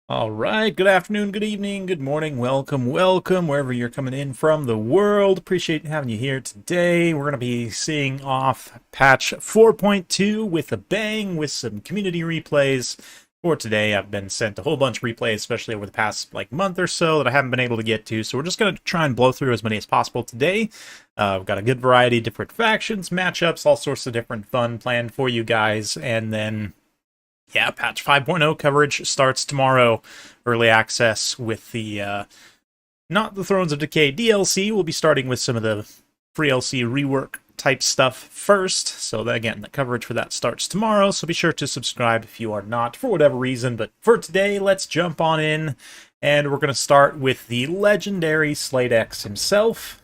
All right, good afternoon, good evening, good morning, welcome, wherever you're coming in from the world. Appreciate having you here today. We're going to be seeing off patch 4.2 with a bang, with some community replays. For today, I've been sent a whole bunch of replays, especially over the past month or so, that I haven't been able to get to, so we're just going to try and blow through as many as possible today. We've got a good variety of different factions, matchups, all sorts of different fun planned for you guys, and then yeah, patch 5.0 coverage starts tomorrow. Early access with the not the Thrones of Decay DLC. We'll be starting with some of the free LC rework type stuff first. So that, again, the coverage for that starts tomorrow. So be sure to subscribe if you are not for whatever reason. But for today, let's jump on in. And we're going to start with the legendary Slade X himself,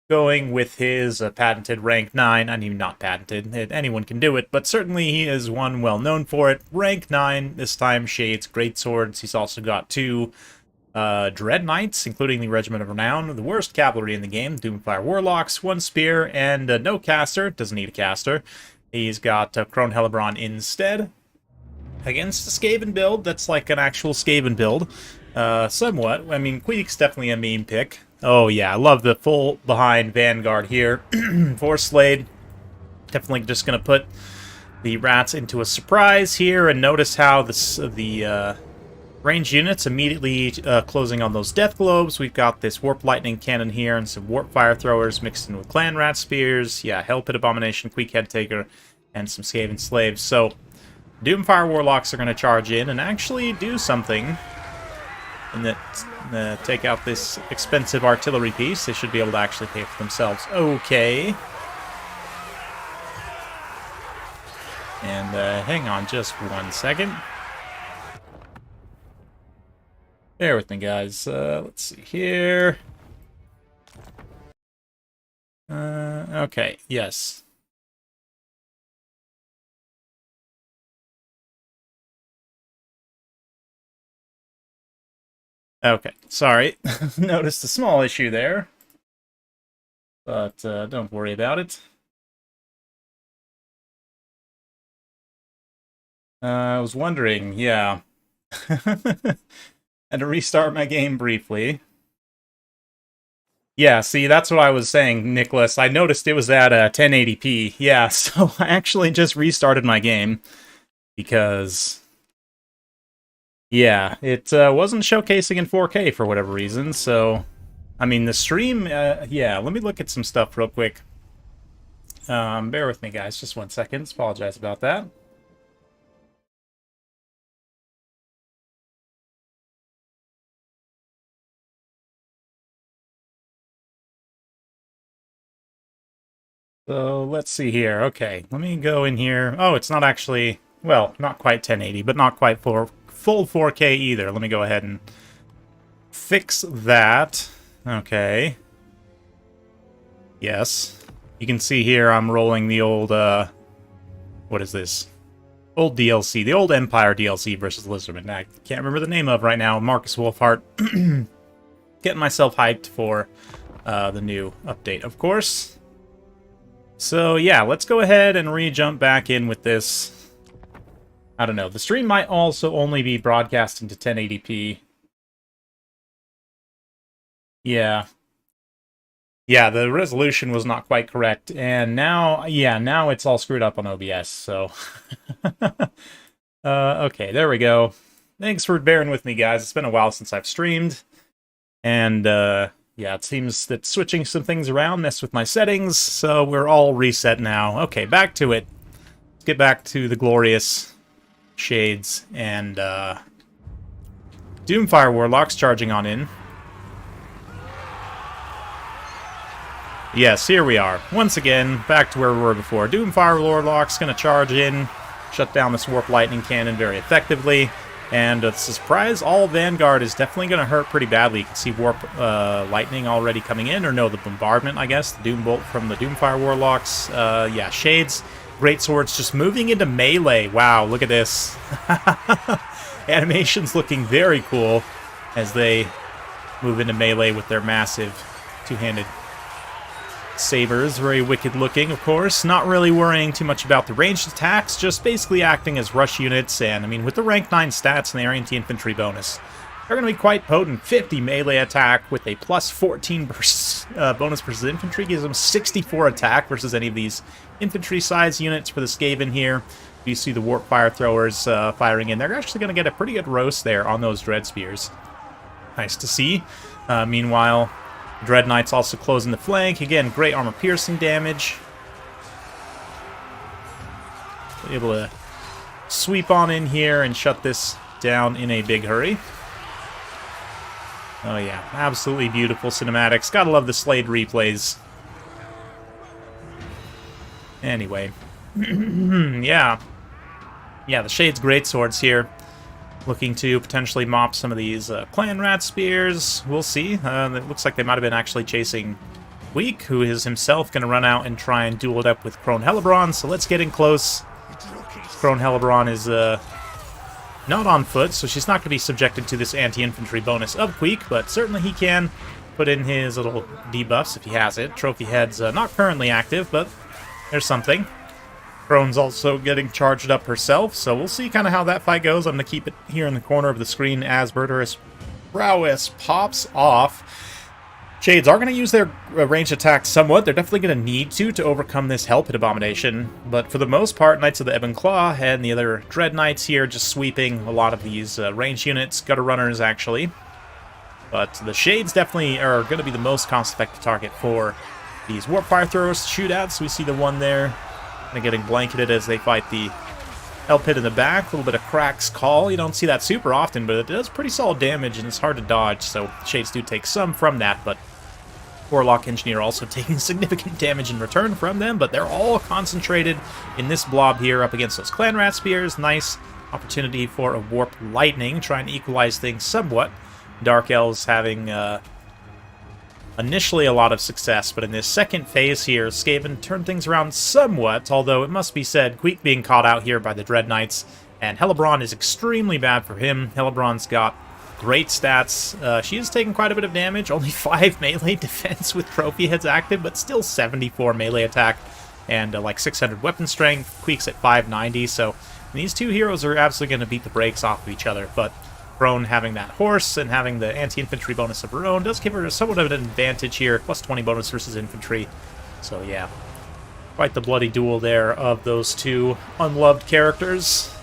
going with his patented rank 9. I mean, not patented, anyone can do it, but certainly he is one well known for it. Rank 9, this time Shades Greatswords. He's also got 2 Dread Knights, including the Regiment of Renown, the worst cavalry in the game, Doomfire Warlocks, 1 Spear, and no caster. Doesn't need a caster. He's got Crone Hellebron instead. Against a Skaven build, that's like an actual Skaven build. Somewhat. I mean, Queek's definitely a meme pick. Oh yeah, I love the full behind Vanguard here for Slade. Definitely just going to put the rats into a surprise here, and notice how the ranged units immediately closing on those death globes. We've got this Warp Lightning Cannon here and some Warp Fire Throwers mixed in with Clan Rat Spears. Yeah, Hell Pit Abomination, Queek Head Taker, and some Skaven Slaves. So Doomfire Warlocks are going to charge in and actually do something. And that take out this expensive artillery piece. They should be able to actually pay for themselves. Okay. And hang on just 1 second. Bear with me, guys. Let's see here. Okay, yes. Okay, sorry. Noticed a small issue there. But don't worry about it. I was wondering, yeah. Had to restart my game briefly. Yeah, see, that's what I was saying, Nicholas. I noticed it was at 1080p. Yeah, so I actually just restarted my game because yeah, it wasn't showcasing in 4K for whatever reason, so I mean, the stream, yeah, let me look at some stuff real quick. Bear with me, guys, just 1 second. Apologize about that. So, let's see here. Okay, let me go in here. Oh, it's not actually, well, not quite 1080, but not quite full 4K either. Let me go ahead and fix that. Okay. Yes. You can see here I'm rolling the old, what is this? Old DLC, the old Empire DLC versus Lizardman. I can't remember the name of right now. Marcus Wolfhart. Getting myself hyped for the new update, of course. So yeah, let's go ahead and re-jump back in with this. I don't know. The stream might also only be broadcasting to 1080p. Yeah. Yeah, the resolution was not quite correct. And now, yeah, now it's all screwed up on OBS, so... okay, there we go. Thanks for bearing with me, guys. It's been a while since I've streamed. And, yeah, it seems that switching some things around messed with my settings, so we're all reset now. Okay, back to it. Let's get back to the glorious Shades and, Doomfire Warlocks charging on in. Yes, here we are. Once again, back to where we were before. Doomfire Warlock's going to charge in, shut down this Warp Lightning Cannon very effectively. And it's a surprise, all Vanguard is definitely going to hurt pretty badly. You can see Warp Lightning already coming in, or no, the Bombardment, I guess. The Doom Bolt from the Doomfire Warlocks. Yeah, Shades, Greatswords just moving into melee. Wow, look at this. Animation's looking very cool as they move into melee with their massive two-handed Sabers, very wicked looking, of course. Not really worrying too much about the ranged attacks, just basically acting as rush units. And, I mean, with the rank 9 stats and the anti-infantry bonus, they're going to be quite potent. 50 melee attack with a plus 14 bonus versus infantry gives them 64 attack versus any of these infantry-sized units for the Skaven here. You see the warp fire throwers firing in. They're actually going to get a pretty good roast there on those dread spears. Nice to see. Meanwhile, Dread Knights also closing the flank. Again, great armor piercing damage. Able to sweep on in here and shut this down in a big hurry. Oh yeah, absolutely beautiful cinematics. Gotta love the Slade replays. Anyway. Yeah. Yeah, the Shade's greatswords here. Looking to potentially mop some of these Clan Rat Spears. We'll see. It looks like they might have been actually chasing Weak, who is himself going to run out and try and duel it up with Crone Hellebron. So let's get in close. Crone Hellebron is not on foot, so she's not going to be subjected to this anti-infantry bonus of Queek, but certainly he can put in his little debuffs if he has it. Trophy Head's not currently active, but there's something. Crone's also getting charged up herself, so we'll see kind of how that fight goes. I'm going to keep it here in the corner of the screen as Murderous Prowess pops off. Shades are going to use their ranged attack somewhat. They're definitely going to need to overcome this Hell Pit Abomination, but for the most part, Knights of the Ebon Claw and the other Dread Knights here just sweeping a lot of these ranged units, Gutter Runners actually. But the Shades definitely are going to be the most cost-effective target for these Warp Fire Throwers shootouts. We see the one there. Getting blanketed as they fight the Hell Pit in the back. A little bit of Crack's Call. You don't see that super often, but it does pretty solid damage, and it's hard to dodge, so Shades do take some from that, but Warlock Engineer also taking significant damage in return from them, but they're all concentrated in this blob here up against those Clan Rat Spears. Nice opportunity for a Warp Lightning, trying to equalize things somewhat. Dark Elves having initially a lot of success, but in this second phase here, Skaven turned things around somewhat, although it must be said, Queek being caught out here by the Dread Knights, and Hellebron is extremely bad for him. Hellebron's got great stats. She is taking quite a bit of damage, only 5 melee defense with Trophy Heads active, but still 74 melee attack, and like 600 weapon strength. Queek's at 590, so these two heroes are absolutely going to beat the brakes off of each other, but Crone having that horse and having the anti-infantry bonus of her own does give her somewhat of an advantage here. Plus 20 bonus versus infantry. So yeah, quite the bloody duel there of those two unloved characters.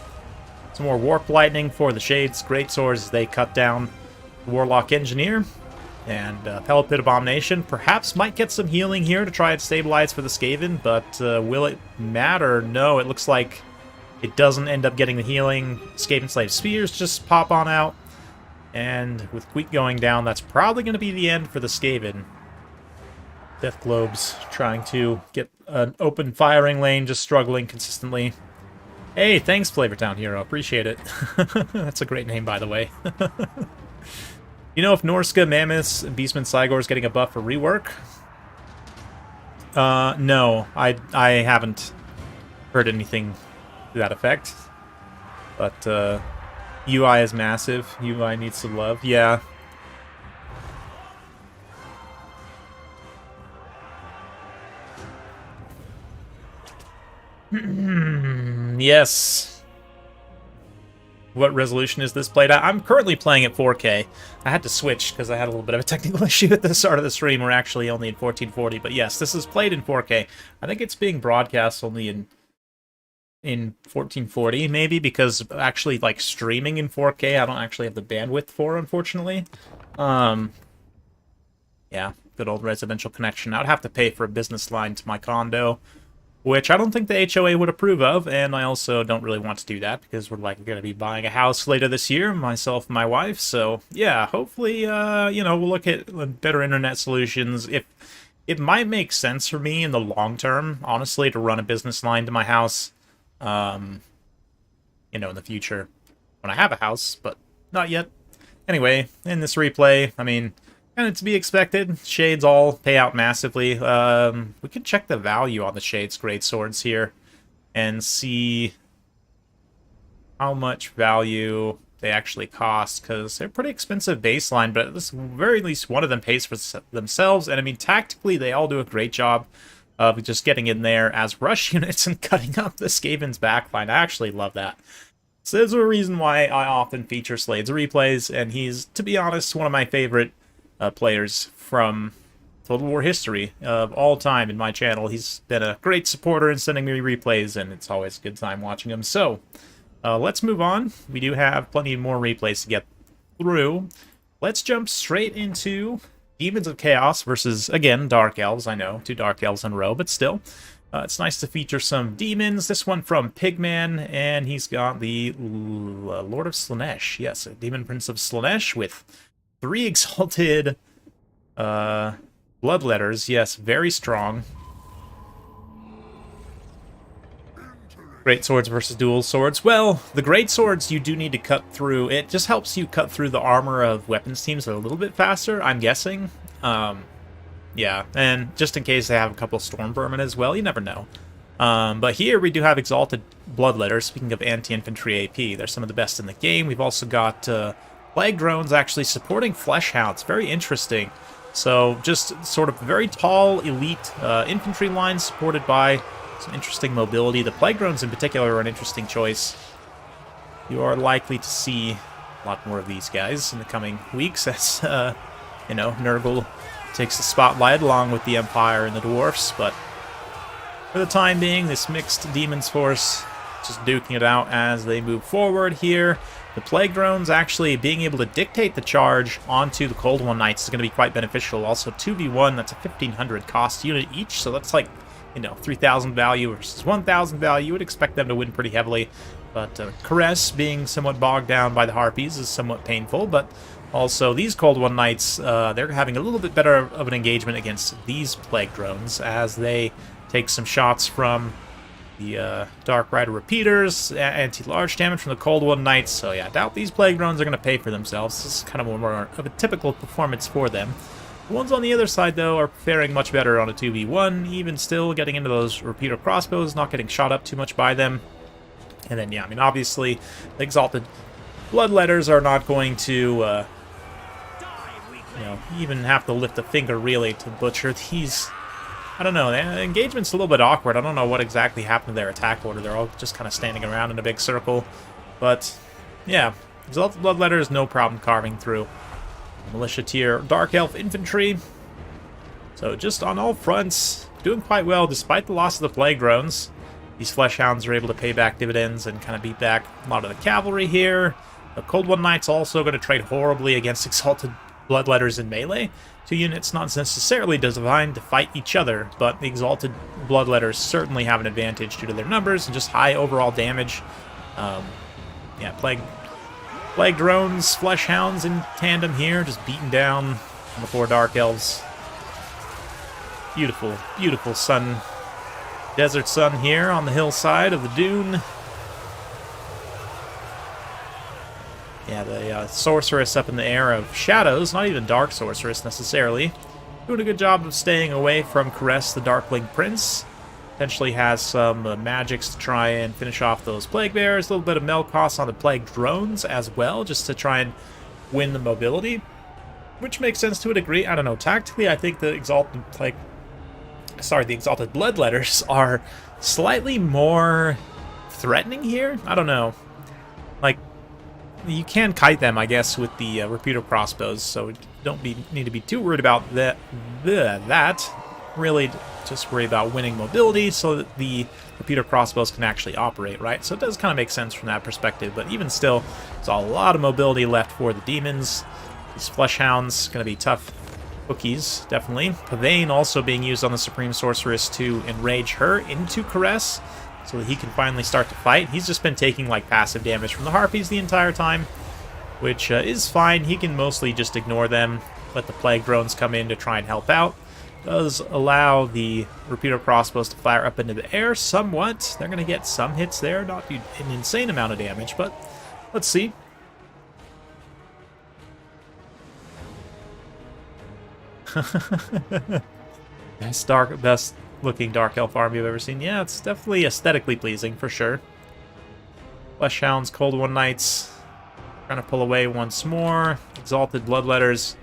Some more Warp Lightning for the Shades. Great swords as they cut down the Warlock Engineer. And Hell Pit Abomination perhaps might get some healing here to try and stabilize for the Skaven, but will it matter? No, it looks like it doesn't end up getting the healing. Skaven Slave Spears just pop on out. And with Queek going down, that's probably going to be the end for the Skaven. Death Globes trying to get an open firing lane, just struggling consistently. Hey, thanks Flavortown Hero, appreciate it. That's a great name, by the way. You know if Norska, Mammoths, and Beastman Cygor's getting a buff for rework? No, I haven't heard anything to that effect. But UI is massive. UI needs some love. Yeah. Yes. What resolution is this played at? I'm currently playing at 4K. I had to switch because I had a little bit of a technical issue at the start of the stream. We're actually only in 1440, but yes, this is played in 4K. I think it's being broadcast only in 1440, maybe, because actually, like, streaming in 4K, I don't actually have the bandwidth for, unfortunately. Yeah, good old residential connection. I'd have to pay for a business line to my condo, which I don't think the HOA would approve of, and I also don't really want to do that because we're like going to be buying a house later this year, myself and my wife. So yeah, hopefully, you know, we'll look at better internet solutions. If it might make sense for me in the long term, honestly, to run a business line to my house, you know, in the future when I have a house, but not yet. Anyway, in this replay, I mean, kind of to be expected. Shades all pay out massively. We can check the value on the Shades Great Swords here and see how much value they actually cost, because they're pretty expensive baseline, but at the very least one of them pays for themselves. And I mean, tactically, they all do a great job of just getting in there as rush units and cutting up the Skaven's backline. I actually love that. So there's a reason why I often feature Slade's replays, and he's, to be honest, one of my favorite players from Total War history of all time in my channel. He's been a great supporter in sending me replays, and it's always a good time watching him. So, let's move on. We do have plenty more replays to get through. Let's jump straight into Demons of Chaos versus, again, Dark Elves. I know, 2 Dark Elves in a row, but still. It's nice to feature some demons. This one from Pigman, and he's got the Lord of Slaanesh. Yes, a Demon Prince of Slaanesh with 3 exalted bloodletters. Yes, very strong. Great swords versus dual swords. Well, the great swords you do need to cut through. It just helps you cut through the armor of weapons teams a little bit faster, I'm guessing. Yeah, and just in case they have a couple Storm Vermin as well, you never know. But here we do have Exalted Bloodletters. Speaking of anti-infantry AP, they're some of the best in the game. We've also got Plague Drones actually supporting Flesh Hounds. Very interesting. So just sort of very tall, elite infantry lines supported by some interesting mobility. The Plague Drones in particular are an interesting choice. You are likely to see a lot more of these guys in the coming weeks as, you know, Nurgle takes the spotlight along with the Empire and the Dwarfs, but for the time being, this mixed Demons force just duking it out as they move forward here. The Plague Drones actually being able to dictate the charge onto the Cold One Knights is going to be quite beneficial. Also, 2v1, that's a 1,500 cost unit each, so that's like, you know, 3,000 value versus 1,000 value. You would expect them to win pretty heavily, but Caress being somewhat bogged down by the Harpies is somewhat painful, but also, these Cold One Knights, they're having a little bit better of an engagement against these Plague Drones as they take some shots from the Dark Rider Repeaters, anti-large damage from the Cold One Knights. So yeah, I doubt these Plague Drones are going to pay for themselves. This is kind of more of a typical performance for them. The ones on the other side, though, are faring much better on a 2v1, even still getting into those Repeater crossbows, not getting shot up too much by them. And then, yeah, I mean, obviously, the Exalted Bloodletters are not going to you know, even have to lift a finger, really, to butcher these. I don't know, the engagement's a little bit awkward. I don't know what exactly happened to their attack order. They're all just kind of standing around in a big circle. But, yeah, Exalted Bloodletters, no problem carving through. Militia tier Dark Elf Infantry. So, just on all fronts, doing quite well, despite the loss of the Plague Drones. These Flesh Hounds are able to pay back dividends and kind of beat back a lot of the cavalry here. The Cold One Knights also going to trade horribly against Exalted Bloodletters in melee. 2 units not necessarily designed to fight each other, but the Exalted Bloodletters certainly have an advantage due to their numbers and just high overall damage. Yeah, Plague Drones, Flesh Hounds in tandem here, just beating down the 4 Dark Elves. Beautiful, beautiful sun, desert sun here on the hillside of the dune. Yeah, the Sorceress up in the air of Shadows, not even Dark Sorceress necessarily. Doing a good job of staying away from Caress, the Darkling Prince. Potentially has some magics to try and finish off those Plague Bears. A little bit of meld costs on the Plague Drones as well, just to try and win the mobility. Which makes sense to a degree. I don't know, tactically I think the Exalted Bloodletters are slightly more threatening here. I don't know. Like, you can kite them, I guess, with the repeater crossbows, so don't need to be too worried about that. Really, just worry about winning mobility so that the repeater crossbows can actually operate, right? So it does kind of make sense from that perspective, but even still, there's a lot of mobility left for the demons. These Flesh Hounds going to be tough cookies, definitely. Pavane also being used on the Supreme Sorceress to enrage her into Caress, so that he can finally start to fight. He's just been taking like passive damage from the Harpies the entire time, which is fine. He can mostly just ignore them, let the Plague Drones come in to try and help out. Does allow the repeater crossbows to fire up into the air somewhat. They're going to get some hits there, not an insane amount of damage, but let's see. Best looking Dark Elf army I've ever seen. Yeah, it's definitely aesthetically pleasing for sure. Flesh Hounds, Cold One Knights. Trying to pull away once more. Exalted Bloodletters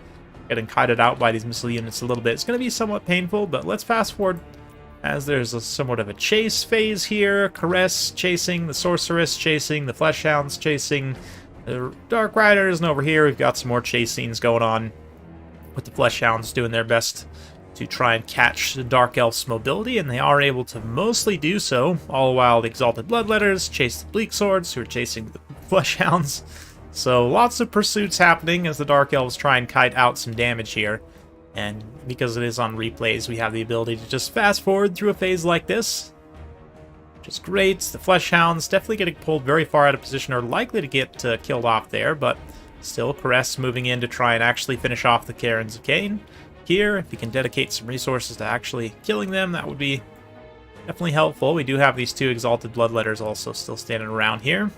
getting kited out by these missile units a little bit. It's going to be somewhat painful, but let's fast forward as there's somewhat of a chase phase here. Caress chasing, the Sorceress chasing, the Fleshhounds chasing, the Dark Riders, and over here we've got some more chase scenes going on with the Fleshhounds doing their best to try and catch the Dark Elf's mobility, and they are able to mostly do so, all while the Exalted Bloodletters chase the Bleak Swords, who are chasing the Fleshhounds. So lots of pursuits happening as the Dark Elves try and kite out some damage here. And because it is on replays, we have the ability to just fast forward through a phase like this, which is great. The Fleshhounds definitely getting pulled very far out of position, are likely to get killed off there, but still Caress moving in to try and actually finish off the Karens of Cain. Here, if you can dedicate some resources to actually killing them, that would be definitely helpful. We do have these two Exalted Bloodletters also still standing around here,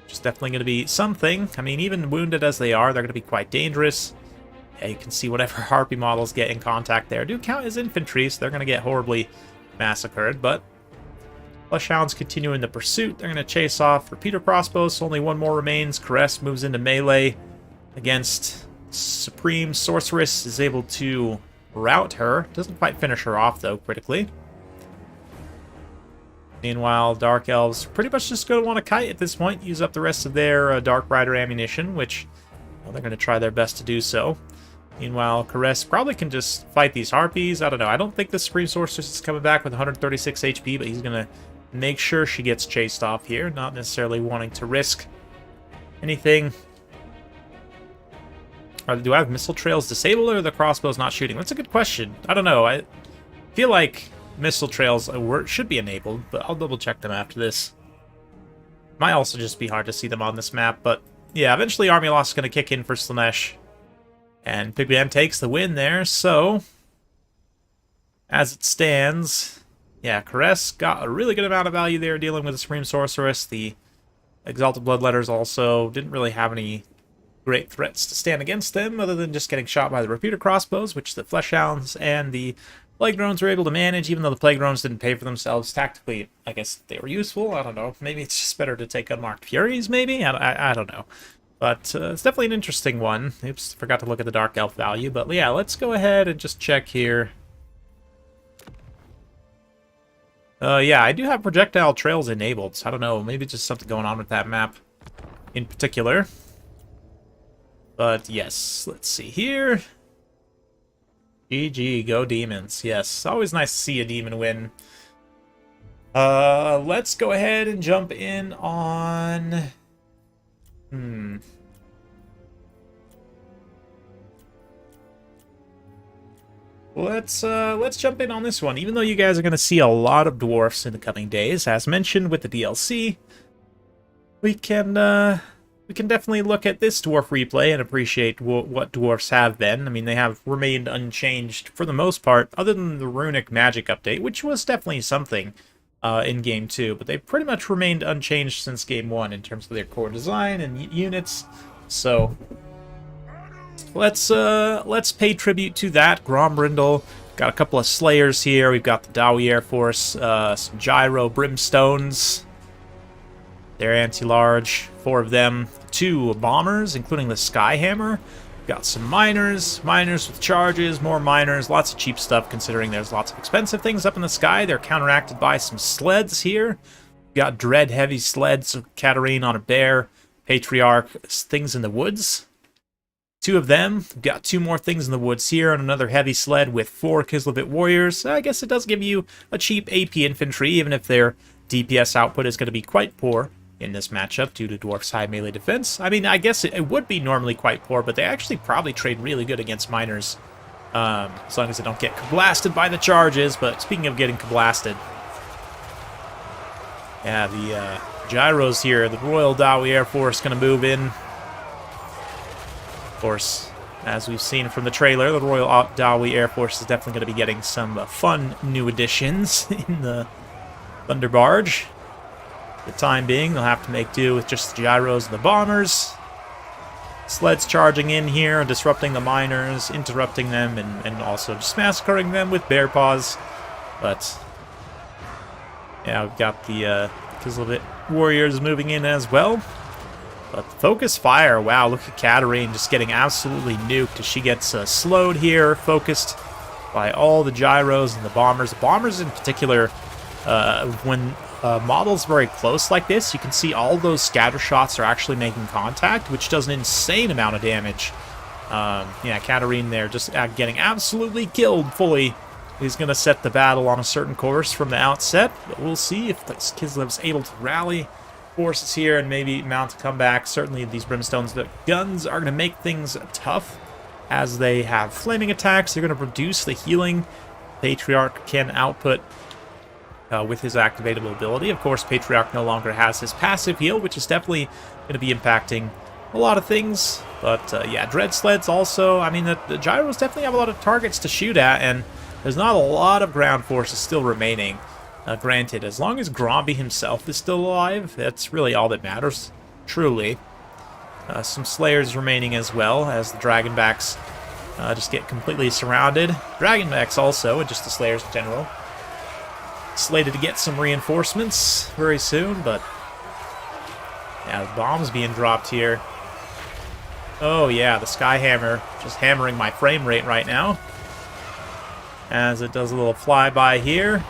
which is definitely going to be something. I mean, even wounded as they are, they're going to be quite dangerous. Yeah, you can see whatever Harpy models get in contact there do count as infantry, so they're going to get horribly massacred, but Fleshhounds continuing the pursuit. They're going to chase off Repeater Crossbows, so only one more remains. Caress moves into melee against Supreme. Sorceress is able to rout her. Doesn't quite finish her off, though, critically. Meanwhile, Dark Elves pretty much just going to want to kite at this point, use up the rest of their Dark Rider ammunition, which, well, they're going to try their best to do so. Meanwhile, Caress probably can just fight these Harpies. I don't know. I don't think the Supreme Sorceress is coming back with 136 HP, but he's going to make sure she gets chased off here, not necessarily wanting to risk anything. Do I have missile trails disabled, or are the crossbows not shooting? That's a good question. I don't know. I feel like missile trails should be enabled, but I'll double check them after this. Might also just be hard to see them on this map, but yeah, eventually Army Loss is going to kick in for Slaanesh, and Pigman takes the win there. So as it stands, yeah, Caress got a really good amount of value there dealing with the Supreme Sorceress. The Exalted Bloodletters also didn't really have any great threats to stand against them, other than just getting shot by the Repeater Crossbows, which the Fleshhounds and the Plague Drones were able to manage, even though the Plague Drones didn't pay for themselves. Tactically, I guess they were useful. I don't know. Maybe it's just better to take Unmarked Furies, maybe? I don't know. But it's definitely an interesting one. Oops, forgot to look at the Dark Elf value. But yeah, let's go ahead and just check here. Yeah, I do have projectile trails enabled, so I don't know. Maybe just something going on with that map in particular. But yes, let's see here. GG, go Demons. Yes, always nice to see a demon win. Let's go ahead and jump in on... Let's jump in on this one. Even though you guys are going to see a lot of dwarfs in the coming days, as mentioned with the DLC, we can definitely look at this dwarf replay and appreciate what dwarfs have been. I mean, they have remained unchanged for the most part, other than the Runic Magic update, which was definitely something in Game 2, but they've pretty much remained unchanged since Game 1 in terms of their core design and units. So let's pay tribute to that. Grombrindle, got a couple of Slayers here. We've got the Dowie Air Force, some Gyro Brimstones. They're anti-large, 4 of them. 2 bombers, including the Skyhammer. Got some miners with charges, more miners, lots of cheap stuff considering there's lots of expensive things up in the sky. They're counteracted by some sleds here. Got Dread Heavy Sleds, Katarine on a bear, Patriarch, Things in the Woods. 2 of them. Got 2 more Things in the Woods here, and another heavy sled with 4 Kislevet Warriors. I guess it does give you a cheap AP infantry, even if their DPS output is going to be quite poor in this matchup due to Dwarf's high melee defense. I mean, I guess it would be normally quite poor, but they actually probably trade really good against miners, as long as they don't get blasted by the charges. But speaking of getting blasted, yeah, the gyros here, the Royal Dowie Air Force going to move in. Of course, as we've seen from the trailer, the Royal Dowie Air Force is definitely going to be getting some fun new additions in the Thunder Barge. For the time being, they'll have to make do with just the gyros and the bombers. Sleds charging in here and disrupting the miners, interrupting them, and also just massacring them with bear paws. But yeah, we've got the Kislevet Warriors moving in as well. But focus fire, wow, look at Katarine just getting absolutely nuked as she gets slowed here, focused by all the gyros and the bombers. The bombers in particular, when models very close like this, you can see all those scatter shots are actually making contact, which does an insane amount of damage. Yeah, Katarine there just getting absolutely killed fully. He's going to set the battle on a certain course from the outset, but we'll see if Kislev's able to rally forces here and maybe mount a comeback. Certainly these Brimstones, the guns are going to make things tough as they have flaming attacks. They're going to reduce the healing Patriarch can output with his activatable ability. Of course, Patriarch no longer has his passive heal, which is definitely going to be impacting a lot of things. But yeah, Dread Sleds also, I mean, the Gyros definitely have a lot of targets to shoot at, and there's not a lot of ground forces still remaining. Granted, as long as Gromby himself is still alive, that's really all that matters, truly. Some Slayers remaining as well, as the Dragonbacks just get completely surrounded. Dragonbacks also, and just the Slayers in general. Slated to get some reinforcements very soon, but yeah, the bombs being dropped here. Oh yeah, the Skyhammer just hammering my frame rate right now, as it does a little flyby here.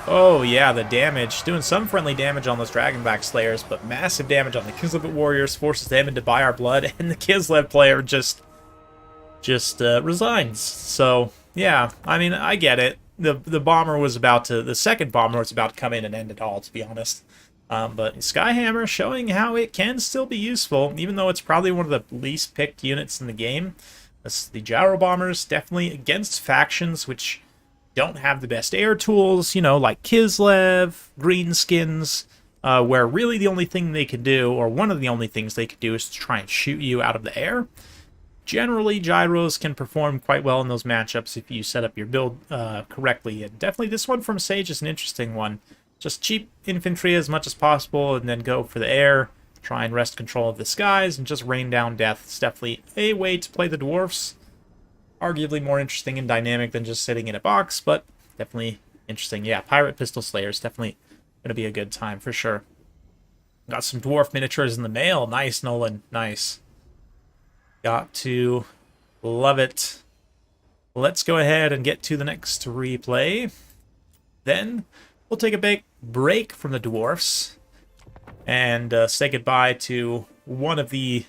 Oh yeah, the damage. Doing some friendly damage on those Dragonback Slayers, but massive damage on the Kislev Warriors, forces them into Buy Our Blood, and the Kislev player just resigns. So, yeah, I mean, I get it. The bomber was about to, the second bomber was about to come in and end it all, to be honest. But Skyhammer showing how it can still be useful, even though it's probably one of the least picked units in the game. The Gyro Bombers, definitely against factions which don't have the best air tools, you know, like Kislev, Greenskins, where really the only thing they can do, or one of the only things they can do, is to try and shoot you out of the air. Generally, Gyros can perform quite well in those matchups if you set up your build correctly, and definitely this one from Sage is an interesting one. Just cheap infantry as much as possible, and then go for the air, try and wrest control of the skies, and just rain down death. It's definitely a way to play the Dwarfs. Arguably more interesting and dynamic than just sitting in a box, but definitely interesting. Yeah, Pirate Pistol Slayers, definitely going to be a good time for sure. Got some Dwarf miniatures in the mail. Nice, Nolan. Nice. Got to love it. Let's go ahead and get to the next replay. Then we'll take a big break from the Dwarfs and say goodbye to one of the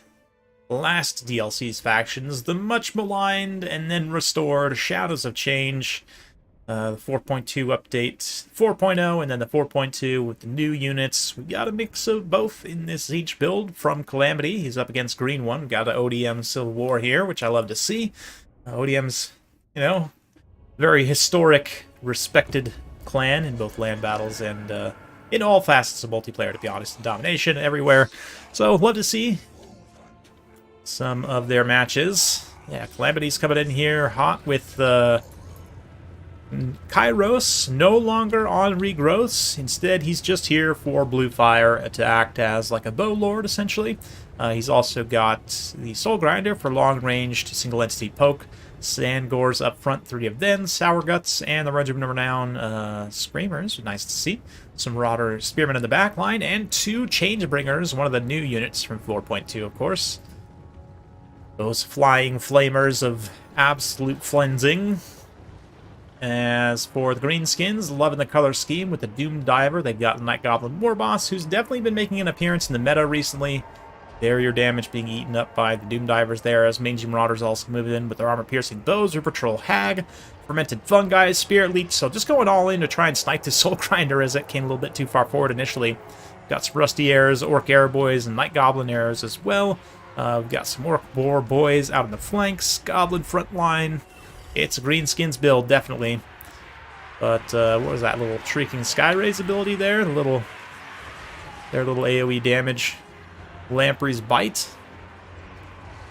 last DLC's factions, the much maligned and then restored Shadows of Change, the 4.2 update, 4.0, and then the 4.2 with the new units. We got a mix of both in this Siege build from Calamity. He's up against Green One. Got an ODM Civil War here, which I love to see. ODM's, you know, very historic, respected clan in both land battles and in all facets of multiplayer, to be honest, and domination everywhere. So love to see some of their matches. Yeah, Calamity's coming in here hot with Kairos, no longer on regrowths. Instead, he's just here for Blue Fire to act as like a bow lord, essentially. He's also got the Soul Grinder for long-range to single-entity poke. Sandgores up front, 3 of them, Sour Guts, and the Regiment of Renown Screamers. Nice to see. Some Marauder Spearmen in the back line, and 2 Changebringers, one of the new units from 4.2, of course. Those flying flamers of absolute flensing. As for the Greenskins, loving the color scheme with the Doom Diver. They've got Night Goblin Warboss, who's definitely been making an appearance in the meta recently. Barrier damage being eaten up by the Doom Divers there, as Mangy Marauders also move in with their armor-piercing bows, River Troll Hag, Fermented Fungi, Spirit Leech. So just going all in to try and snipe this Soul Grinder, as it came a little bit too far forward initially. Got some Rusty Airs, Orc Air Boys, and Night Goblin Airs as well. We've got some Orc Boar Boys out on the flanks, Goblin front line. It's a Greenskins build, definitely. But what was that little Shrieking Sky Rays ability there? Their little AoE damage. Lamprey's Bite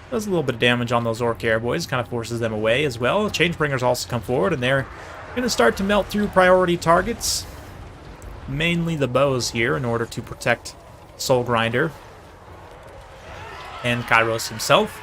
does a little bit of damage on those Orc Air Boys, kind of forces them away as well. Changebringers also come forward, and they're going to start to melt through priority targets. Mainly the bows here, in order to protect Soul Grinder and Kairos himself.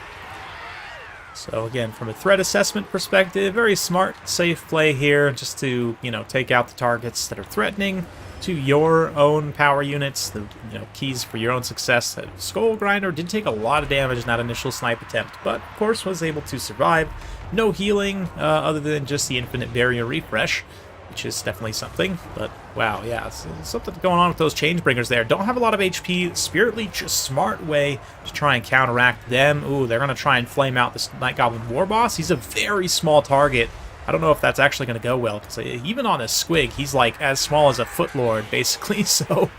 So again, from a threat assessment perspective, very smart, safe play here, just to, you know, take out the targets that are threatening. to your own power units, the keys for your own success. Skull Grinder did take a lot of damage in that initial snipe attempt, but of course was able to survive. No healing other than just the infinite barrier refresh, which is definitely something. But wow, yeah, something going on with those Changebringers there. Don't have a lot of HP. Spirit Leech, a smart way to try and counteract them. Ooh, they're going to try and flame out this Night Goblin War Boss. He's a very small target. I don't know if that's actually going to go well, because even on a Squig, he's like as small as a Footlord, basically, so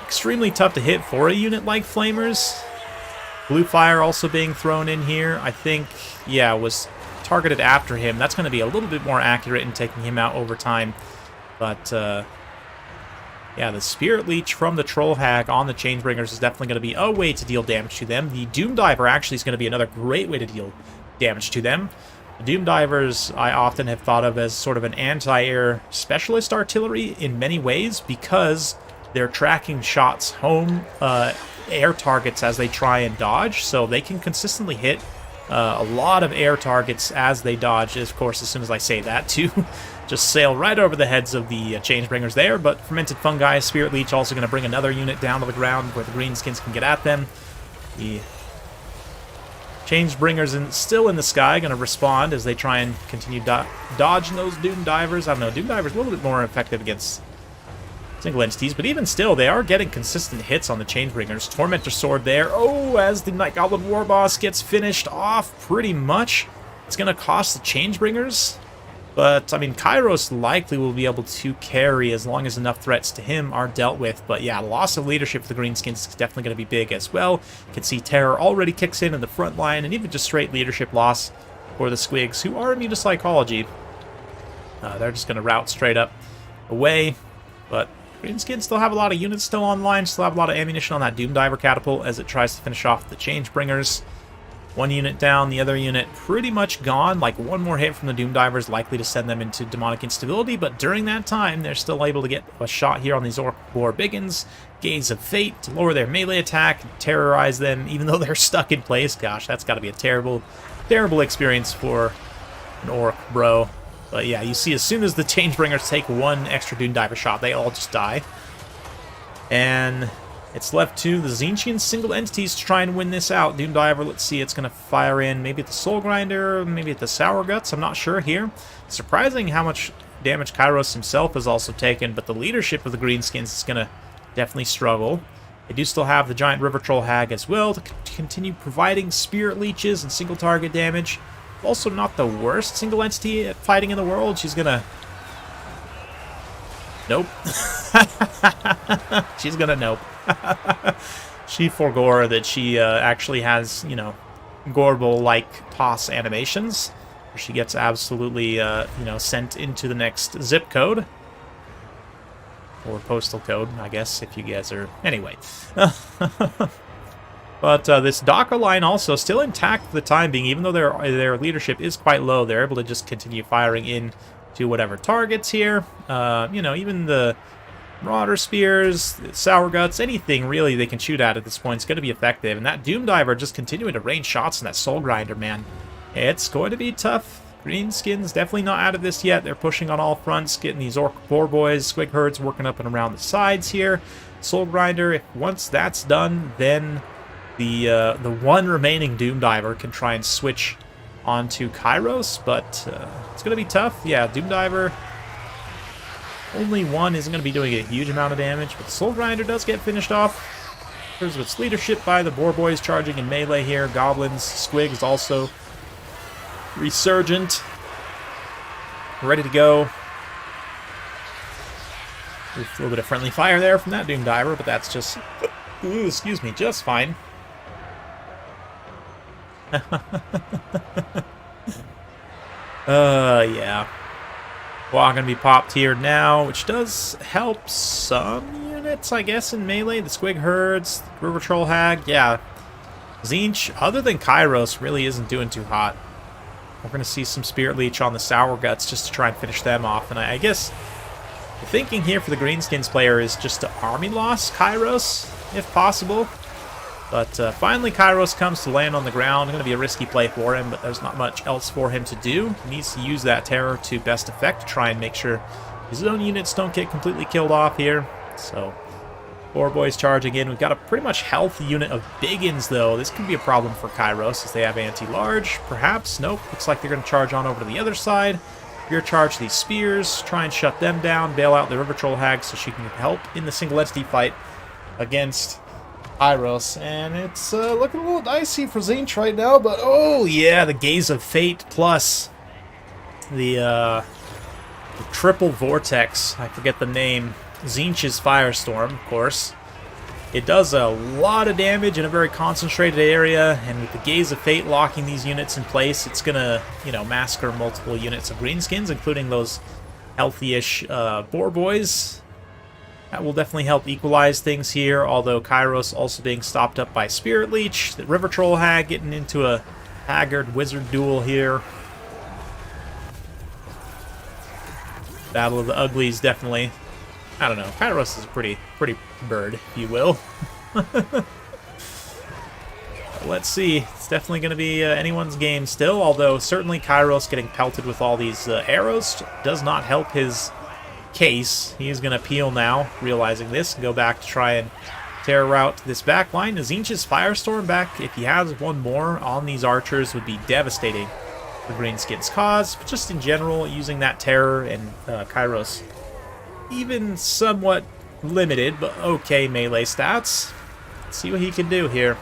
extremely tough to hit for a unit like Flamers. Blue Fire also being thrown in here, I think, yeah, was targeted after him. That's going to be a little bit more accurate in taking him out over time, but yeah, the Spirit Leech from the Troll Hag on the Changebringers is definitely going to be a way to deal damage to them. The Doom Diver actually is going to be another great way to deal damage to them. The Doom Divers I often have thought of as sort of an anti-air specialist artillery in many ways, because they're tracking shots home air targets as they try and dodge, so they can consistently hit a lot of air targets as they dodge. Of course, as soon as I say that, to just sail right over the heads of the Changebringers there. But Fermented Fungi, Spirit Leech also going to bring another unit down to the ground where the Greenskins can get at them. The Changebringers still in the sky, going to respond as they try and continue dodging those Doom Divers. I don't know, Doom Divers a little bit more effective against single entities, but even still, they are getting consistent hits on the Changebringers. Tormentor Sword there. Oh, as the Night Goblin War Boss gets finished off, pretty much. It's going to cost the Changebringers, but, I mean, Kairos likely will be able to carry as long as enough threats to him are dealt with. But, yeah, loss of leadership for the Greenskins is definitely going to be big as well. You can see Terror already kicks in the front line, and even just straight leadership loss for the Squigs, who are immune to Psychology. They're just going to route straight up away, but Greenskins still have a lot of units still online, still have a lot of ammunition on that Doom Diver catapult as it tries to finish off the Changebringers. One unit down, the other unit pretty much gone. Like, one more hit from the Doom Divers likely to send them into demonic instability, but during that time, they're still able to get a shot here on these Orc War Biggins. Gaze of Fate to lower their melee attack, terrorize them, even though they're stuck in place. Gosh, that's got to be a terrible, terrible experience for an Orc, bro. But yeah, you see as soon as the Changebringers take one extra Doom Diver shot, they all just die. And it's left to the Tzeentchian single entities to try and win this out. Doom Diver, let's see, it's going to fire in maybe at the Soul Grinder, maybe at the Sour Guts, I'm not sure here. Surprising how much damage Kairos himself has also taken, but the leadership of the Greenskins is going to definitely struggle. They do still have the Giant River Troll Hag as well to continue providing Spirit Leeches and single target damage. Also not the worst single entity at fighting in the world. She's gonna... Nope. She's gonna nope. She forgore that she actually has, you know, Gorbel-like toss animations, where she gets absolutely, you know, sent into the next zip code. Or postal code, I guess, if you guys are... Anyway. But this Daka line also still intact for the time being, even though their leadership is quite low. They're able to just continue firing in to whatever targets here. You know, even the Marauder Spears, Sour Guts, anything really they can shoot at this point is going to be effective. And that Doom Diver just continuing to rain shots in that Soul Grinder, man. It's going to be tough. Greenskins definitely not out of this yet. They're pushing on all fronts, getting these Orc Boar Boys, Squig Herds working up and around the sides here. Soul Grinder, once that's done, then the one remaining Doom Diver can try and switch onto Kairos, but it's going to be tough. Yeah, Doom Diver, only one isn't going to be doing a huge amount of damage, but Soul Grinder does get finished off. In terms of its leadership by the Boar Boys charging in melee here. Goblins, Squig is also resurgent, ready to go. A little bit of friendly fire there from that Doom Diver, but that's just, ooh, excuse me, just fine. Yeah. Well, going to be popped here now, which does help some units, I guess, in melee. The Squig Herds, the River Troll Hag, yeah. Tzeentch, other than Kairos, really isn't doing too hot. We're going to see some Spirit Leech on the Sour Guts just to try and finish them off. And I guess the thinking here for the Greenskins player is just to army loss Kairos, if possible. But finally Kairos comes to land on the ground. Going to be a risky play for him, but there's not much else for him to do. He needs to use that terror to best effect to try and make sure His own units don't get completely killed off here. So, 4 boys charging in. We've got a pretty much healthy unit of Biggins, though. This could be a problem for Kairos, as they have anti-large. Perhaps? Nope. Looks like they're going to charge on over to the other side. Rear charge these spears, try and shut them down, bail out the River Troll Hag so she can help in the single entity fight against Kairos. And it's looking a little dicey for Tzeentch right now, but oh yeah, the Gaze of Fate plus the triple vortex. I forget the name. Tzeentch's Firestorm, of course. It does a lot of damage in a very concentrated area, and with the Gaze of Fate locking these units in place, it's gonna, you know, massacre multiple units of greenskins, including those healthy-ish boar boys. That will definitely help equalize things here, although Kairos also being stopped up by Spirit Leech. The River Troll Hag getting into a Haggard Wizard duel here. Battle of the Uglies, definitely. I don't know. Kairos is a pretty bird, if you will. Let's see. It's definitely going to be anyone's game still, although certainly Kairos getting pelted with all these arrows does not help his case. He is going to peel now, realizing this, and go back to try and tear out this back line. Tzeentch's Firestorm back, if he has one more on these archers, would be devastating for Greenskins' cause. But just in general, using that terror and Kairos even somewhat limited, but okay melee stats. Let's see what he can do here.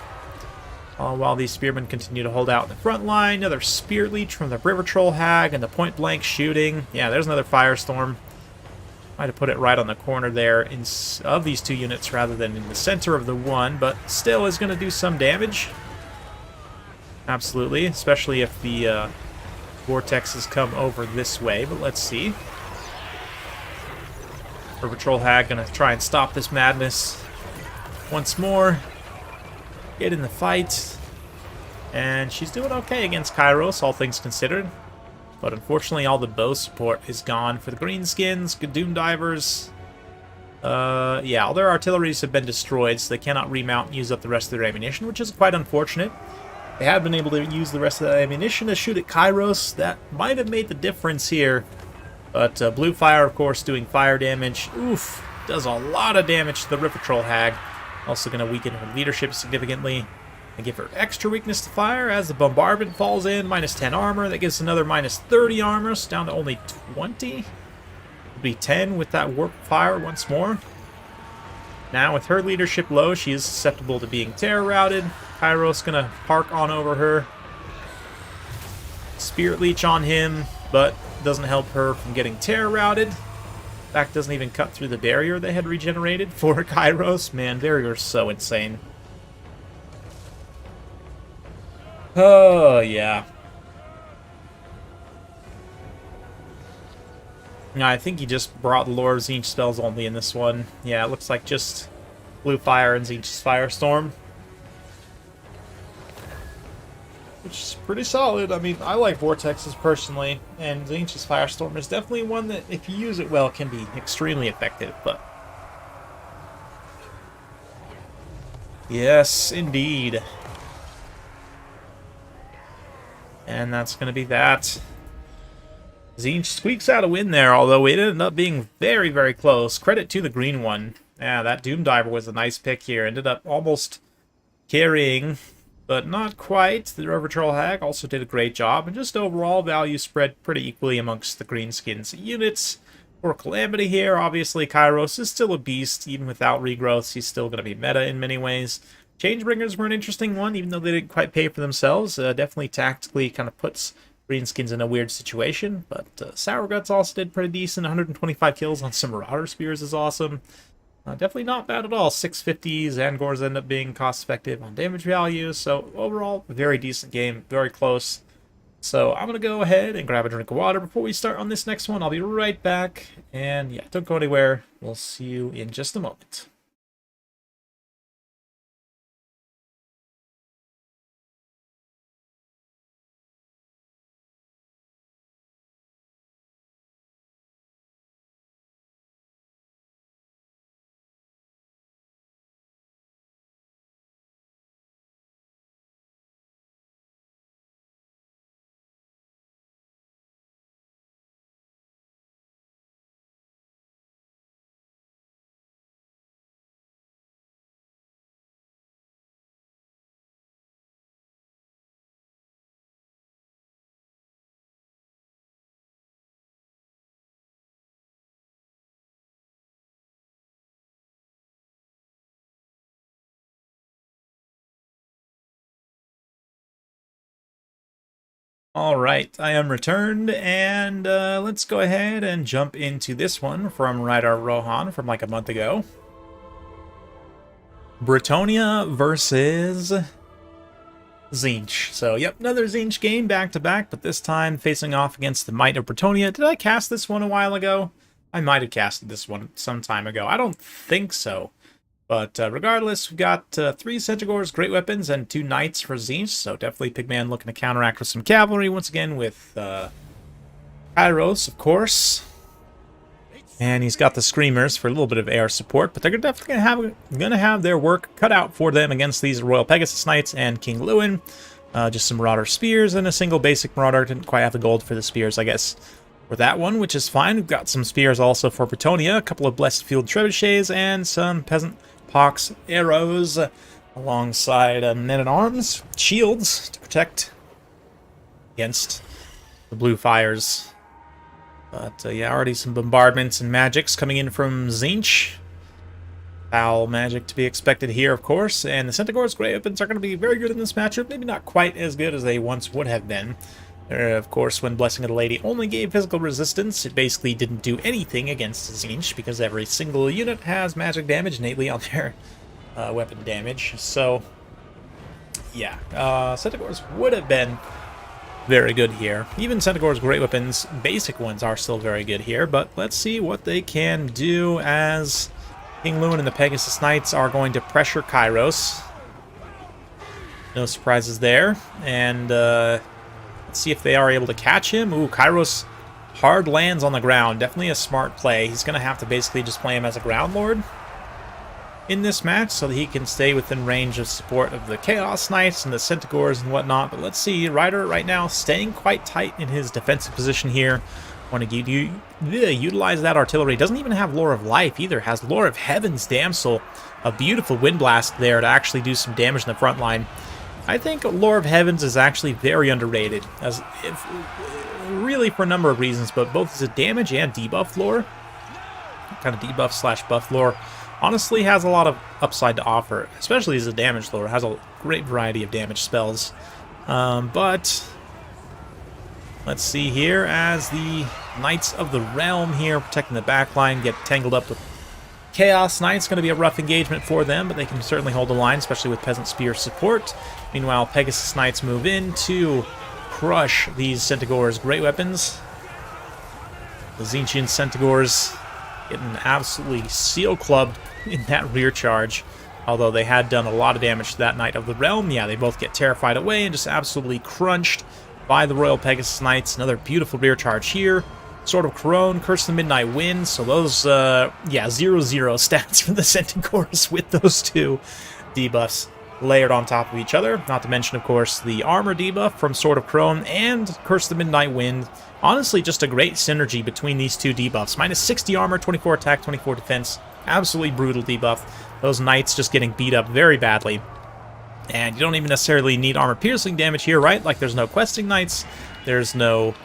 While these spearmen continue to hold out in the front line. Another Spirit Leech from the River Troll Hag and the point-blank shooting. Yeah, there's another Firestorm. Might have put it right on the corner there of these two units rather than in the center of the one, but still is going to do some damage. Absolutely, especially if the vortexes come over this way, but let's see. River Troll Hag gonna try and stop this madness once more. Get in the fight. And she's doing okay against Kairos, all things considered. But unfortunately, all the bow support is gone for the Greenskins. Doom Divers. Yeah, all their artilleries have been destroyed, so they cannot remount and use up the rest of their ammunition, which is quite unfortunate. They have been able to use the rest of the ammunition to shoot at Kairos. That might have made the difference here. But Blue Fire, of course, doing fire damage. Oof, does a lot of damage to the River Troll Hag. Also going to weaken her leadership significantly. And give her extra weakness to fire as the bombardment falls in. Minus 10 armor. That gives another minus 30 armor. So down to only 20. It'll be 10 with that warp fire once more. Now with her leadership low, she is susceptible to being terror routed. Kairos going to park on over her. Spirit Leech on him, but doesn't help her from getting terror routed. In fact, doesn't even cut through the barrier they had regenerated for Kairos. Man, barrier's so insane. Oh, yeah. No, I think he just brought the Lore of Tzeentch spells only in this one. Yeah, it looks like just Blue Fire and Tzeentch's Firestorm. Which is pretty solid. I mean, I like Vortexes personally, and Tzeentch's Firestorm is definitely one that, if you use it well, can be extremely effective, but... Yes, indeed. And that's going to be that. Tzeentch squeaks out a win there, although it ended up being very, very close. Credit to the green one. Yeah, that Doom Diver was a nice pick here. Ended up almost carrying... but not quite. The River Troll Hag also did a great job, and just overall value spread pretty equally amongst the Greenskins units. For Calamity here, obviously Kairos is still a beast, even without regrowths. He's still going to be meta in many ways. Changebringers were an interesting one, even though they didn't quite pay for themselves. Definitely tactically kind of puts Greenskins in a weird situation, but Sour Guts also did pretty decent. 125 kills on some Marauder Spears is awesome. Definitely not bad at all. 650s, Angors end up being cost-effective on damage value, so overall, very decent game, very close. So I'm going to go ahead and grab a drink of water before we start on this next one. I'll be right back, and yeah, don't go anywhere. We'll see you in just a moment. All right, I am returned, and let's go ahead and jump into this one from Radar Rohan from like a month ago. Bretonnia versus Tzeentch. So, yep, another Tzeentch game back-to-back, but this time facing off against the Might of Bretonnia. Did I cast this one a while ago? I might have casted this one some time ago. I don't think so. But regardless, we've got 3 Centaurs, great weapons, and 2 Knights for Tzeentch, so definitely Pigman looking to counteract with some cavalry, once again with Kairos, of course. And he's got the Screamers for a little bit of air support, but they're definitely gonna have their work cut out for them against these Royal Pegasus Knights and King Lewin. Just some Marauder Spears and a single basic Marauder. Didn't quite have the gold for the Spears, I guess, for that one, which is fine. We've got some Spears also for Bretonnia, a couple of Blessed Field Trebuchets, and some Peasant Pox arrows alongside men-at-arms, shields to protect against the blue fires. But yeah, already some bombardments and magics coming in from Tzeentch. Foul magic to be expected here, of course. And the Centaur's great weapons are going to be very good in this matchup. Maybe not quite as good as they once would have been. Of course, when Blessing of the Lady only gave physical resistance, it basically didn't do anything against Tzeentch because every single unit has magic damage innately on their weapon damage. So, yeah, Centaurs would have been very good here. Even Centaur's great weapons, basic ones, are still very good here, but let's see what they can do as King Lewin and the Pegasus Knights are going to pressure Kairos. No surprises there, and let's see if they are able to catch him. Ooh, Kairos hard lands on the ground. Definitely a smart play. He's going to have to basically just play him as a ground lord in this match so that he can stay within range of support of the Chaos Knights and the Centaurs and whatnot. But let's see, Ryder right now staying quite tight in his defensive position here. Want to utilize that artillery. Doesn't even have Lore of Life either. Has Lore of Heaven's Damsel. A beautiful wind blast there to actually do some damage in the front line. I think Lore of Heavens is actually very underrated, really for a number of reasons, but both as a damage and debuff lore, kind of debuff slash buff lore, honestly has a lot of upside to offer, especially as a damage lore. It has a great variety of damage spells. But let's see here as the Knights of the Realm here protecting the backline get tangled up with Chaos Knights. Going to be a rough engagement for them, but they can certainly hold the line, especially with Peasant Spear support. Meanwhile, Pegasus Knights move in to crush these Centaurs' great weapons. The Tzeentchian Centaurs getting absolutely seal clubbed in that rear charge. Although they had done a lot of damage to that Knight of the Realm. Yeah, they both get terrified away and just absolutely crunched by the Royal Pegasus Knights. Another beautiful rear charge here. Sword of Corone, Curse of the Midnight Wind. So those, yeah, 0-0 stats for the Centaurs with those 2 debuffs layered on top of each other. Not to mention, of course, the armor debuff from Sword of Corone and Curse of the Midnight Wind. Honestly, just a great synergy between these 2 debuffs. Minus 60 armor, 24 attack, 24 defense. Absolutely brutal debuff. Those Knights just getting beat up very badly. And you don't even necessarily need armor-piercing damage here, right? Like, there's no questing Knights. There's no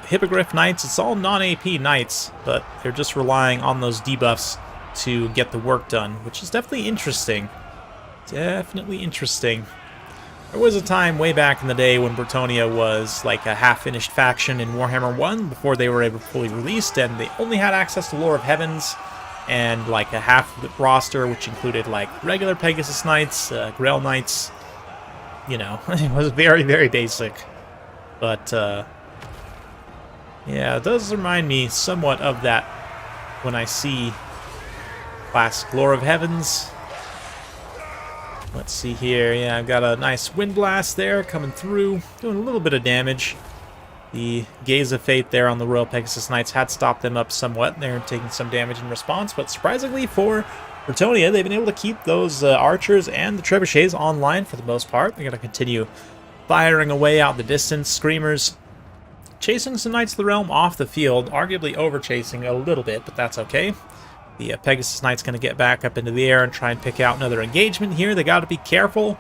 Hippogriff Knights. It's all non-AP Knights, but they're just relying on those debuffs to get the work done, which is definitely interesting. Definitely interesting. There was a time way back in the day when Bretonnia was like a half-finished faction in Warhammer 1 before they were able to fully released, and they only had access to Lore of Heavens and like a half roster, which included like regular Pegasus Knights, Grail Knights. You know, it was very, very basic. But yeah, it does remind me somewhat of that when I see classic Lore of Heavens. Let's see here. Yeah, I've got a nice wind blast there coming through, doing a little bit of damage. The Gaze of Fate there on the Royal Pegasus Knights had stopped them up somewhat. They're taking some damage in response, but surprisingly for Bretonnia, they've been able to keep those archers and the trebuchets online for the most part. They're going to continue firing away out the distance. Screamers chasing some Knights of the Realm off the field, arguably over-chasing a little bit, but that's okay. The Pegasus Knight's going to get back up into the air and try and pick out another engagement here. They got to be careful.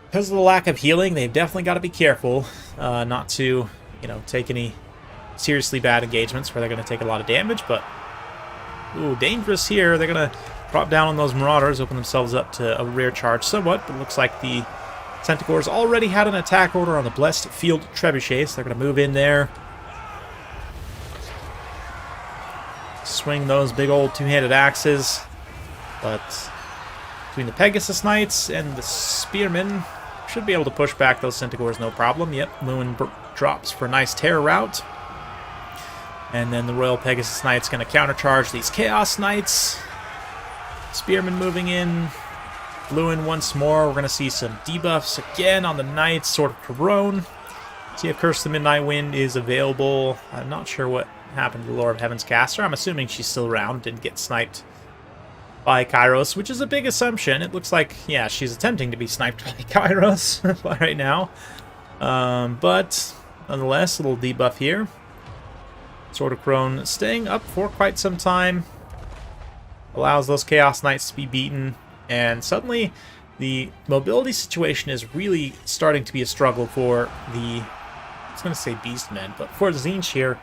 Because of the lack of healing, they've definitely got to be careful not to, you know, take any seriously bad engagements where they're going to take a lot of damage, but ooh, dangerous here. They're going to drop down on those Marauders, open themselves up to a rear charge somewhat, but it looks like the Centaurs already had an attack order on the Blessed Field Trebuchets. So they're going to move in there. Swing those big old two-handed axes. But between the Pegasus Knights and the Spearmen, should be able to push back those Centaurs no problem. Yep, Lewin drops for a nice terror route. And then the Royal Pegasus Knight's going to countercharge these Chaos Knights. Spearmen moving in. Lewin once more. We're going to see some debuffs again on the Knights. Sword of Corone. See if Curse of the Midnight Wind is available. I'm not sure what happened to the Lord of Heaven's caster. I'm assuming she's still around. Didn't get sniped by Kairos, which is a big assumption. It looks like, yeah, she's attempting to be sniped by Kairos right now. But nonetheless, a little debuff here. Sword of Corone staying up for quite some time. Allows those Chaos Knights to be beaten. And suddenly, the mobility situation is really starting to be a struggle for the, I was going to say Beastmen, but for Tzeentch here.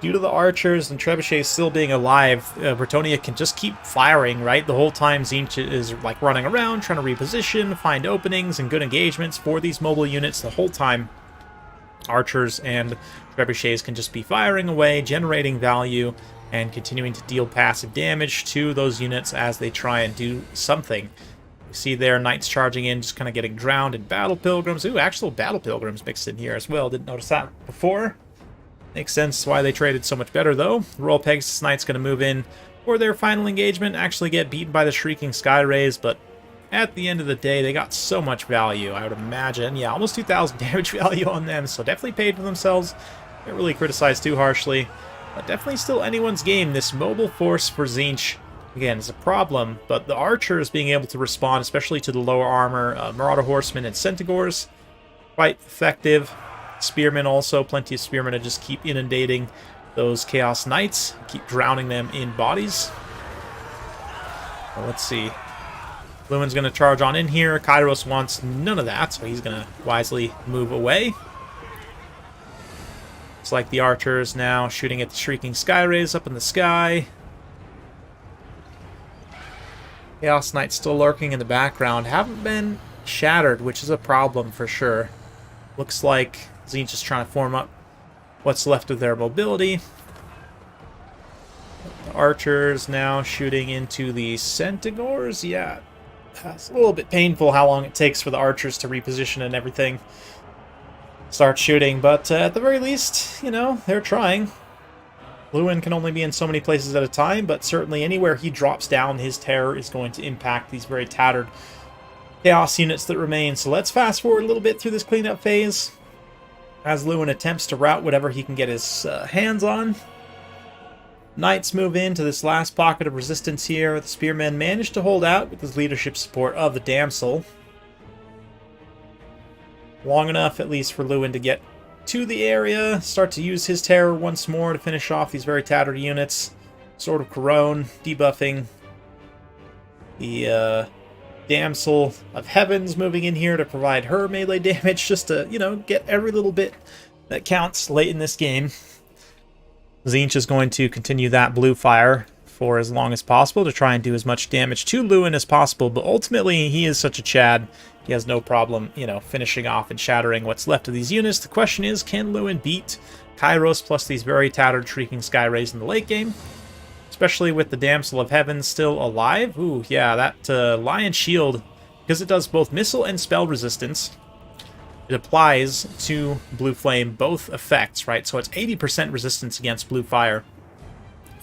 Due to the archers and trebuchets still being alive, Bretonnia can just keep firing, right? The whole time Tzeentch is like running around, trying to reposition, find openings and good engagements for these mobile units. The whole time, archers and trebuchets can just be firing away, generating value, and continuing to deal passive damage to those units as they try and do something. You see there, Knights charging in, just kind of getting drowned in Battle Pilgrims. Ooh, actual Battle Pilgrims mixed in here as well. Didn't notice that before. Makes sense why they traded so much better, though. The Royal Pegasus Knight's going to move in for their final engagement, actually get beaten by the Shrieking Sky Rays, but at the end of the day, they got so much value, I would imagine. Yeah, almost 2,000 damage value on them, so definitely paid for themselves. Can't really criticize too harshly. But definitely still anyone's game. This mobile force for Tzeentch, again, is a problem, but the archers being able to respond, especially to the lower armor, Marauder Horsemen and Centaurs, quite effective. Spearmen also, plenty of Spearmen to just keep inundating those Chaos Knights, keep drowning them in bodies. Well, let's see. Lewin's going to charge on in here. Kairos wants none of that, so he's going to wisely move away. Looks like the archers now shooting at the Shrieking Sky Rays up in the sky. Chaos Knights still lurking in the background. Haven't been shattered, which is a problem for sure. Looks like Tzeentch is trying to form up what's left of their mobility. The archers now shooting into the Centaurs. Yeah, it's a little bit painful how long it takes for the archers to reposition and everything. Start shooting, but at the very least, you know, they're trying. Lewin can only be in so many places at a time, but certainly anywhere he drops down, his terror is going to impact these very tattered Chaos units that remain. So let's fast forward a little bit through this cleanup phase as Lewin attempts to route whatever he can get his hands on. Knights move into this last pocket of resistance here. The Spearmen manage to hold out with his leadership support of the Damsel. Long enough, at least, for Lewin to get to the area, start to use his terror once more to finish off these very tattered units. Sword of Corone, debuffing the Damsel of Heavens, moving in here to provide her melee damage, just to, you know, get every little bit that counts late in this game. Tzeentch is going to continue that blue fire for as long as possible to try and do as much damage to Lewin as possible, but ultimately he is such a Chad. He has no problem, you know, finishing off and shattering what's left of these units. The question is, can Lewin beat Kairos plus these very tattered Shrieking Sky Rays in the late game? Especially with the Damsel of Heaven still alive. Ooh, yeah, that Lion Shield, because it does both missile and spell resistance, it applies to Blue Flame both effects, right? So it's 80% resistance against Blue Fire.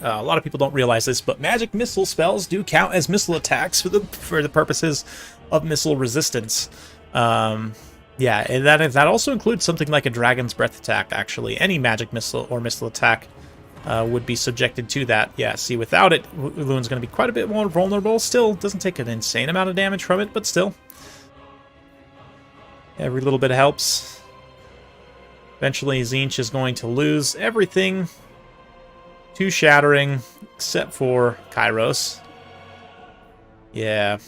A lot of people don't realize this, but magic missile spells do count as missile attacks for the purposes of missile resistance. Yeah, and that also includes something like a Dragon's Breath attack, actually. Any magic missile or missile attack would be subjected to that. Yeah, see, without it, Lewin's going to be quite a bit more vulnerable. Still, doesn't take an insane amount of damage from it, but still. Every little bit helps. Eventually, Tzeentch is going to lose everything to shattering, except for Kairos. Yeah,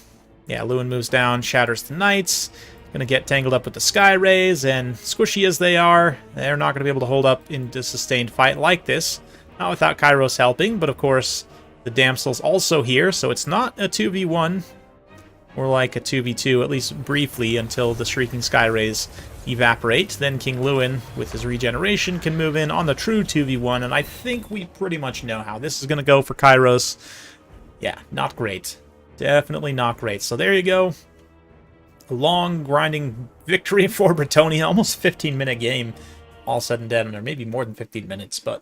Lewin moves down, shatters the Knights. Gonna get tangled up with the Sky Rays, and squishy as they are, they're not gonna be able to hold up in a sustained fight like this. Not without Kairos helping, but of course, the Damsel's also here, so it's not a 2v1. More like a 2v2, at least briefly, until the Shrieking Sky Rays evaporate. Then King Lewin, with his regeneration, can move in on the true 2v1, and I think we pretty much know how this is going to go for Kairos. Yeah, not great. Definitely not great. So there you go. A long, grinding victory for Bretonnia. Almost 15-minute game, all said and done, or maybe more than 15 minutes, but...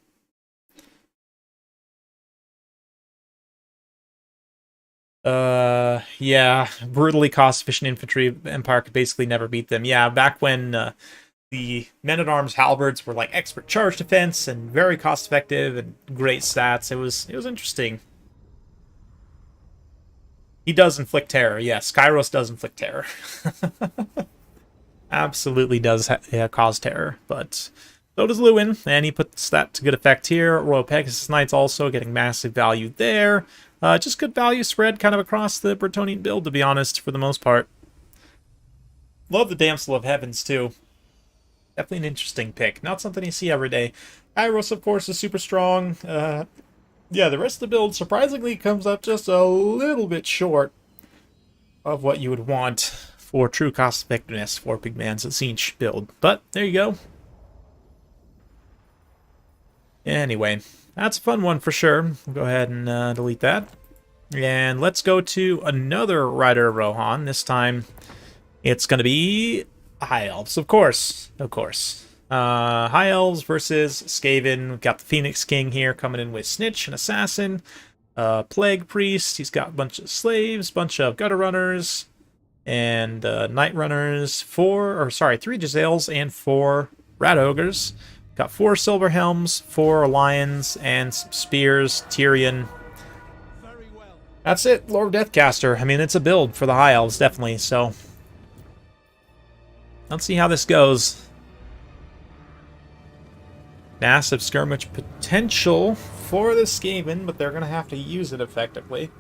yeah, brutally cost-efficient infantry. Empire could basically never beat them. Yeah, back when the men-at-arms halberds were like expert charge defense and very cost-effective and great stats. It was interesting. He does inflict terror. Yes, Kairos does inflict terror. Absolutely does cause terror, but so does Lewin, and he puts that to good effect here. Royal Pegasus Knights also getting massive value there. Just good value spread kind of across the Bretonnian build, to be honest, for the most part. Love the Damsel of Heavens, too. Definitely an interesting pick. Not something you see every day. Kairos, of course, is super strong. Yeah, the rest of the build surprisingly comes up just a little bit short of what you would want for true cost effectiveness for Pygmalion Siege build. But there you go. Anyway, that's a fun one for sure. We'll go ahead and delete that. And let's go to another Rider of Rohan. This time it's going to be High Elves, of course. Of course. High Elves versus Skaven. We've got the Phoenix King here coming in with Snitch, an Assassin. Plague Priest. He's got a bunch of slaves, bunch of Gutter Runners, and Night Runners. 3 Jezzails and 4 Rat Ogres. Got 4 Silver Helms, 4 Lions, and some Spears, Tyrion. That's it, Lord Deathcaster. I mean, it's a build for the High Elves, definitely, so... let's see how this goes. Massive skirmish potential for the Skaven, but they're going to have to use it effectively.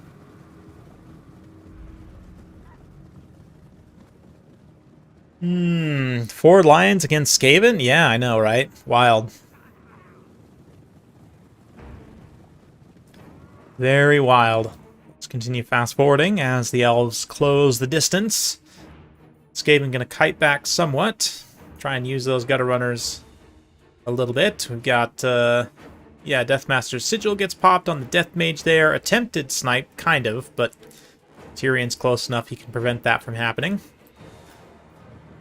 4 Lions against Skaven? Yeah, I know, right? Wild. Very wild. Let's continue fast forwarding as the elves close the distance. Skaven going to kite back somewhat. Try and use those Gutter Runners a little bit. We've got, yeah, Deathmaster's Sigil gets popped on the Death Mage there. Attempted snipe, kind of, but Tyrion's close enough he can prevent that from happening.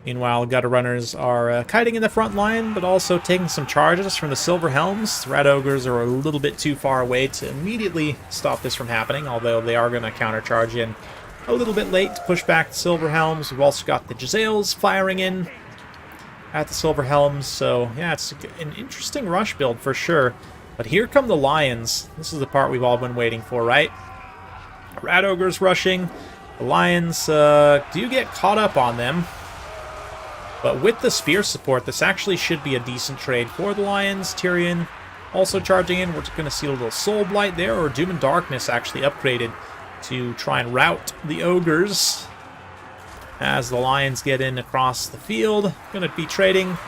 Meanwhile, Gutter Runners are kiting in the front line, but also taking some charges from the Silver Helms. The Rat Ogres are a little bit too far away to immediately stop this from happening, although they are going to countercharge in a little bit late to push back the Silver Helms. We've also got the Jezzails firing in at the Silver Helms, so yeah, it's an interesting rush build for sure. But here come the Lions. This is the part we've all been waiting for, right? Rat Ogres rushing. The Lions do get caught up on them. But with the Spear support, this actually should be a decent trade for the Lions. Tyrion also charging in. We're going to see a little Soul Blight there, or Doom and Darkness actually upgraded to try and rout the Ogres as the Lions get in across the field. Going to be trading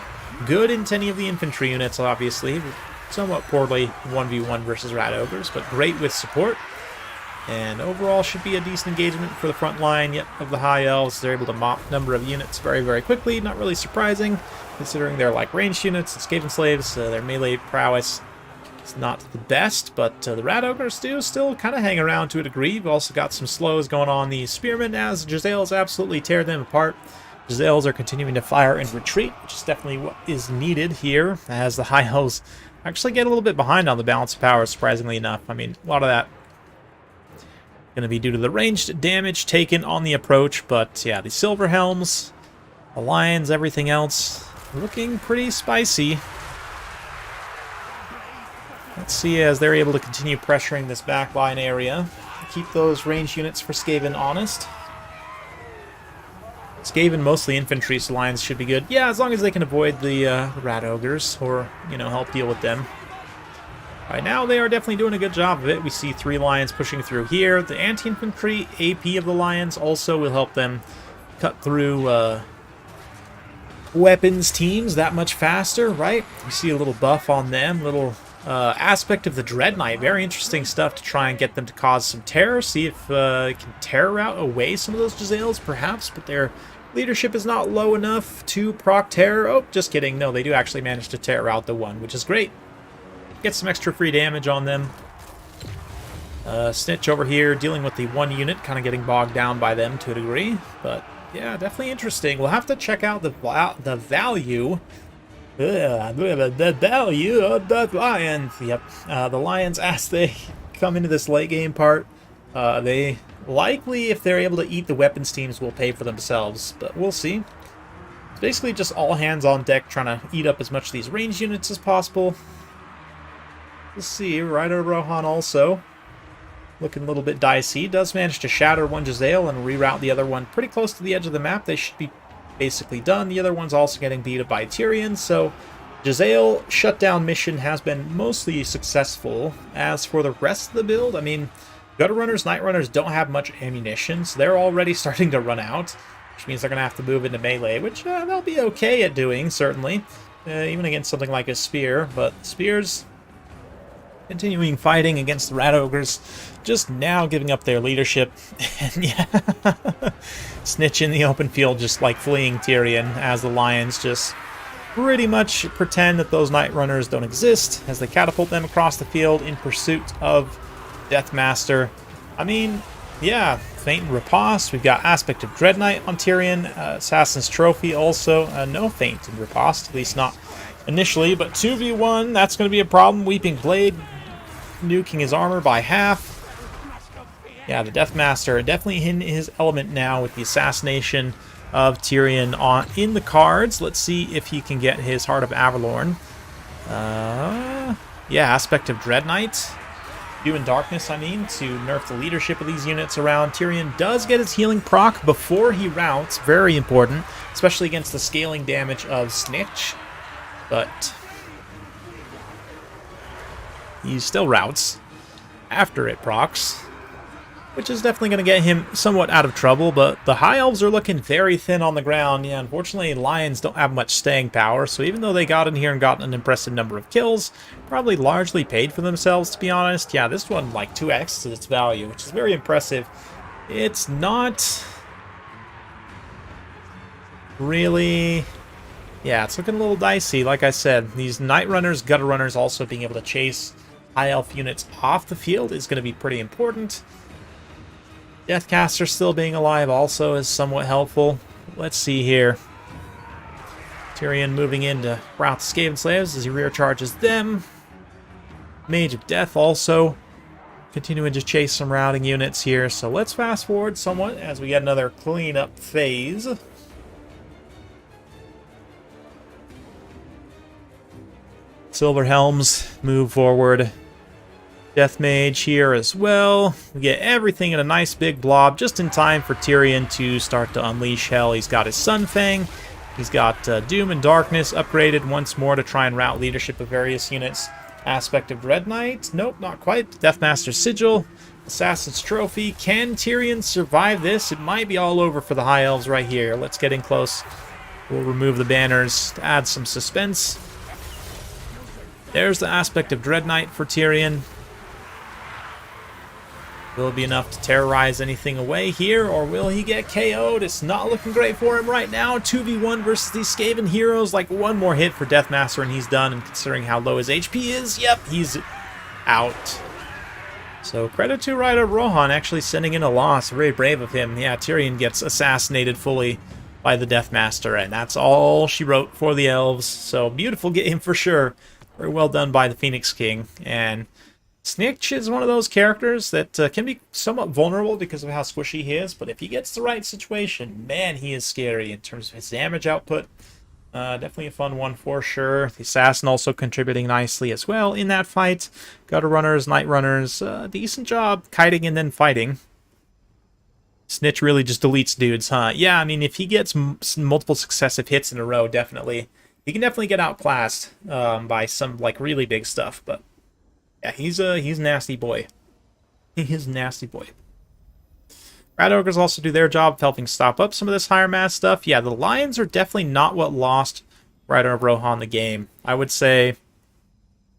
good into any of the infantry units, obviously. Somewhat poorly 1v1 versus Rat Ogres, but great with support. And overall should be a decent engagement for the front line of the High Elves. They're able to mop a number of units very, very quickly. Not really surprising, considering they're like ranged units and Skaven slaves. Their melee prowess is not the best, but the Rat Ogres do still kind of hang around to a degree. We've also got some slows going on the Spearmen as Jezzails absolutely tear them apart. Jezzails are continuing to fire and retreat, which is definitely what is needed here, as the High Elves actually get a little bit behind on the balance of power, surprisingly enough. I mean, a lot of that going to be due to the ranged damage taken on the approach, but yeah, the Silver Helms, the Lions, everything else looking pretty spicy. Let's see as they're able to continue pressuring this backline area. Keep those ranged units for Skaven honest. Skaven mostly infantry, so Lions should be good. Yeah, as long as they can avoid the Rat Ogres or, you know, help deal with them. Right now, they are definitely doing a good job of it. We see 3 Lions pushing through here. The anti-infantry AP of the Lions also will help them cut through weapons teams that much faster, right? We see a little buff on them, little Aspect of the Dread Knight. Very interesting stuff to try and get them to cause some terror. See if it can terror out away some of those Jezzails, perhaps, but their leadership is not low enough to proc terror. Oh, just kidding. No, they do actually manage to terror out the one, which is great. Get some extra free damage on them. Snitch over here dealing with the one unit, kind of getting bogged down by them to a degree. But yeah, definitely interesting. We'll have to check out the value. The value of the Lions. Yep, the Lions, as they come into this late game part, they likely, if they're able to eat the weapons teams, will pay for themselves. But we'll see. It's basically just all hands on deck trying to eat up as much of these range units as possible. Let's see, Rider Rohan also looking a little bit dicey. Does manage to shatter one Jezzail and reroute the other one pretty close to the edge of the map. They should be basically done. The other one's also getting beat up by Tyrion, so Jezzail shutdown mission has been mostly successful. As for the rest of the build, I mean, Gutter Runners, Night Runners don't have much ammunition, so they're already starting to run out, which means they're going to have to move into melee, which they'll be okay at doing, certainly, even against something like a spear. But spears continuing fighting against the Rat Ogres, just now giving up their leadership. And yeah, Snitch in the open field, just like fleeing Tyrion, as the Lions just pretty much pretend that those Night Runners don't exist, as they catapult them across the field in pursuit of Deathmaster. I mean, yeah, Feint and Riposte. We've got Aspect of Dread Knight on Tyrion. Assassin's Trophy also. No Feint and Riposte, at least not initially, but 2v1, that's going to be a problem. Weeping Blade nuking his armor by half. Yeah, the Deathmaster definitely in his element now with the assassination of Tyrion in the cards. Let's see if he can get his Heart of Avalorn. Yeah, Aspect of Dread Knight. Dew and Darkness, I mean, to nerf the leadership of these units around. Tyrion does get his healing proc before he routes. Very important, especially against the scaling damage of Snitch. But he still routes after it procs, which is definitely going to get him somewhat out of trouble. But the High Elves are looking very thin on the ground. Yeah, unfortunately, Lions don't have much staying power, so even though they got in here and got an impressive number of kills, probably largely paid for themselves, to be honest. Yeah, this one, like, 2x its value, which is very impressive. It's not really... Yeah, it's looking a little dicey. Like I said, these Night Runners, Gutter Runners also being able to chase High Elf units off the field is going to be pretty important. Deathcaster still being alive also is somewhat helpful. Let's see here. Tyrion moving in to rout the Skaven Slaves as he rear charges them. Mage of Death also continuing to chase some routing units here. So let's fast forward somewhat as we get another cleanup phase. Silver Helms move forward. Death Mage here as well. We get everything in a nice big blob just in time for Tyrion to start to unleash hell. He's got his Sunfang. He's got Doom and Darkness upgraded once more to try and route leadership of various units. Aspect of Dread Knight. Nope, not quite. Deathmaster's Sigil. Assassin's Trophy. Can Tyrion survive this? It might be all over for the High Elves right here. Let's get in close. We'll remove the banners to add some suspense. There's the Aspect of Dread Knight for Tyrion. Will it be enough to terrorize anything away here, or will he get KO'd? It's not looking great for him right now. 2v1 versus these Skaven heroes. Like, one more hit for Deathmaster and he's done, and considering how low his HP is, yep, he's out. So credit to Rider Rohan actually sending in a loss. Very brave of him. Yeah, Tyrion gets assassinated fully by the Deathmaster, and that's all she wrote for the Elves. So beautiful game for sure. Very well done by the Phoenix King. And Snitch is one of those characters that can be somewhat vulnerable because of how squishy he is, but if he gets the right situation, man, he is scary in terms of his damage output. Definitely a fun one for sure. The Assassin also contributing nicely as well in that fight. Gutter Runners, Night Runners, decent job kiting and then fighting. Snitch really just deletes dudes, huh? Yeah, I mean, if he gets multiple successive hits in a row, definitely. He can definitely get outclassed by some, like, really big stuff, but yeah, he's a nasty boy. He is a nasty boy. Rat Ogres also do their job of helping stop up some of this higher mass stuff. Yeah, the Lions are definitely not what lost Rider of Rohan the game. I would say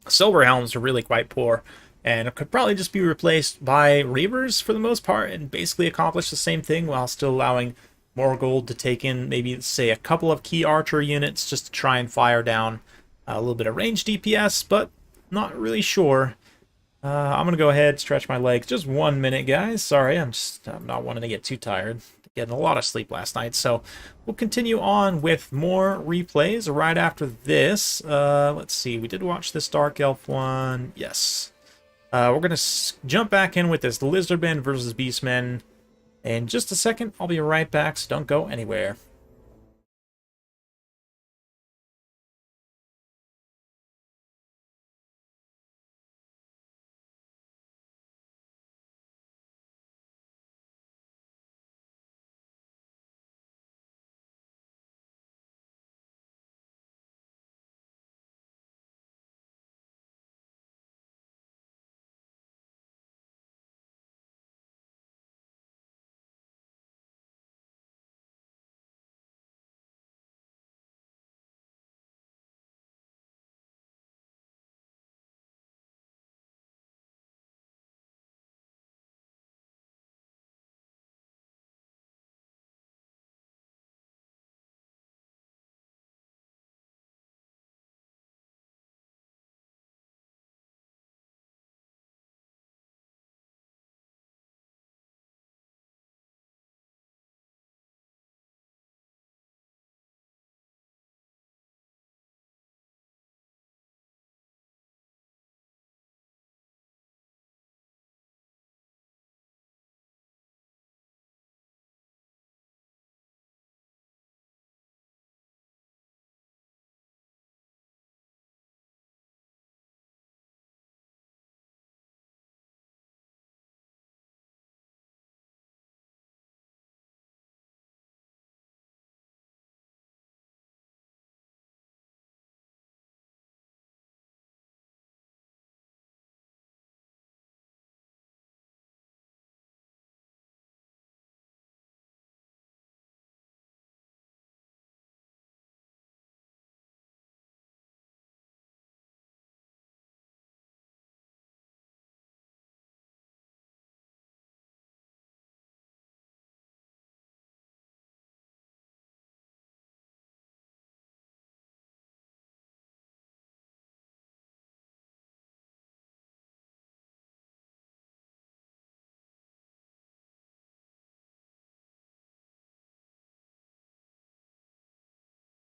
Silver Helms are really quite poor, and it could probably just be replaced by Reavers for the most part and basically accomplish the same thing while still allowing more gold to take in maybe, say, a couple of key archer units just to try and fire down a little bit of range DPS, but not really sure. I'm going to go ahead, stretch my legs just 1 minute, guys. Sorry, I'm not wanting to get too tired. Getting a lot of sleep last night, so we'll continue on with more replays right after this. Let's see, we did watch this Dark Elf one. Yes. We're going to jump back in with this Lizardmen versus Beastmen in just a second. I'll be right back, so don't go anywhere.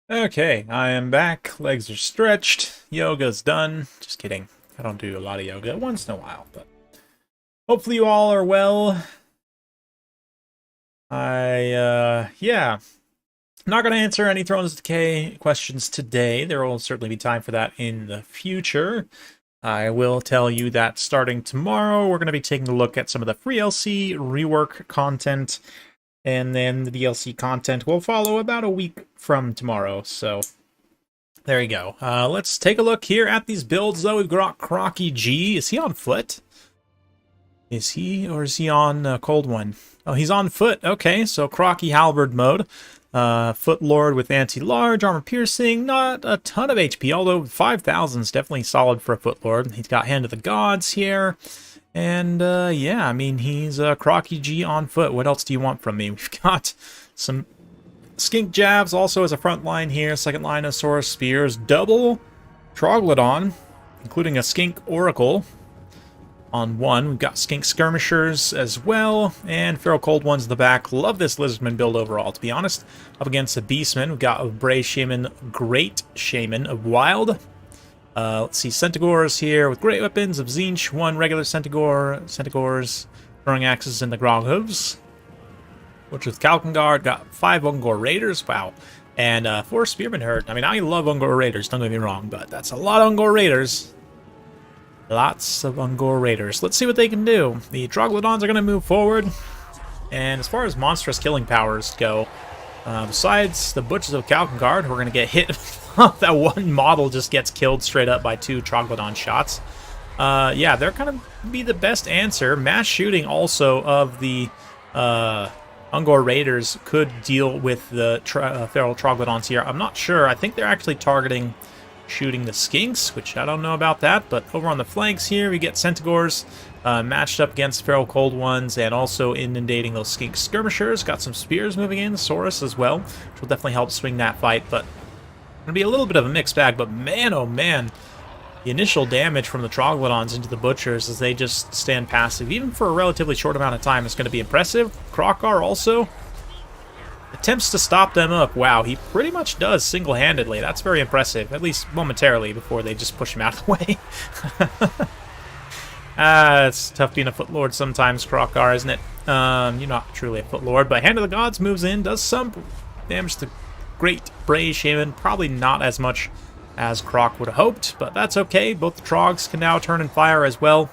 Okay, I am back. Legs are stretched. Yoga's done. Just kidding. I don't do a lot of yoga once in a while, but hopefully you all are well. Yeah. Not going to answer any Thrones of Decay questions today. There will certainly be time for that in the future. I will tell you that starting tomorrow, we're going to be taking a look at some of the free LC rework content, and then the DLC content will follow about a week from tomorrow, so there you go. Let's take a look here at these builds, though. We've got Crocky G. Is he on foot? Is he, or is he on Cold One? Oh, he's on foot. Okay, so Crocky Halberd mode. Foot Lord with anti-large, armor piercing, not a ton of HP, although 5,000 is definitely solid for a Foot Lord. He's got Hand of the Gods here. And, yeah, I mean, he's Crocky G on foot. What else do you want from me? We've got some Skink Jabs also as a front line here. Second line of Source Spears. Double Troglodon, including a Skink Oracle on one. We've got Skink Skirmishers as well. And Feral Cold Ones in the back. Love this Lizardman build overall, to be honest. Up against the Beastman, we've got a Bray Shaman, Great Shaman of Wild. Let's see, Centaurs here with great weapons of Zinch, one regular Centaurs, throwing axes in the Groghooves. Which with Kalkengard, got 5 Ungor Raiders, wow. And 4 Spearman Herd. I mean, I love Ungor Raiders, don't get me wrong, but that's a lot of Ungor Raiders. Lots of Ungor Raiders. Let's see what they can do. The Troglodons are going to move forward. And as far as monstrous killing powers go, besides the Butchers of Kalkengard, who are going to get hit. That one model just gets killed straight up by 2 Troglodon shots. Yeah, they're going to be the best answer. Mass shooting also of the Ungor Raiders could deal with the feral Troglodons here. I'm not sure. I think they're actually targeting shooting the skinks, which I don't know about that, but over on the flanks here, we get Centaurs matched up against Feral Cold Ones and also inundating those skink skirmishers. Got some spears moving in, Saurus as well, which will definitely help swing that fight, but it'll be a little bit of a mixed bag, but man, oh man, the initial damage from the Troglodons into the Butchers as they just stand passive, even for a relatively short amount of time, is going to be impressive. Krokar also attempts to stop them up. Wow, he pretty much does single-handedly. That's very impressive, at least momentarily, before they just push him out of the way. It's tough being a Footlord sometimes, Krokar, isn't it? You're not truly a Footlord, but Hand of the Gods moves in, does some damage to Great Bray Shaman. Probably not as much as Croc would have hoped, but that's okay. Both the Trogs can now turn and fire as well.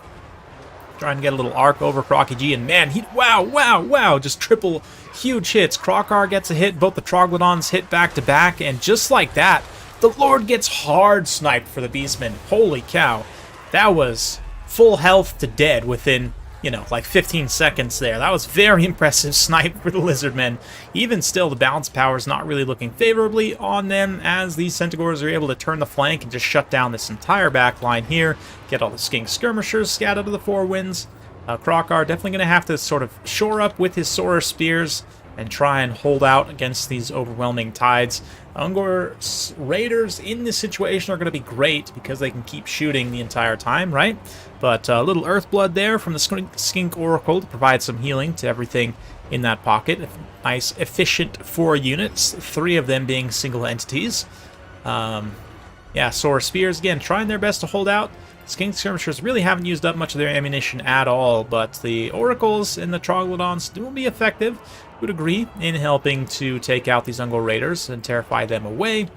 Trying to get a little arc over Crocky G, and man, wow, just triple huge hits. Krokar gets a hit, both the Troglodons hit back to back, and just like that, the Lord gets hard sniped for the Beastmen. Holy cow. That was full health to dead within, you know, like 15 seconds there. That was very impressive snipe for the Lizardmen. Even still, the balance power is not really looking favorably on them as these Centaurs are able to turn the flank and just shut down this entire back line here. Get all the skink skirmishers scattered to the four winds. Krokar definitely going to have to sort of shore up with his Saurus spears and try and hold out against these overwhelming tides. Ungor Raiders in this situation are going to be great because they can keep shooting the entire time, right? But a little Earthblood there from the Skink Oracle to provide some healing to everything in that pocket. Nice, efficient 4 units, 3 of them being single entities. Yeah, Saurus Spears, again, trying their best to hold out. Skink Skirmishers really haven't used up much of their ammunition at all, but the Oracles and the Troglodons will be effective, would agree, in helping to take out these Ungor Raiders and terrify them away.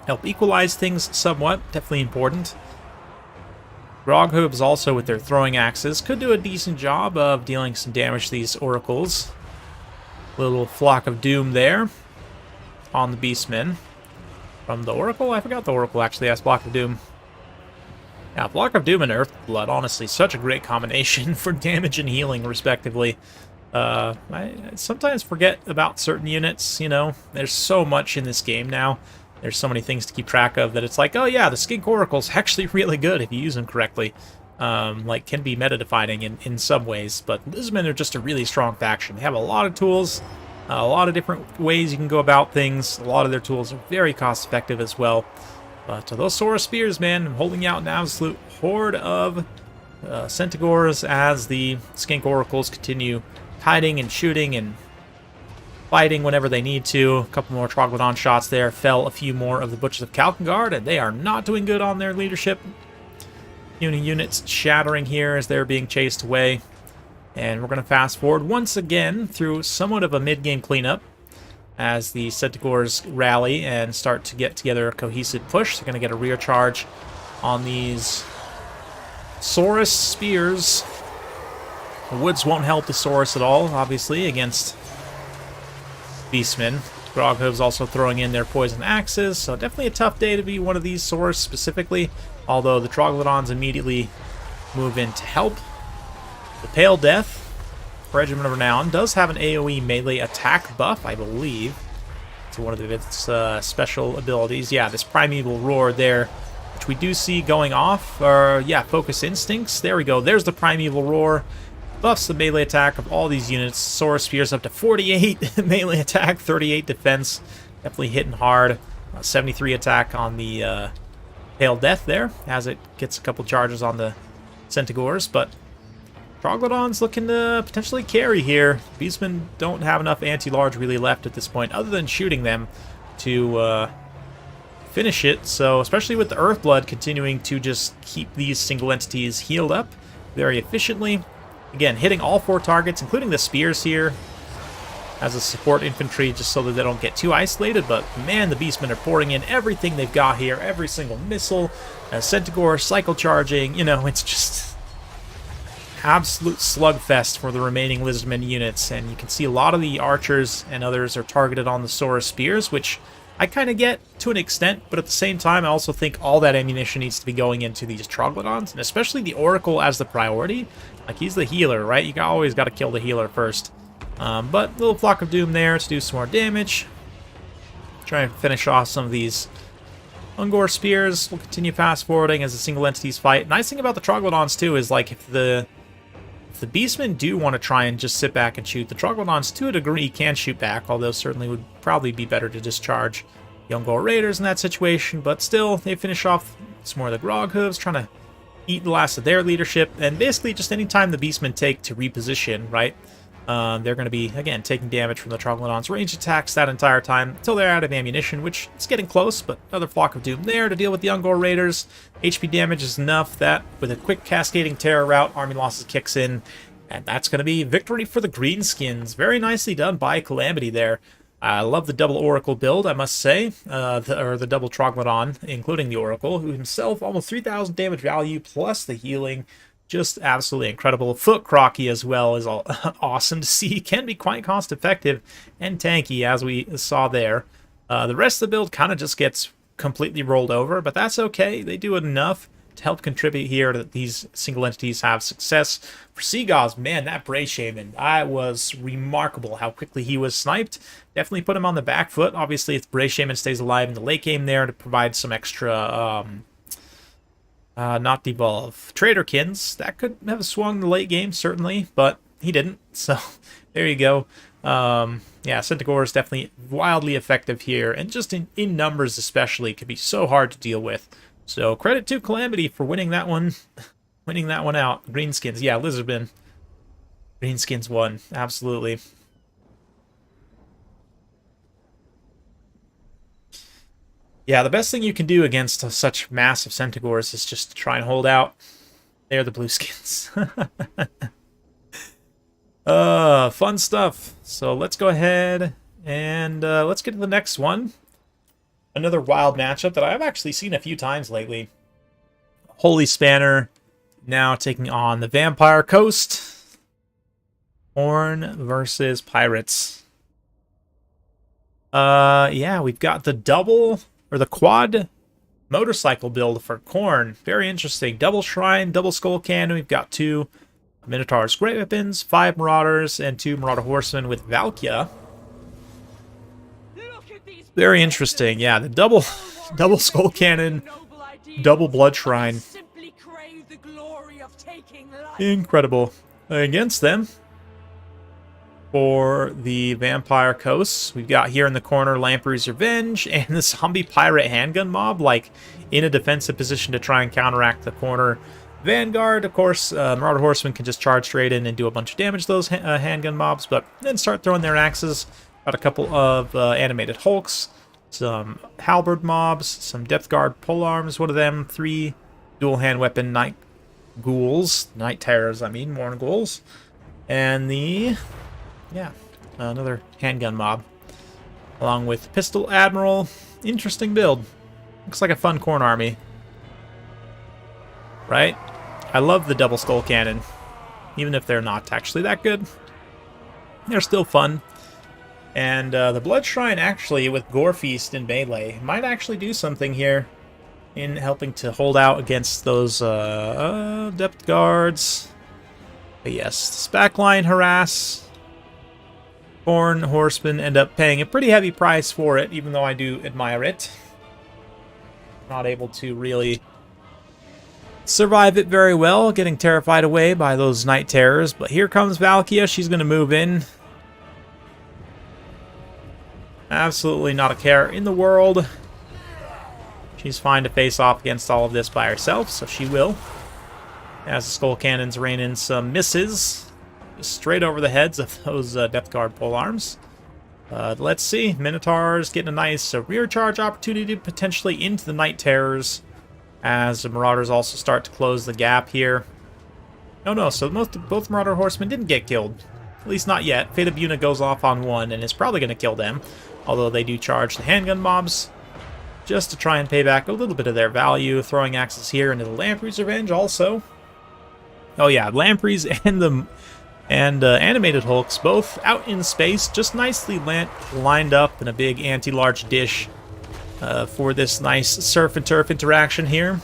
Help equalize things somewhat, definitely important. Groghooves also with their throwing axes could do a decent job of dealing some damage to these Oracles. Little Flock of Doom there on the Beastmen. From the Oracle? I forgot the Oracle actually has Flock of Doom. Yeah, Flock of Doom and Earthblood, honestly, such a great combination for damage and healing, respectively. I sometimes forget about certain units, you know. There's so much in this game now. There's so many things to keep track of that it's like, oh yeah, the Skink Oracle's actually really good if you use them correctly. Like, can be meta-defining in some ways, but Lizardmen are just a really strong faction. They have a lot of tools, a lot of different ways you can go about things. A lot of their tools are very cost-effective as well. But those Saurus Spears, man, holding out an absolute horde of Centaurs as the Skink Oracles continue hiding and shooting and fighting whenever they need to. A couple more Troglodon shots there. Fell a few more of the Butchers of Kalkengard, and they are not doing good on their leadership. Units shattering here as they're being chased away. And we're going to fast forward once again through somewhat of a mid-game cleanup as the Centaurs rally and start to get together a cohesive push. They're going to get a rear charge on these Saurus Spears. The woods won't help the Saurus at all, obviously, against Beastmen. Groghooves also throwing in their poison axes, so definitely a tough day to be one of these Saurus specifically, although the Troglodons immediately move in to help. The Pale Death, Regiment of Renown, does have an AoE melee attack buff, I believe. It's one of its special abilities. Yeah, this Primeval Roar there, which we do see going off. Yeah, Focus Instincts. There we go. There's the Primeval Roar. Buffs the melee attack of all these units. Saurus Spears up to 48 melee attack, 38 defense. Definitely hitting hard. 73 attack on the Pale Death there, as it gets a couple charges on the Centaurs, but Troglodon's looking to potentially carry here. Beastmen don't have enough anti-large really left at this point, other than shooting them to finish it. So, especially with the Earthblood continuing to just keep these single entities healed up very efficiently. Again, hitting all 4 targets, including the spears here, as a support infantry, just so that they don't get too isolated. But man, the Beastmen are pouring in everything they've got here, every single missile, Centaur cycle charging. You know, it's just absolute slugfest for the remaining Lizardmen units, and you can see a lot of the archers and others are targeted on the Saurus Spears, which I kind of get to an extent, but at the same time, I also think all that ammunition needs to be going into these Troglodons, and especially the Oracle as the priority. Like, he's the healer, right? You always got to kill the healer first. But a little Flock of Doom there to do some more damage. Try and finish off some of these Ungor Spears will continue fast-forwarding as the single entities fight. Nice thing about the Troglodons, too, is like if the Beastmen do want to try and just sit back and shoot, the Troglodons, to a degree, can shoot back, although certainly would probably be better to discharge the Ungor Raiders in that situation, but still, they finish off some more of the Grog Hooves, trying to eat the last of their leadership, and basically just any time the Beastmen take to reposition, right, they're going to be, again, taking damage from the Troglodon's range attacks that entire time until they're out of ammunition, which is getting close, but another Flock of Doom there to deal with the Ungor Raiders. HP damage is enough that with a quick cascading terror route, army losses kicks in, and that's going to be victory for the Greenskins. Very nicely done by Calamity there. I love the double Oracle build, I must say, or the double Troglodon, including the Oracle, who himself almost 3,000 damage value plus the healing. Just absolutely incredible. Foot Crocky as well is awesome to see. Can be quite cost effective and tanky, as we saw there. The rest of the build kind of just gets completely rolled over, but that's okay. They do enough to help contribute here that these single entities have success. For Seagau's, man, that Bray Shaman, that was remarkable how quickly he was sniped. Definitely put him on the back foot. Obviously, if Bray Shaman stays alive in the late game there to provide some extra... not devolve. Traderkins, that could have swung the late game, certainly, but he didn't, so there you go. Yeah, Centaur is definitely wildly effective here, and just in numbers especially, could be so hard to deal with. So credit to Calamity for winning that one out. Greenskins, yeah, Lizardman. Greenskins won, absolutely. Yeah, the best thing you can do against such massive Centaurs is just to try and hold out. They're the Blueskins. Fun stuff. So let's go ahead and let's get to the next one. Another wild matchup that I've actually seen a few times lately. Holy Spanner now taking on the Vampire Coast. Horn versus Pirates. Yeah, we've got the double... or the quad motorcycle build for Khorne. Very interesting. Double Shrine, double Skull Cannon. We've got 2 Minotaur's Great Weapons, 5 Marauders, and 2 Marauder Horsemen with Valkia. Very interesting. Yeah, the double Skull Cannon, double Blood Shrine. Incredible. Against them, for the Vampire Coast, we've got here in the corner Lamprey's Revenge and the Zombie Pirate Handgun Mob, like in a defensive position to try and counteract the corner Vanguard. Of course, Marauder Horsemen can just charge straight in and do a bunch of damage to those handgun mobs, but then start throwing their axes. Got a couple of animated Hulks, some Halberd mobs, some Depth Guard Polearms, one of them, 3 dual hand weapon Night Ghouls, Night Terrors, I mean, Morn Ghouls, and the... yeah, another handgun mob, along with Pistol Admiral. Interesting build. Looks like a fun Khorne army. Right? I love the double Skull Cannon, even if they're not actually that good. They're still fun. And the Blood Shrine, actually, with Gore Feast and Melee, might actually do something here in helping to hold out against those Depth Guards. But yes, this backline harass. Khorne Horsemen end up paying a pretty heavy price for it, even though I do admire it. Not able to really survive it very well, getting terrified away by those Night Terrors. But here comes Valkia. She's going to move in. Absolutely not a care in the world. She's fine to face off against all of this by herself, so she will. As the Skull Cannons rain in some misses, just straight over the heads of those Depth Guard polearms. Let's see. Minotaurs getting a nice rear charge opportunity potentially into the Night Terrors, as the Marauders also start to close the gap here. No, so both Marauder Horsemen didn't get killed. At least not yet. Fate of Buna goes off on one and is probably going to kill them, although they do charge the handgun mobs just to try and pay back a little bit of their value. Throwing axes here into the Lamprey's Revenge also. Oh yeah, Lampreys and animated Hulks both out in space, just nicely lined up in a big anti-large dish for this nice surf and turf interaction here.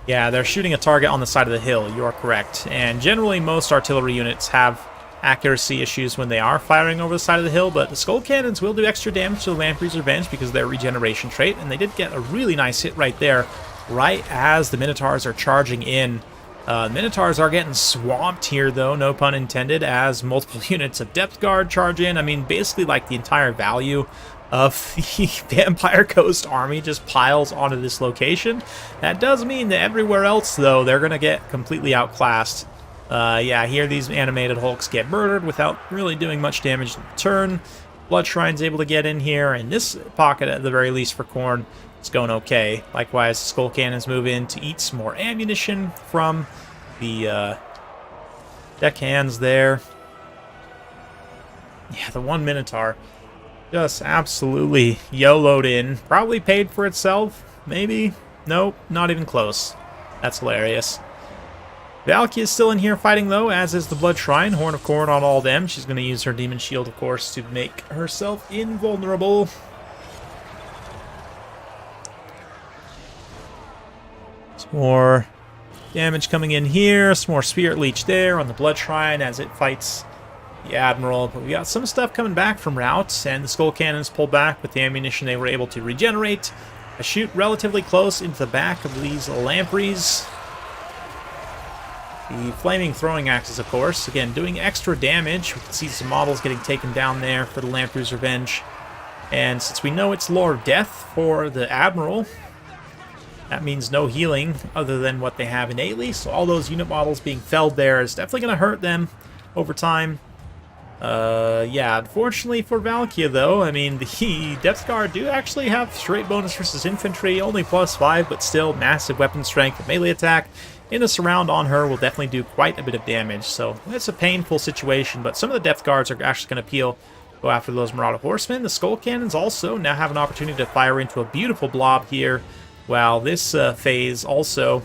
Yeah, they're shooting a target on the side of the hill, you are correct. And generally most artillery units have accuracy issues when they are firing over the side of the hill, but the Skull Cannons will do extra damage to the Lamprey's Revenge because of their regeneration trait, and they did get a really nice hit right there, right as the Minotaurs are charging in. The Minotaurs are getting swamped here, though, no pun intended, as multiple units of Depth Guard charge in. I mean, basically, like, the entire value of the Vampire Coast army just piles onto this location. That does mean that everywhere else, though, they're going to get completely outclassed. Yeah, here these animated Hulks get murdered without really doing much damage in return. Blood Shrine's able to get in here, and this pocket, at the very least for Khorne, is going okay. Likewise, Skull Cannons move in to eat some more ammunition from the deckhands there. Yeah, the one Minotaur just absolutely YOLO'd in. Probably paid for itself, maybe? Nope, not even close. That's hilarious. Valky is still in here fighting, though, as is the Blood Shrine. Horn of Khorne on all them. She's going to use her Demon Shield, of course, to make herself invulnerable. Some more damage coming in here. Some more Spirit Leech there on the Blood Shrine as it fights the Admiral. But we got some stuff coming back from routes, and the Skull Cannons pull back with the ammunition they were able to regenerate. I shoot relatively close into the back of these Lampreys. The Flaming Throwing Axes, of course, again, doing extra damage. We can see some models getting taken down there for the Lamprey's Revenge. And since we know it's Lore of Death for the Admiral, that means no healing other than what they have innately. So all those unit models being felled there is definitely going to hurt them over time. Yeah, unfortunately for Valkia, though, I mean, the Depth Guard do actually have straight bonus versus infantry, only +5, but still massive weapon strength and melee attack. In a surround on her will definitely do quite a bit of damage, so it's a painful situation, but some of the Depth Guards are actually going to go after those Marauder Horsemen. The Skull Cannons also now have an opportunity to fire into a beautiful blob here, while this phase also,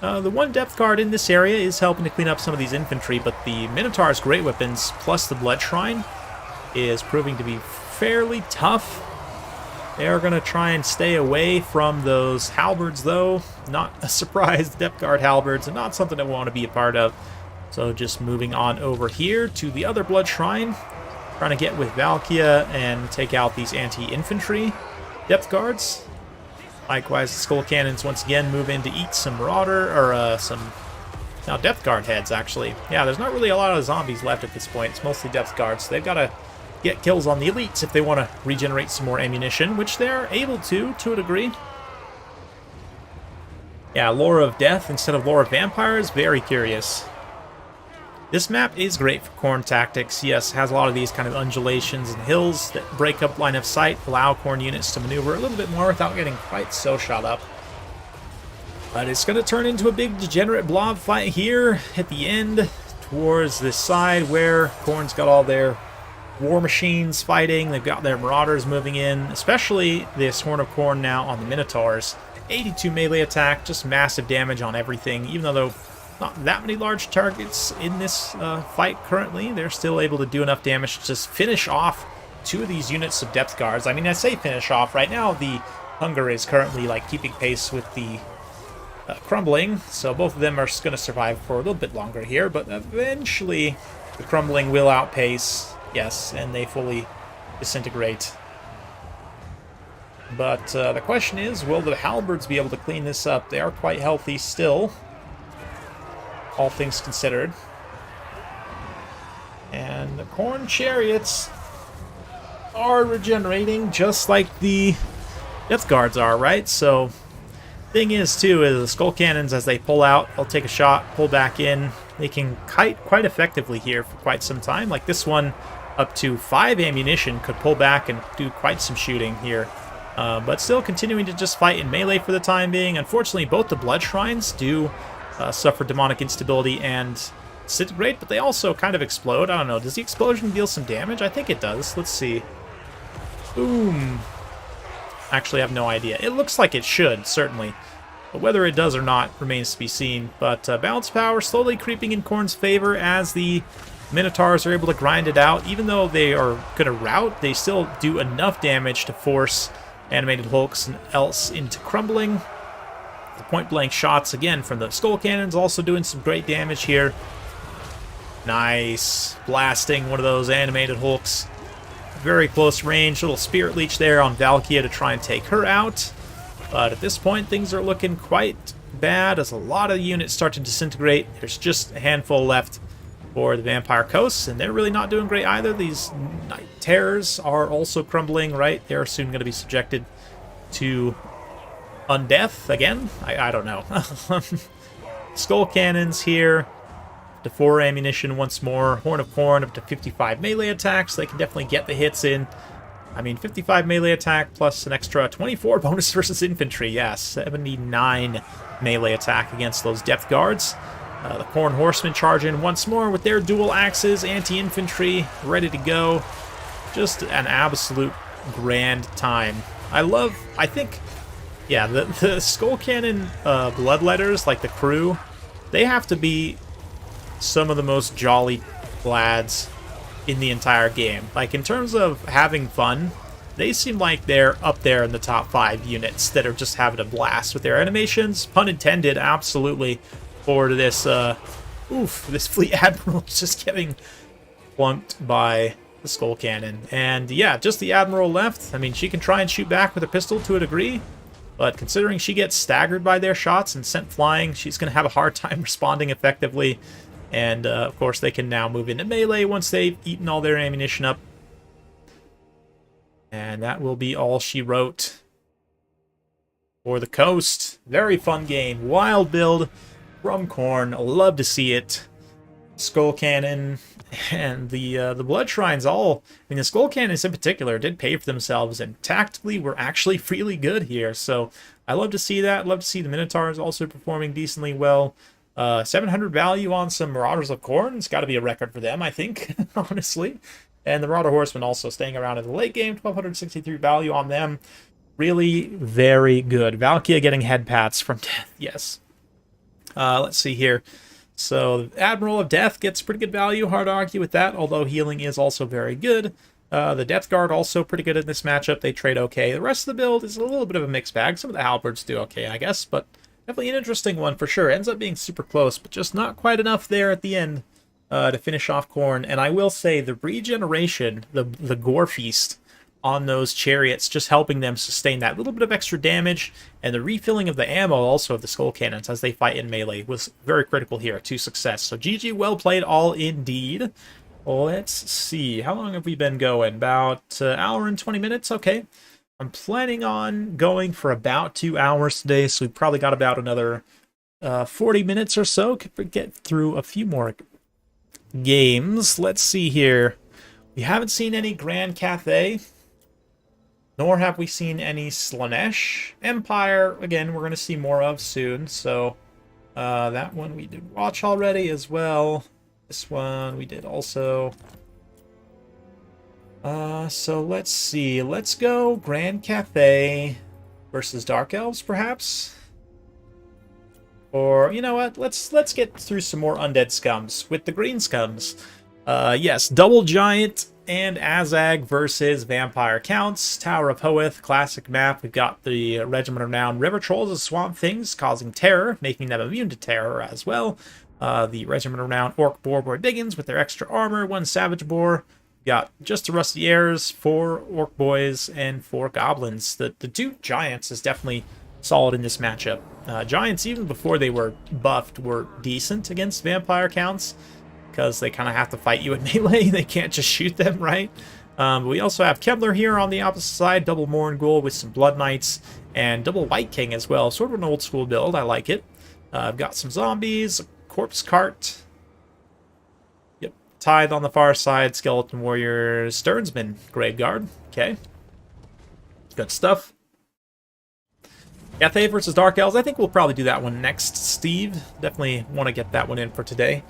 the one Depth Guard in this area is helping to clean up some of these infantry, but the Minotaur's Great Weapons plus the Blood Shrine is proving to be fairly tough. They are going to try and stay away from those halberds, though. Not a surprise, the Depth Guard halberds are not something I want to be a part of. So just moving on over here to the other Blood Shrine. Trying to get with Valkia and take out these anti-infantry Depth Guards. Likewise, the Skull Cannons once again move in to eat some Marauder, or some now Depth Guard heads, actually. Yeah, there's not really a lot of zombies left at this point. It's mostly Depth Guards, so they've got to get kills on the elites if they want to regenerate some more ammunition, which they're able to a degree. Yeah, Lore of Death instead of Lore of Vampires, very curious. This map is great for Khorne tactics. Yes, it has a lot of these kind of undulations and hills that break up line of sight, allow Khorne units to maneuver a little bit more without getting quite so shot up. But it's going to turn into a big degenerate blob fight here at the end, towards this side where Khorne's got all their war machines fighting. They've got their Marauders moving in, especially this Horn of Khorne now on the Minotaurs. 82 melee attack, just massive damage on everything, even though not that many large targets in this fight currently. They're still able to do enough damage to just finish off two of these units of Depth Guards. I mean, I say finish off. Right now, the Hunger is currently like keeping pace with the Crumbling, so both of them are going to survive for a little bit longer here, but eventually the Crumbling will outpace. Yes, and they fully disintegrate. But the question is, will the Halberds be able to clean this up? They are quite healthy still, all things considered. And the Khorne Chariots are regenerating just like the Depth Guards are, right? So, thing is, too, is the Skull Cannons, as they pull out, they'll take a shot, pull back in. They can kite quite effectively here for quite some time. Like this one, up to 5 ammunition, could pull back and do quite some shooting here. But still continuing to just fight in melee for the time being. Unfortunately, both the Blood Shrines do suffer demonic instability and disintegrate, but they also kind of explode. I don't know, does the explosion deal some damage? I think it does. Let's see. Boom. Actually, I have no idea. It looks like it should, certainly. But whether it does or not remains to be seen. But balance power slowly creeping in Khorne's favor as the Minotaurs are able to grind it out. Even though they are going to rout, they still do enough damage to force animated Hulks and else into crumbling. The point-blank shots, again, from the Skull Cannons also doing some great damage here. Nice. Blasting one of those animated hulks. Very close range. Little Spirit Leech there on Valkia to try and take her out. But at this point, things are looking quite bad as a lot of units start to disintegrate. There's just a handful left for the Vampire Coasts, and they're really not doing great either. These Night Terrors are also crumbling, right? They're soon going to be subjected to undeath again? I don't know. Skull Cannons here. To 4 ammunition once more. Horn of Corn up to 55 melee attacks. They can definitely get the hits in. I mean, 55 melee attack plus an extra 24 bonus versus infantry. Yeah, 79 melee attack against those depth guards. The Corn Horsemen charge in once more with their dual axes, anti-infantry, ready to go. Just an absolute grand time. I think, yeah, the Skull Cannon Bloodletters, like the crew, they have to be some of the most jolly lads in the entire game. Like, in terms of having fun, they seem like they're up there in the top 5 units that are just having a blast with their animations. Pun intended, absolutely, for this, this Fleet Admiral just getting plunked by the Skull Cannon. And yeah, just the Admiral left. I mean, she can try and shoot back with a pistol to a degree, but considering she gets staggered by their shots and sent flying, she's going to have a hard time responding effectively. And, of course, they can now move into melee once they've eaten all their ammunition up. And that will be all she wrote for the coast. Very fun game. Wild build from Khorne. Love to see it. Skull Cannon and the Blood Shrines all... I mean, the Skull Cannons in particular did pay for themselves, and tactically were actually really good here. So I love to see that. Love to see the Minotaurs also performing decently well. 700 value on some Marauders of Khorne. It's got to be a record for them, I think, honestly. And the Marauder Horsemen also staying around in the late game. 1,263 value on them. Really very good. Valkia getting head pats from death. Yes. Let's see here. So, the Admiral of Death gets pretty good value. Hard to argue with that, although healing is also very good. The Death Guard also pretty good in this matchup. They trade okay. The rest of the build is a little bit of a mixed bag. Some of the Halberds do okay, I guess, but definitely an interesting one for sure. Ends up being super close, but just not quite enough there at the end to finish off Khorne. And I will say, the regeneration, the Gore Feast on those chariots, just helping them sustain that little bit of extra damage, and the refilling of the ammo also of the Skull Cannons as they fight in melee was very critical here to success. So GG, well played all indeed. Let's see, how long have we been going? About an hour and 20 minutes, okay. I'm planning on going for about 2 hours today, so we've probably got about another 40 minutes or so. Could get through a few more games. Let's see here. We haven't seen any Grand Cathay, nor have we seen any Slaanesh. Empire, again, we're going to see more of soon, so that one we did watch already as well. This one we did also. So let's see. Let's go Grand Cathay versus Dark Elves, perhaps? Or, you know what? Let's get through some more Undead Scums with the Green Scums. Yes, Double Giant and Azag versus Vampire Counts. Tower of Hoeth, classic map. We've got the Regiment of Renown River Trolls as Swamp Things, causing terror, making them immune to terror as well. The Regiment of Renown Orc Boar Diggins with their extra armor, 1 Savage Boar. Got just the Rusty Airs, 4 Orc Boys, and 4 Goblins. The 2 Giants is definitely solid in this matchup. Giants, even before they were buffed, were decent against Vampire Counts, because they kind of have to fight you in melee. They can't just shoot them, right? But we also have Kevlar here on the opposite side, double Morngul with some Blood Knights, and double White King as well. Sort of an old school build, I like it. I've got some zombies, a Corpse Cart. Yep, Tithe on the far side, Skeleton Warrior, Stearnsman, Graveguard. Okay. Good stuff. Cathay versus Dark Elves. I think we'll probably do that one next, Steve. Definitely want to get that one in for today.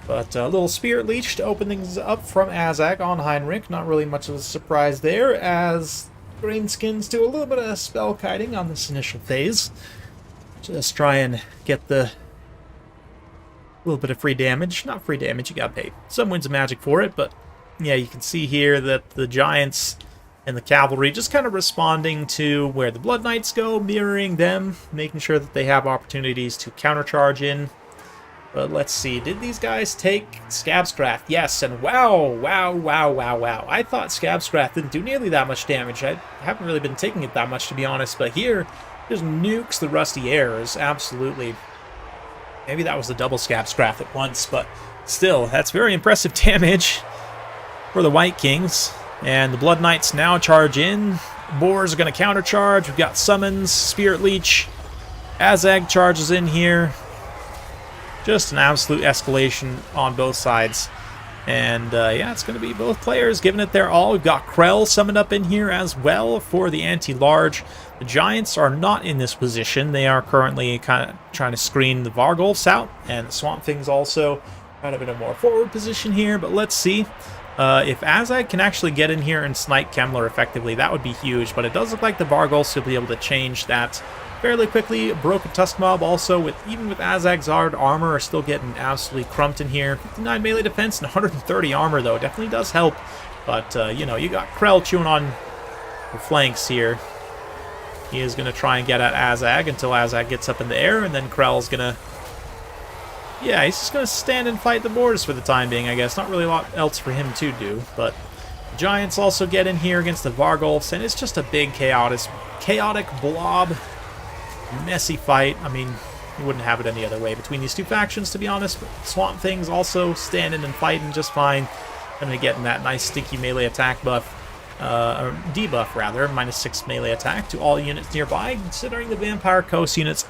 But a little Spirit Leech to open things up from Azag on Heinrich. Not really much of a surprise there, as Greenskins do a little bit of spell kiting on this initial phase. Just try and get the little bit of free damage. Not free damage, you gotta pay some Winds of Magic for it, but yeah, you can see here that the Giants and the Cavalry just kind of responding to where the Blood Knights go, mirroring them, making sure that they have opportunities to countercharge in. But let's see, did these guys take Scabscraft? Yes, and wow. I thought Scabscraft didn't do nearly that much damage. I haven't really been taking it that much, to be honest, but here, just nukes the Rusty Airs, absolutely. Maybe that was the double Scabscraft at once, but still, that's very impressive damage for the White Kings. And the Blood Knights now charge in. Boars are going to countercharge. We've got Summons, Spirit Leech. Azag charges in here. Just an absolute escalation on both sides. And yeah, it's going to be both players giving it their all. We've got Krell summoned up in here as well for the anti-large. The Giants are not in this position. They are currently kind of trying to screen the Vargulfs out. And the Swamp Thing's also kind of in a more forward position here. But let's see. If Azag can actually get in here and snipe Kemmler effectively, that would be huge. But it does look like the Vargulfs will be able to change that fairly quickly. Broken Tusk Mob also, even with Azag's hard armor, are still getting absolutely crumped in here. 59 melee defense and 130 armor, though. Definitely does help. But, you know, you got Krell chewing on the flanks here. He is going to try and get at Azag until Azag gets up in the air, and then Krell's going to... Yeah, he's just going to stand and fight the boars for the time being, I guess. Not really a lot else for him to do, but... The Giants also get in here against the Vargulfs, and it's just a big chaotic blob. Messy fight. I mean, you wouldn't have it any other way between these two factions, to be honest. But Swamp Thing's also standing and fighting just fine. And they're getting that nice stinky melee attack buff, or debuff rather, -6 melee attack to all units nearby. Considering the Vampire Coast units,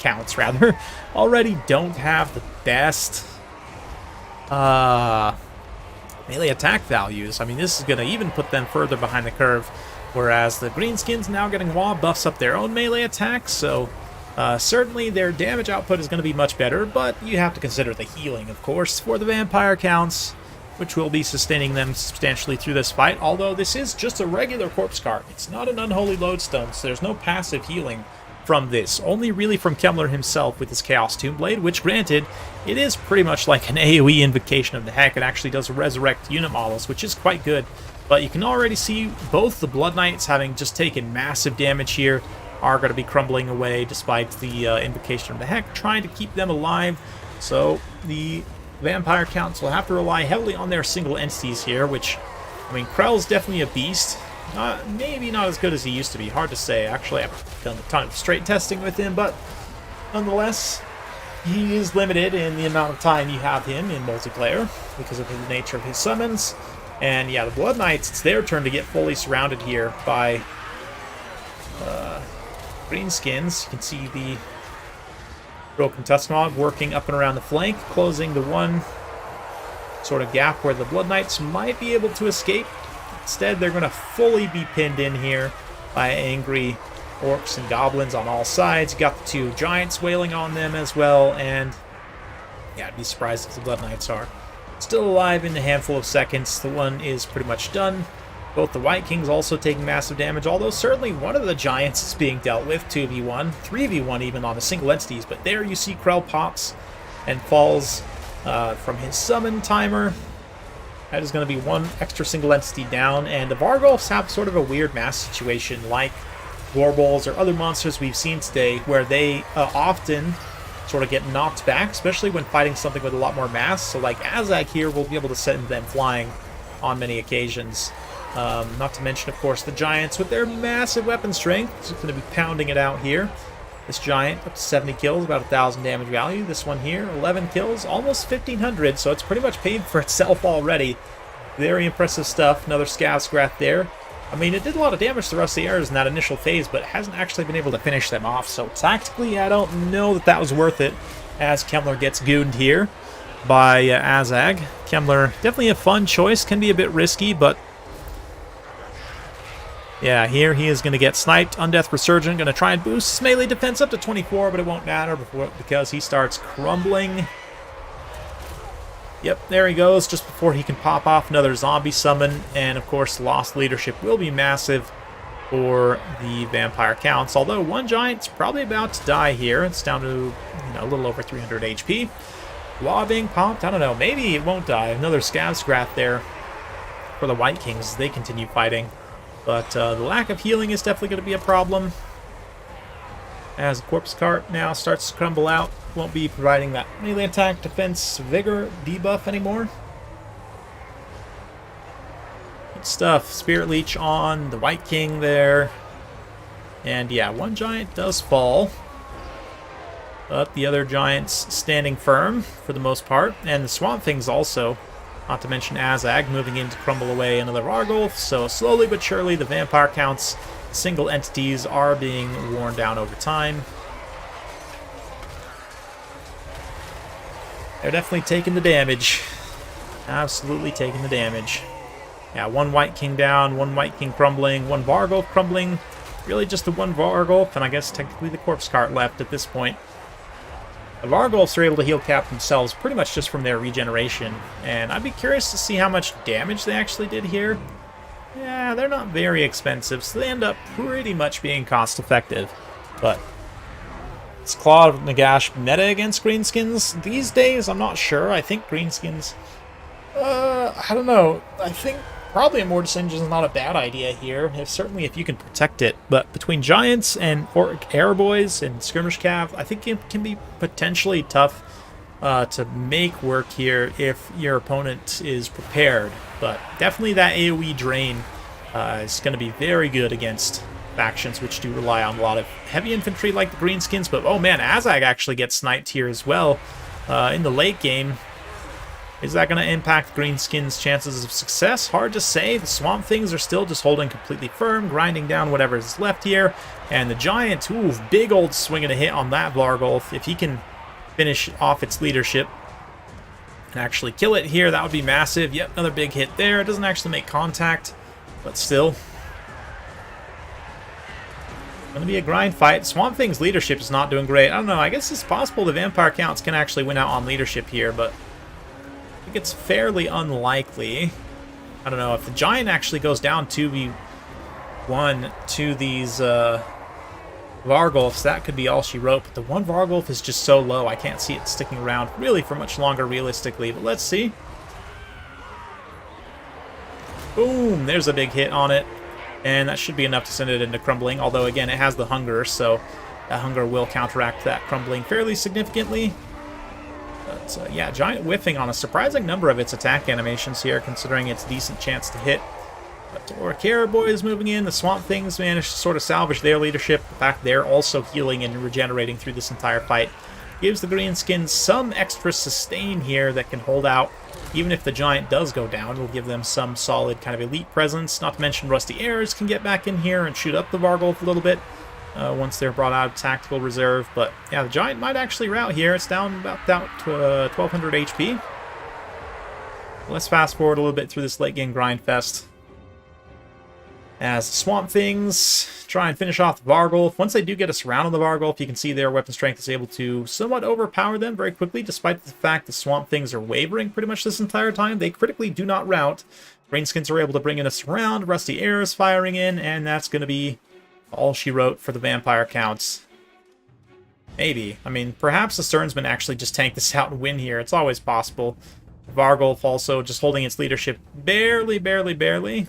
counts rather, already don't have the best melee attack values. I mean, this is going to even put them further behind the curve. Whereas the Greenskins now getting wall buffs up their own melee attacks, so certainly their damage output is going to be much better, but you have to consider the healing, of course, for the Vampire Counts, which will be sustaining them substantially through this fight, although this is just a regular Corpse Cart. It's not an Unholy Lodestone, so there's no passive healing from this, only really from Kemmler himself with his Chaos Tomb Blade, which, granted, it is pretty much like an AoE Invocation of the Heck. It actually does resurrect unit models, which is quite good. But you can already see both the Blood Knights, having just taken massive damage here, are going to be crumbling away despite the Invocation of the Heck, trying to keep them alive. So the Vampire Counts will have to rely heavily on their single entities here, which, I mean, Krell's definitely a beast. Maybe not as good as he used to be. Hard to say. Actually, I've done a ton of straight testing with him, but nonetheless, he is limited in the amount of time you have him in multiplayer because of the nature of his summons. And yeah, the Blood Knights, it's their turn to get fully surrounded here by Greenskins. You can see the Broken Tusk Mob working up and around the flank, closing the one sort of gap where the Blood Knights might be able to escape. Instead, they're going to fully be pinned in here by angry orcs and goblins on all sides. You got the two Giants wailing on them as well, and yeah, I'd be surprised if the Blood Knights are still alive in a handful of seconds. The one is pretty much done. Both the White Kings also taking massive damage, although certainly one of the Giants is being dealt with, 2v1, 3v1 even on the single entities, but there you see Krell pops and falls from his summon timer. That is going to be one extra single entity down, and the Vargulfs have sort of a weird mass situation like Gorbals or other monsters we've seen today, where they often sort of get knocked back, especially when fighting something with a lot more mass. So like Azag here will be able to send them flying on many occasions. Not to mention, of course, the Giants with their massive weapon strength. It's going to be pounding it out here. This Giant up to 70 kills, about 1,000 damage value. This one here, 11 kills, almost 1,500, so it's pretty much paid for itself already. Very impressive stuff. Another Scavscrath there. I mean, it did a lot of damage to Rusty Airs in that initial phase, but hasn't actually been able to finish them off. So tactically, I don't know that that was worth it, as Kemmler gets gooned here by Azag. Kemmler, definitely a fun choice, can be a bit risky, but yeah, here he is going to get sniped. Undeath Resurgent, going to try and boost his melee defense up to 24, but it won't matter because he starts crumbling. Yep, there he goes, just before he can pop off another zombie summon, and of course lost leadership will be massive for the Vampire Counts, although one Giant's probably about to die here. It's down to, a little over 300 HP. Law being popped, I don't know, maybe it won't die. Another Scavscrath there for the White Kings as they continue fighting. But the lack of healing is definitely going to be a problem as the Corpse Cart now starts to crumble out. won't be providing that melee attack, defense, vigor debuff anymore. Good stuff. Spirit Leech on the White King there. And yeah, one giant does fall. But the other giant's standing firm for the most part. And the Swamp Thing's also, not to mention Azag, moving in to crumble away another Vargolf. So slowly but surely the vampire counts, single entities, are being worn down over time. They're definitely taking the damage. Absolutely taking the damage. Yeah, one White King down, one White King crumbling, one Vargolf crumbling. Really just the one Vargolf, and I guess technically the Corpse Cart left at this point. The Vargolfs are able to heal cap themselves pretty much just from their regeneration, and I'd be curious to see how much damage they actually did here. Yeah, they're not very expensive, so they end up pretty much being cost-effective. But is Claw of Nagash meta against Greenskins? These days, I'm not sure. I think Greenskins... I don't know. I think probably a Mortis Engine is not a bad idea here, certainly if you can protect it. But between Giants and Air Boys and Skirmish Cav, I think it can be potentially tough to make work here if your opponent is prepared. But definitely that AoE drain is going to be very good against factions which do rely on a lot of heavy infantry like the Greenskins. But oh man, Azag actually gets sniped here as well in the late game. Is that going to impact Greenskins' chances of success? Hard to say. The Swamp Things are still just holding completely firm, grinding down whatever is left here. And the Giant, ooh, big old swing and a hit on that Vargolf. If he can finish off its leadership and actually kill it here, that would be massive. Yep, another big hit there. It doesn't actually make contact, but still. Going to be a grind fight. Swamp Thing's leadership is not doing great. I don't know. I guess it's possible the Vampire Counts can actually win out on leadership here, but I think it's fairly unlikely. I don't know, if the Giant actually goes down 2v1 to these Vargolfs, that could be all she wrote, but the one Vargolf is just so low, I can't see it sticking around really for much longer realistically, but let's see. Boom, there's a big hit on it, and that should be enough to send it into crumbling, although again, it has the hunger, so that hunger will counteract that crumbling fairly significantly. But yeah, Giant whiffing on a surprising number of its attack animations here, considering its decent chance to hit. But the Orcera Boys moving in, the Swamp Things managed to sort of salvage their leadership. The fact they're also healing and regenerating through this entire fight gives the Greenskins some extra sustain here that can hold out. Even if the Giant does go down, it'll give them some solid kind of elite presence. Not to mention Rusty Airs can get back in here and shoot up the Vargolf a little bit. Once they're brought out of tactical reserve. But yeah, the Giant might actually rout here. It's down about to 1200 HP. Let's fast forward a little bit through this late game grind fest. As the Swamp Things try and finish off the Vargolf. Once they do get a surround on the Vargolf, you can see their weapon strength is able to somewhat overpower them very quickly, despite the fact the Swamp Things are wavering pretty much this entire time. They critically do not rout. Greenskins are able to bring in a surround. Rusty Air is firing in, and that's going to be all she wrote for the Vampire Counts. Maybe. I mean, perhaps the Sternsman actually just tank this out and win here. It's always possible. Vargolf also just holding its leadership barely.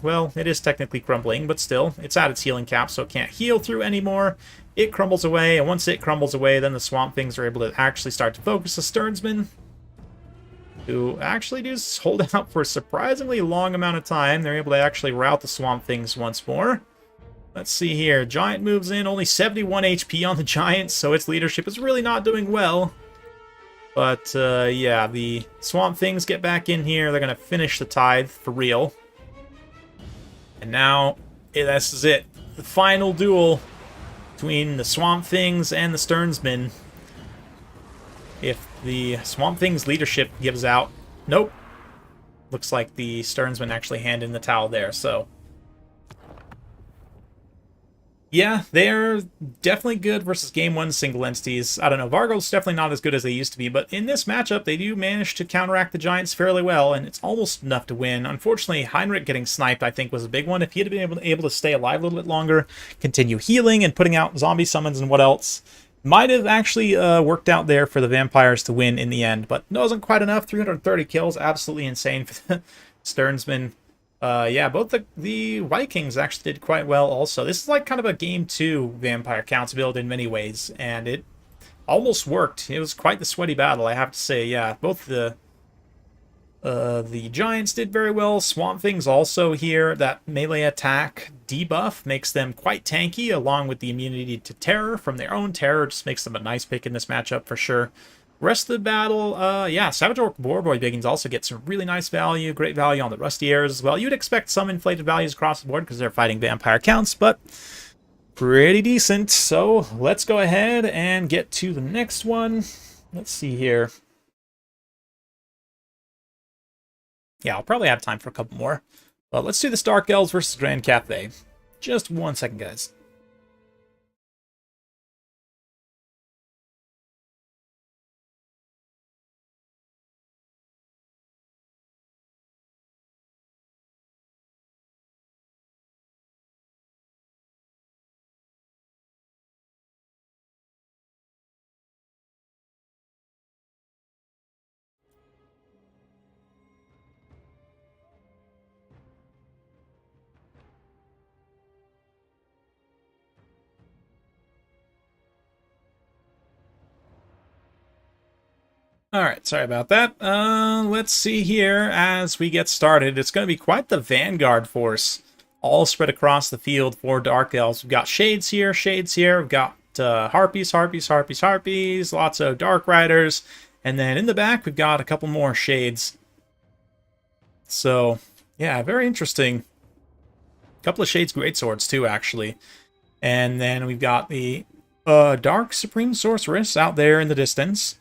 Well, it is technically crumbling, but still, it's at its healing cap, so it can't heal through anymore. It crumbles away, and once it crumbles away, then the Swamp Things are able to actually start to focus the Sternsman, who actually do hold out for a surprisingly long amount of time. They're able to actually rout the Swamp Things once more. Let's see here. Giant moves in, only 71 HP on the Giant, so its leadership is really not doing well. But, yeah, the Swamp Things get back in here. They're going to finish the tithe for real. And now, this is it. The final duel between the Swamp Things and the Sternsman. If the Swamp Things leadership gives out... Nope. Looks like the Sternsman actually handed in the towel there, so... Yeah, they're definitely good versus Game 1 single entities. I don't know, Vargolf's definitely not as good as they used to be, but in this matchup, they do manage to counteract the Giants fairly well, and it's almost enough to win. Unfortunately, Heinrich getting sniped, I think, was a big one. If he had been able to stay alive a little bit longer, continue healing and putting out zombie summons and what else, might have actually worked out there for the Vampires to win in the end, but it wasn't quite enough. 330 kills, absolutely insane for the Sternsman. Yeah, both the Vikings actually did quite well also. This is like kind of a Game 2 Vampire Counts build in many ways, and it almost worked. It was quite the sweaty battle, I have to say. Yeah, both the Giants did very well. Swamp Things also here. That melee attack debuff makes them quite tanky, along with the immunity to terror from their own terror. Just makes them a nice pick in this matchup for sure. Rest of the battle, yeah, Savage Orc Warboy Biggins also get some really nice value. Great value on the Rusty Airs as well. You'd expect some inflated values across the board because they're fighting vampire counts, but pretty decent. So let's go ahead and get to the next one. Let's see here. Yeah, I'll probably have time for a couple more. But let's do this Dark Elves versus Grand Cathay. Just 1 second, guys. Alright, sorry about that. Let's see here as we get started. It's going to be quite the vanguard force, all spread across the field for Dark Elves. We've got shades here. We've got harpies, lots of Dark Riders, and then in the back we've got a couple more shades. So, yeah, very interesting. A couple of shades greatswords too, actually. And then we've got the Dark Supreme Sorceress out there in the distance.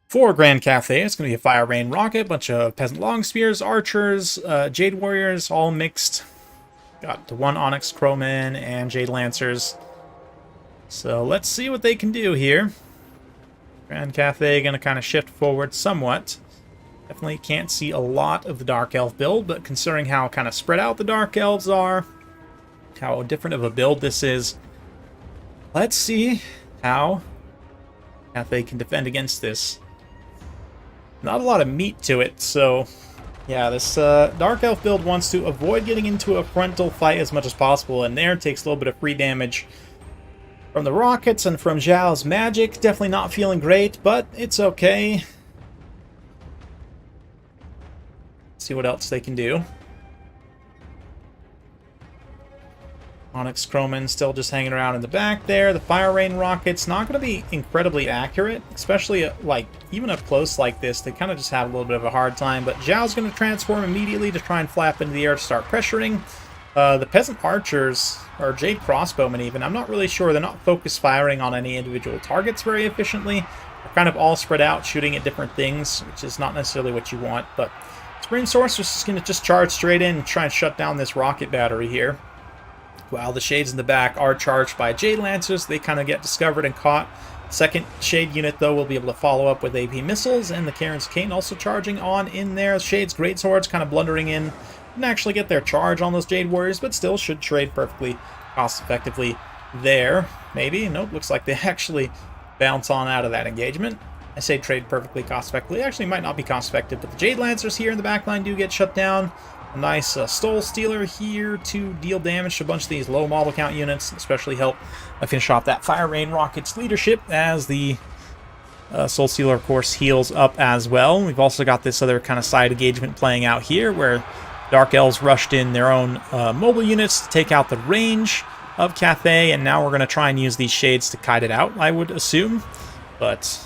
For Grand Cathay, it's going to be a Fire Rain Rocket, bunch of Peasant Long Spears, Archers, Jade Warriors, all mixed. Got the one Onyx Crowman and Jade Lancers. So let's see what they can do here. Grand Cathay going to kind of shift forward somewhat. Definitely can't see a lot of the Dark Elf build, but considering how kind of spread out the Dark Elves are, how different of a build this is, let's see how Cathay can defend against this. Not a lot of meat to it, so yeah, this Dark Elf build wants to avoid getting into a frontal fight as much as possible, and there takes a little bit of free damage from the rockets and from Zhao's magic. Definitely not feeling great, but it's okay. See what else they can do. Onyx Crowman still just hanging around in the back there. The Fire Rain Rockets not going to be incredibly accurate, especially like even up close like this. They kind of just have a little bit of a hard time. But Zhao's going to transform immediately to try and flap into the air to start pressuring. The Peasant Archers, or Jade Crossbowmen even, I'm not really sure. They're not focus firing on any individual targets very efficiently. They're kind of all spread out, shooting at different things, which is not necessarily what you want. But Supreme Sorceress is going to just charge straight in and try and shut down this rocket battery here. While the shades in the back are charged by Jade Lancers, they kind of get discovered and caught. Second shade unit, though, will be able to follow up with AP missiles, and the Karen's Cane also charging on in there. Shade's Greatswords kind of blundering in. Didn't actually get their charge on those Jade Warriors, but still should trade perfectly cost-effectively there. Maybe. Nope, looks like they actually bounce on out of that engagement. I say trade perfectly cost-effectively. Actually, might not be cost-effective, but the Jade Lancers here in the backline do get shut down. A nice Soul Stealer here to deal damage to a bunch of these low model count units, especially help finish off that Fire Rain Rocket's leadership as the Soul Stealer, of course, heals up as well. We've also got this other kind of side engagement playing out here where Dark Elves rushed in their own mobile units to take out the range of Cathay, and now we're going to try and use these shades to kite it out, I would assume. But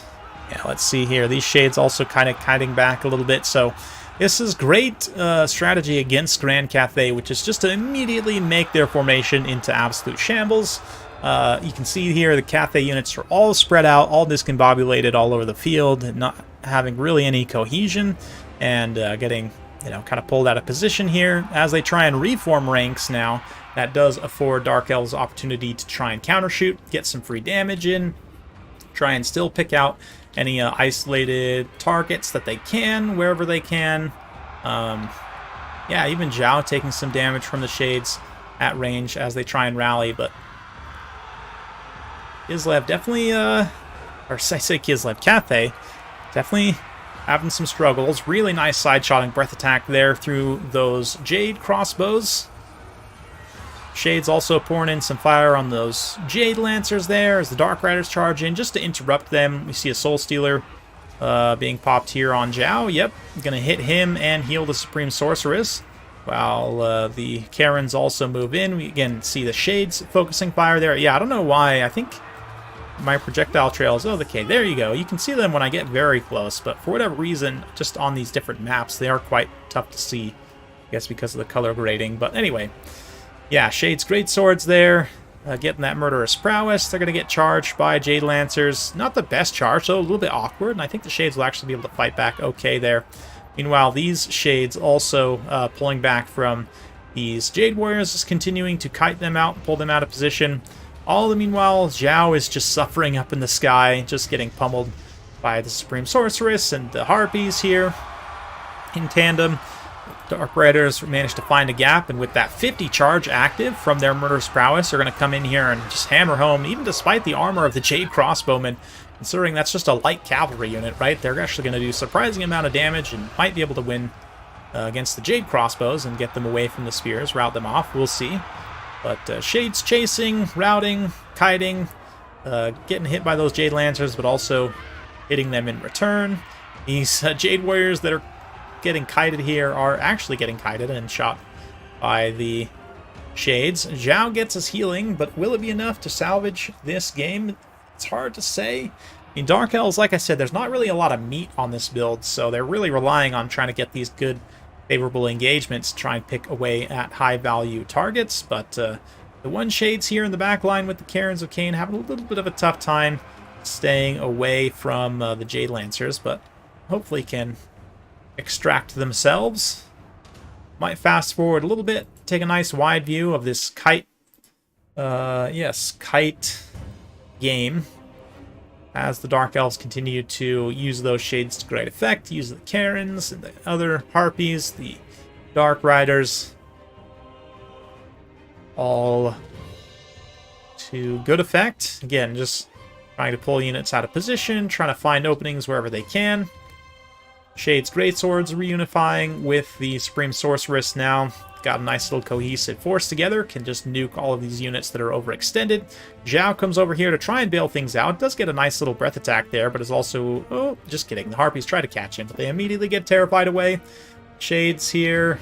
yeah, let's see here. These shades also kind of kiting back a little bit, so this is great strategy against Grand Cathay, which is just to immediately make their formation into absolute shambles. You can see here the Cathay units are all spread out, all discombobulated all over the field, not having really any cohesion, and getting, you know, kind of pulled out of position here. As they try and reform ranks now, that does afford Dark Elves opportunity to try and countershoot, get some free damage in, try and still pick out any isolated targets that they can, wherever they can. Yeah, even Zhao taking some damage from the shades at range as they try and rally, but Kislev definitely, or I say Kislev, Cathay, definitely having some struggles. Really nice side-shotting breath attack there through those Jade crossbows. Shades also pouring in some fire on those Jade Lancers there as the Dark Riders charge in just to interrupt them. We see a Soul Stealer being popped here on Zhao. Yep, gonna hit him and heal the Supreme Sorceress. While the Karens also move in. We again see the Shades focusing fire there. Yeah, I don't know why. I think my projectile trails... Oh, okay, there you go. You can see them when I get very close, but for whatever reason, just on these different maps, they are quite tough to see. I guess because of the color grading. But anyway, yeah, Shades great swords there. Getting that Murderous Prowess. They're going to get charged by Jade Lancers. Not the best charge, so a little bit awkward, and I think the Shades will actually be able to fight back okay there. Meanwhile, these Shades also pulling back from these Jade Warriors, just continuing to kite them out, pull them out of position. All the meanwhile, Zhao is just suffering up in the sky, just getting pummeled by the Supreme Sorceress and the Harpies here in tandem. Dark Riders managed to find a gap, and with that 50 charge active from their Murderous Prowess, they're going to come in here and just hammer home, even despite the armor of the Jade Crossbowmen. Considering that's just a light cavalry unit, right? They're actually going to do a surprising amount of damage and might be able to win against the Jade Crossbows and get them away from the spears, rout them off. We'll see. But Shades chasing, routing, kiting, getting hit by those Jade Lancers, but also hitting them in return. These Jade Warriors that are getting kited here are actually getting kited and shot by the Shades. Zhao gets his healing, but will it be enough to salvage this game? It's hard to say. I mean, Dark Elves, like I said, there's not really a lot of meat on this build, so they're really relying on trying to get these good, favorable engagements to try and pick away at high-value targets, but the one Shades here in the back line with the Karens of Cain having a little bit of a tough time staying away from the Jade Lancers, but hopefully can extract themselves. Might fast forward a little bit, take a nice wide view of this kite, kite game as the Dark Elves continue to use those Shades to great effect, use the Karens and the other Harpies, the Dark Riders, all to good effect. Again, just trying to pull units out of position, trying to find openings wherever they can. Shades Greatswords reunifying with the Supreme Sorceress now. Got a nice little cohesive force together. Can just nuke all of these units that are overextended. Zhao comes over here to try and bail things out. Does get a nice little breath attack there, but is also... Oh, just kidding. The Harpies try to catch him, but they immediately get terrified away. Shades here.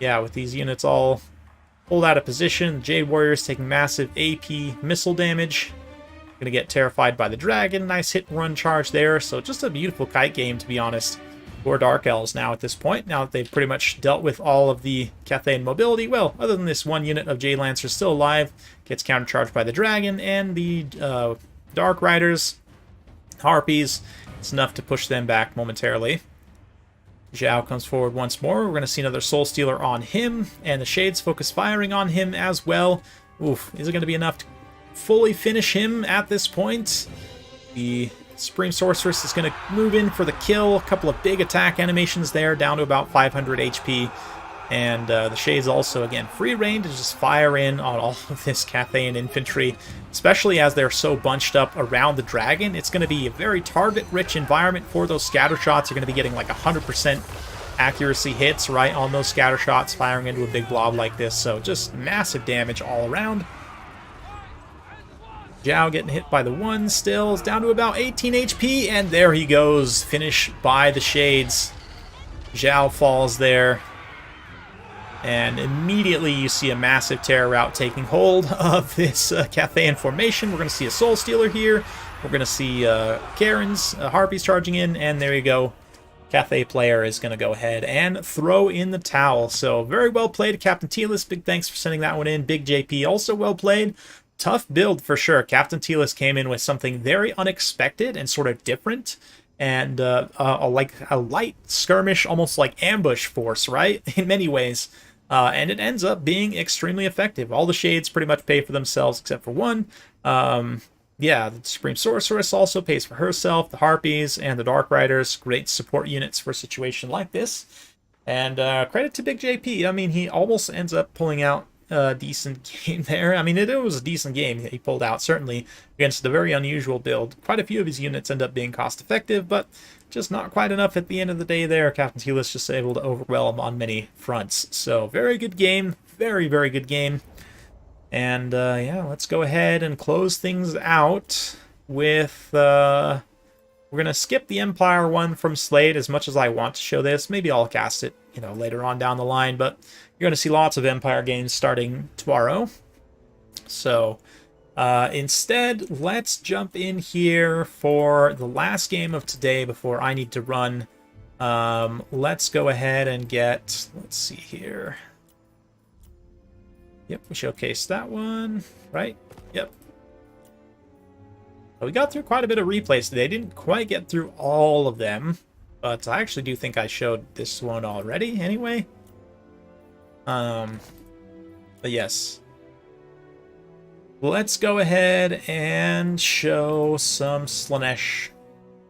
Yeah, with these units all pulled out of position. Jade Warriors taking massive AP missile damage. Gonna get terrified by the dragon. Nice hit and run charge there. So just a beautiful kite game, to be honest, for Dark Elves now at this point. Now that they've pretty much dealt with all of the Cathayan mobility. Well, other than this one unit of Jade Lancers still alive, gets countercharged by the dragon and the Dark Riders, Harpies. It's enough to push them back momentarily. Zhao comes forward once more. We're going to see another Soul Stealer on him, and the Shades focus firing on him as well. Oof, is it going to be enough to fully finish him at this point? The Supreme Sorceress is going to move in for the kill. A couple of big attack animations there, down to about 500 HP. And the Shades also, again, free reign to just fire in on all of this Cathayan infantry, especially as they're so bunched up around the dragon. It's going to be a very target-rich environment for those scatter shots. You're going to be getting like 100% accuracy hits right on those scatter shots, firing into a big blob like this. So just massive damage all around. Zhao getting hit by the one still. Is down to about 18 HP, and there he goes. Finish by the Shades. Zhao falls there. And immediately you see a massive terror rout taking hold of this Cathayan formation. We're going to see a Soul Stealer here. We're going to see Karens, Harpies charging in, and there you go. Cathay player is going to go ahead and throw in the towel. So very well played, Captain Telis. Big thanks for sending that one in. Big JP also well played. Tough build for sure. Captain Telis came in with something very unexpected and sort of different. And like a light skirmish, almost like ambush force, right? In many ways. And it ends up being extremely effective. All the Shades pretty much pay for themselves except for one. Yeah, the Supreme Sorceress also pays for herself. The Harpies and the Dark Riders, great support units for a situation like this. And credit to Big JP. I mean, he almost ends up pulling out a decent game there. I mean, it was a decent game that he pulled out, certainly, against a very unusual build. Quite a few of his units end up being cost-effective, but just not quite enough at the end of the day there. Captain Telis just able to overwhelm on many fronts. So, very good game. Very, very good game. And yeah, let's go ahead and close things out with... we're going to skip the Empire one from Slate as much as I want to show this. Maybe I'll cast it, you know, later on down the line, but you're going to see lots of Empire games starting tomorrow. So instead, let's jump in here for the last game of today before I need to run. Let's go ahead and get, let's see here. Yep, we showcased that one, right? Yep. We got through quite a bit of replays today. Didn't quite get through all of them, but I actually do think I showed this one already anyway. But yes. Let's go ahead and show some Slaanesh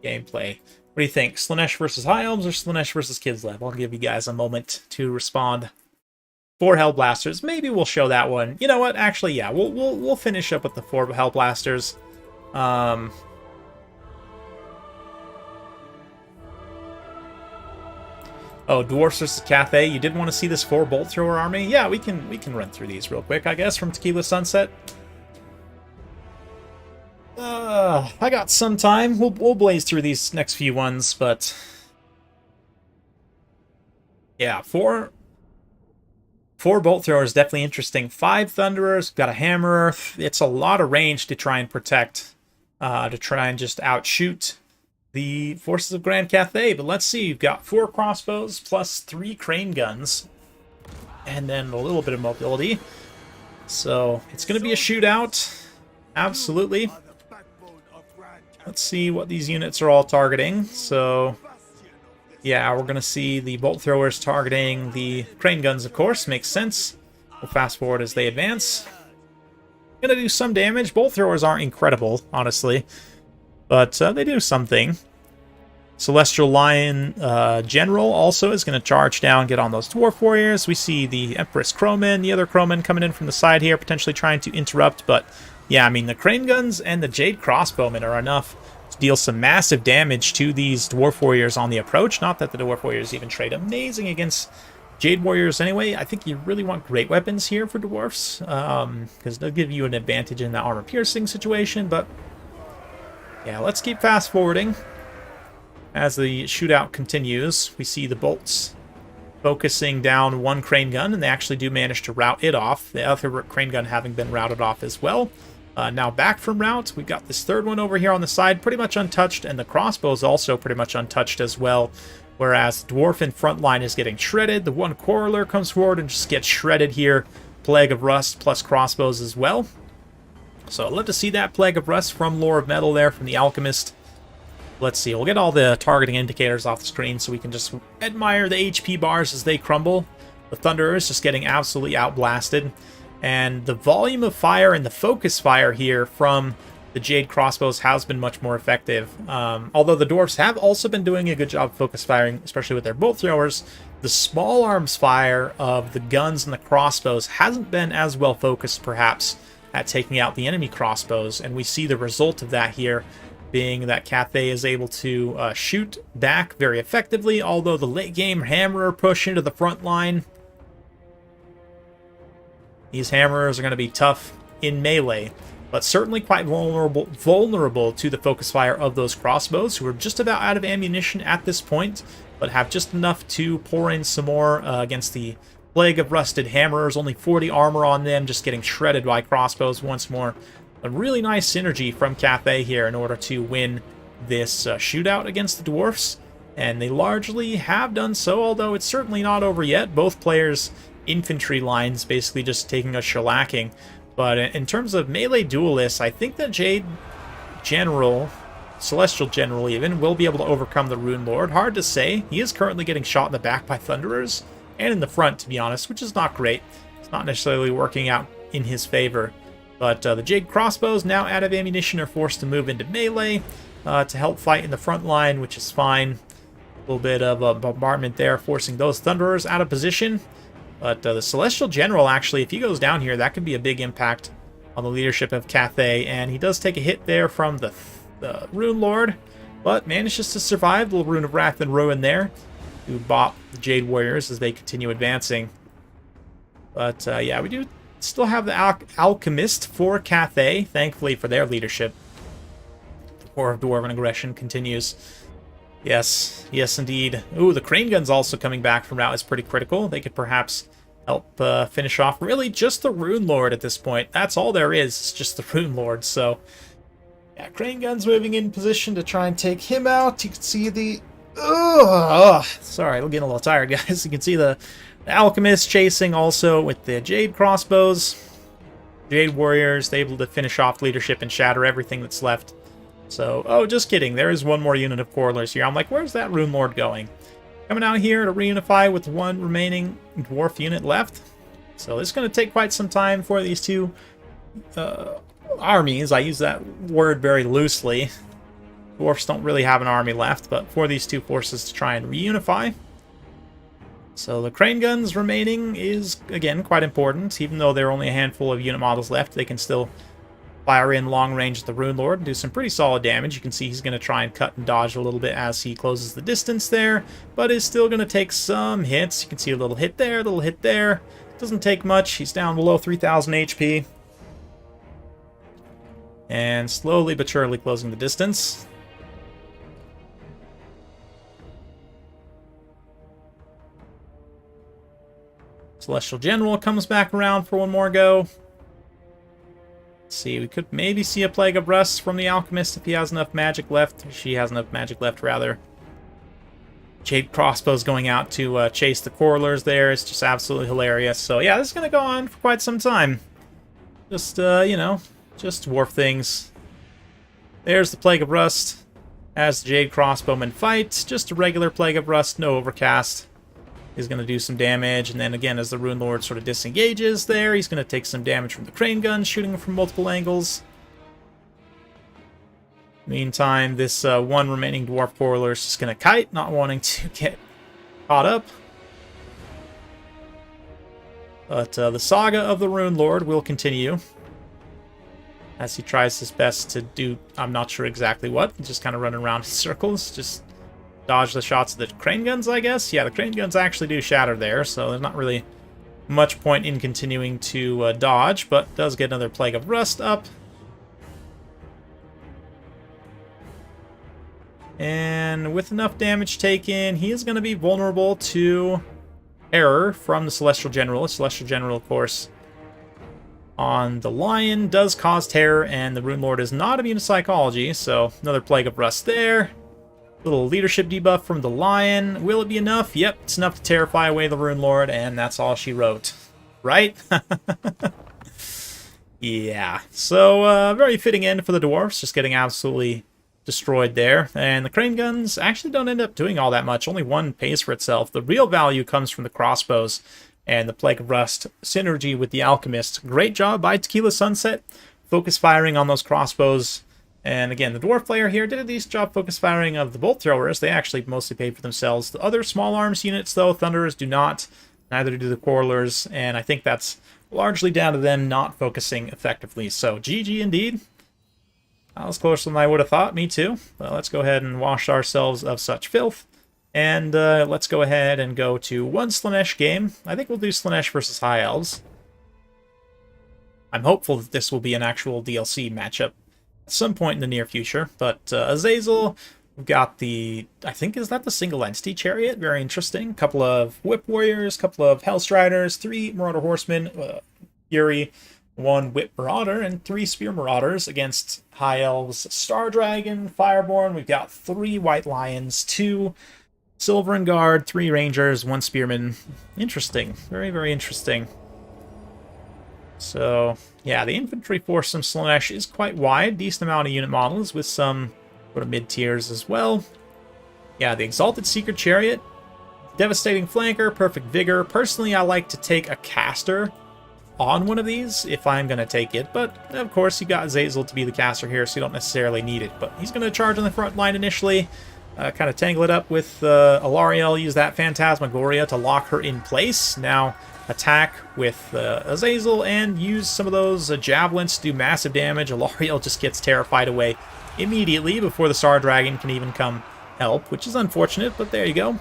gameplay. What do you think? Slaanesh versus High Elves or Slaanesh versus Kislev? I'll give you guys a moment to respond. 4 Hellblasters. Maybe we'll show that one. You know what? Actually, yeah, we'll finish up with the 4 Hellblasters. Oh, Dwarfs versus Cathay. You did want to see this 4 Bolt Thrower army? Yeah, we can run through these real quick, I guess, from Tequila Sunset. I got some time. We'll blaze through these next few ones, but yeah, 4 Bolt Throwers definitely interesting. 5 Thunderers, got a Hammerer. It's a lot of range to try and protect, to try and just outshoot the forces of Grand Cathay. But let's see, you've got 4 crossbows plus 3 crane guns, and then a little bit of mobility. So it's going to be a shootout, absolutely. Let's see what these units are all targeting. So yeah, we're going to see the bolt throwers targeting the crane guns, of course. Makes sense. We'll fast forward as they advance. Going to do some damage. Bolt throwers aren't incredible, honestly, but they do something. Celestial Lion General also is going to charge down, get on those Dwarf Warriors. We see the Empress Crowman, the other Crowman coming in from the side here, potentially trying to interrupt. But yeah, I mean, the Crane Guns and the Jade Crossbowmen are enough to deal some massive damage to these Dwarf Warriors on the approach. Not that the Dwarf Warriors even trade amazing against Jade Warriors anyway. I think you really want great weapons here for Dwarfs, because they'll give you an advantage in the armor-piercing situation. But yeah, let's keep fast-forwarding. As the shootout continues, we see the bolts focusing down one crane gun, and they actually do manage to rout it off, the other crane gun having been routed off as well. Now back from rout, we've got this third one over here on the side, pretty much untouched, and the crossbow is also pretty much untouched as well, whereas the dwarf in front line is getting shredded. The one quarreler comes forward and just gets shredded here. Plague of Rust plus crossbows as well. So I'd love to see that Plague of Rust from Lore of Metal there, from the Alchemist. Let's see, we'll get all the targeting indicators off the screen so we can just admire the HP bars as they crumble. The Thunderer is just getting absolutely outblasted. And the volume of fire and the focus fire here from the Jade Crossbows has been much more effective. Although the Dwarfs have also been doing a good job focus firing, especially with their bolt throwers, the small arms fire of the guns and the crossbows hasn't been as well focused, perhaps, at taking out the enemy crossbows. And we see the result of that here, being that Cathay is able to shoot back very effectively, although the late game Hammerer push into the front line. These Hammerers are going to be tough in melee, but certainly quite vulnerable to the focus fire of those crossbows, who are just about out of ammunition at this point, but have just enough to pour in some more against the Plague of Rusted Hammerers. Only 40 armor on them, just getting shredded by crossbows once more. A really nice synergy from Cathay here in order to win this shootout against the Dwarfs, and they largely have done so, although it's certainly not over yet. Both players' infantry lines basically just taking a shellacking. But in terms of melee duelists, I think that Jade General, Celestial General even, will be able to overcome the Rune Lord. Hard to say. He is currently getting shot in the back by Thunderers, and in the front, to be honest, which is not great. It's not necessarily working out in his favor. But the Jade Crossbows, now out of ammunition, are forced to move into melee to help fight in the front line, which is fine. A little bit of a bombardment there, forcing those Thunderers out of position. But the Celestial General, actually, if he goes down here, that could be a big impact on the leadership of Cathay. And he does take a hit there from the Rune Lord, but manages to survive. The Rune of Wrath and Ruin there, who bop the Jade Warriors as they continue advancing. But yeah, we do still have the Alchemist for Cathay, thankfully for their leadership. The War of Dwarven Aggression continues. Yes, yes indeed. Ooh, the Crane Gun's also coming back from route is pretty critical. They could perhaps help finish off really just the Rune Lord at this point. That's all there is, it's just the Rune Lord. So, yeah, Crane Gun's moving in position to try and take him out. You can see the... sorry, I'm getting a little tired, guys. You can see the Alchemist chasing also with the Jade Crossbows. Jade Warriors, they able to finish off leadership and shatter everything that's left. So, oh, just kidding. There is one more unit of Quarrelers here. I'm like, where's that Rune Lord going? Coming out here to reunify with one remaining dwarf unit left. So it's going to take quite some time for these two armies. I use that word very loosely. Dwarfs don't really have an army left, but for these two forces to try and reunify. So the Crane Guns remaining is, again, quite important. Even though there are only a handful of unit models left, they can still fire in long range at the Rune Lord and do some pretty solid damage. You can see he's going to try and cut and dodge a little bit as he closes the distance there, but is still going to take some hits. You can see a little hit there, a little hit there. Doesn't take much. He's down below 3,000 HP. And slowly but surely closing the distance. Celestial General comes back around for one more go. Let's see, we could maybe see a Plague of Rust from the Alchemist if he has enough magic left. She has enough magic left, rather. Jade Crossbows going out to chase the Quarrelers there. It's just absolutely hilarious. So yeah, this is going to go on for quite some time. Just, you know, just dwarf things. There's the Plague of Rust. As the Jade Crossbowmen fight, just a regular Plague of Rust, no overcast. He's going to do some damage, and then again, as the Rune Lord sort of disengages there, he's going to take some damage from the Crane Gun, shooting him from multiple angles. Meantime, this one remaining Dwarf Quarreler is just going to kite, not wanting to get caught up. But the saga of the Rune Lord will continue as he tries his best to do, I'm not sure exactly what, he's just kind of running around in circles, just dodge the shots of the Crane Guns, I guess. Yeah, the Crane Guns actually do shatter there, so there's not really much point in continuing to dodge, but does get another Plague of Rust up. And with enough damage taken, he is going to be vulnerable to error from the Celestial General. The Celestial General, of course, on the Lion does cause terror, and the Rune Lord is not immune to psychology, so another Plague of Rust there. Little leadership debuff from the Lion. Will it be enough? Yep, it's enough to terrify away the Rune Lord, and that's all she wrote. Right? Yeah. So, very fitting end for the Dwarfs, just getting absolutely destroyed there. And the Crane Guns actually don't end up doing all that much. Only one pays for itself. The real value comes from the crossbows and the Plague of Rust synergy with the Alchemist. Great job by Tequila Sunset. Focus firing on those crossbows. And again, the Dwarf player here did a decent job focus firing of the Bolt Throwers. They actually mostly paid for themselves. The other small arms units, though, Thunderers do not. Neither do the Quarrelers. And I think that's largely down to them not focusing effectively. So, GG indeed. That was closer than I would have thought. Me too. But let's go ahead and wash ourselves of such filth. And let's go ahead and go to one Slaanesh game. I think we'll do Slaanesh versus High Elves. I'm hopeful that this will be an actual DLC matchup at some point in the near future. But Azazel, we've got the, I think, is that the single entity chariot? Very interesting. Couple of Whip Warriors, couple of Hellstriders, 3 Marauder Horsemen, Fury, 1 Whip Marauder, and 3 Spear Marauders against High Elves, Star Dragon, Fireborn. We've got 3 White Lions, 2 Silver and Guard, 3 Rangers, 1 Spearman. Interesting. Very, very interesting. So, yeah, the infantry force from Slaanesh is quite wide. Decent amount of unit models with some sort of mid-tiers as well. Yeah, the Exalted Secret Chariot, devastating flanker, perfect vigor. Personally, I like to take a caster on one of these if I'm going to take it, but of course you got Azazel to be the caster here, so you don't necessarily need it. But he's going to charge on the front line initially, kind of tangle it up with Alariel, use that Phantasmagoria to lock her in place. Now attack with Azazel and use some of those javelins to do massive damage. Alariel just gets terrified away immediately before the Star Dragon can even come help, which is unfortunate, but there you go.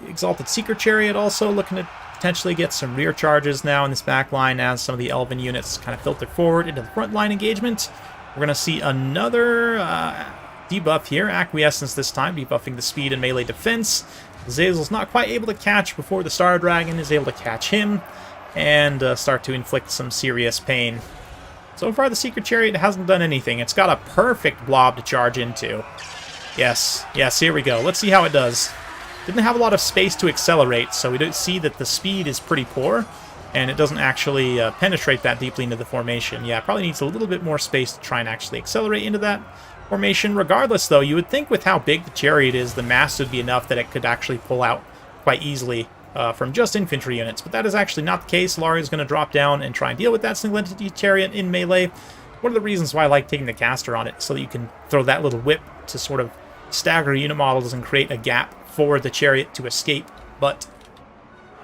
The Exalted Secret Chariot also looking to potentially get some rear charges now in this back line as some of the Elven units kind of filter forward into the front line engagement. We're going to see another debuff here, Acquiescence this time, debuffing the speed and melee defense. Azazel's not quite able to catch before the Star Dragon is able to catch him and start to inflict some serious pain. So far, the Secret Chariot hasn't done anything. It's got a perfect blob to charge into. Yes, here we go. Let's see how it does. Didn't have a lot of space to accelerate, so we don't see that the speed is pretty poor, and it doesn't actually penetrate that deeply into the formation. Yeah, it probably needs a little bit more space to try and actually accelerate into that formation. Regardless, though, you would think with how big the Chariot is, the mass would be enough that it could actually pull out quite easily from just infantry units, but that is actually not the case. Laria is going to drop down and try and deal with that single entity Chariot in melee. One of the reasons why I like taking the caster on it, so that you can throw that little whip to sort of stagger unit models and create a gap for the Chariot to escape. But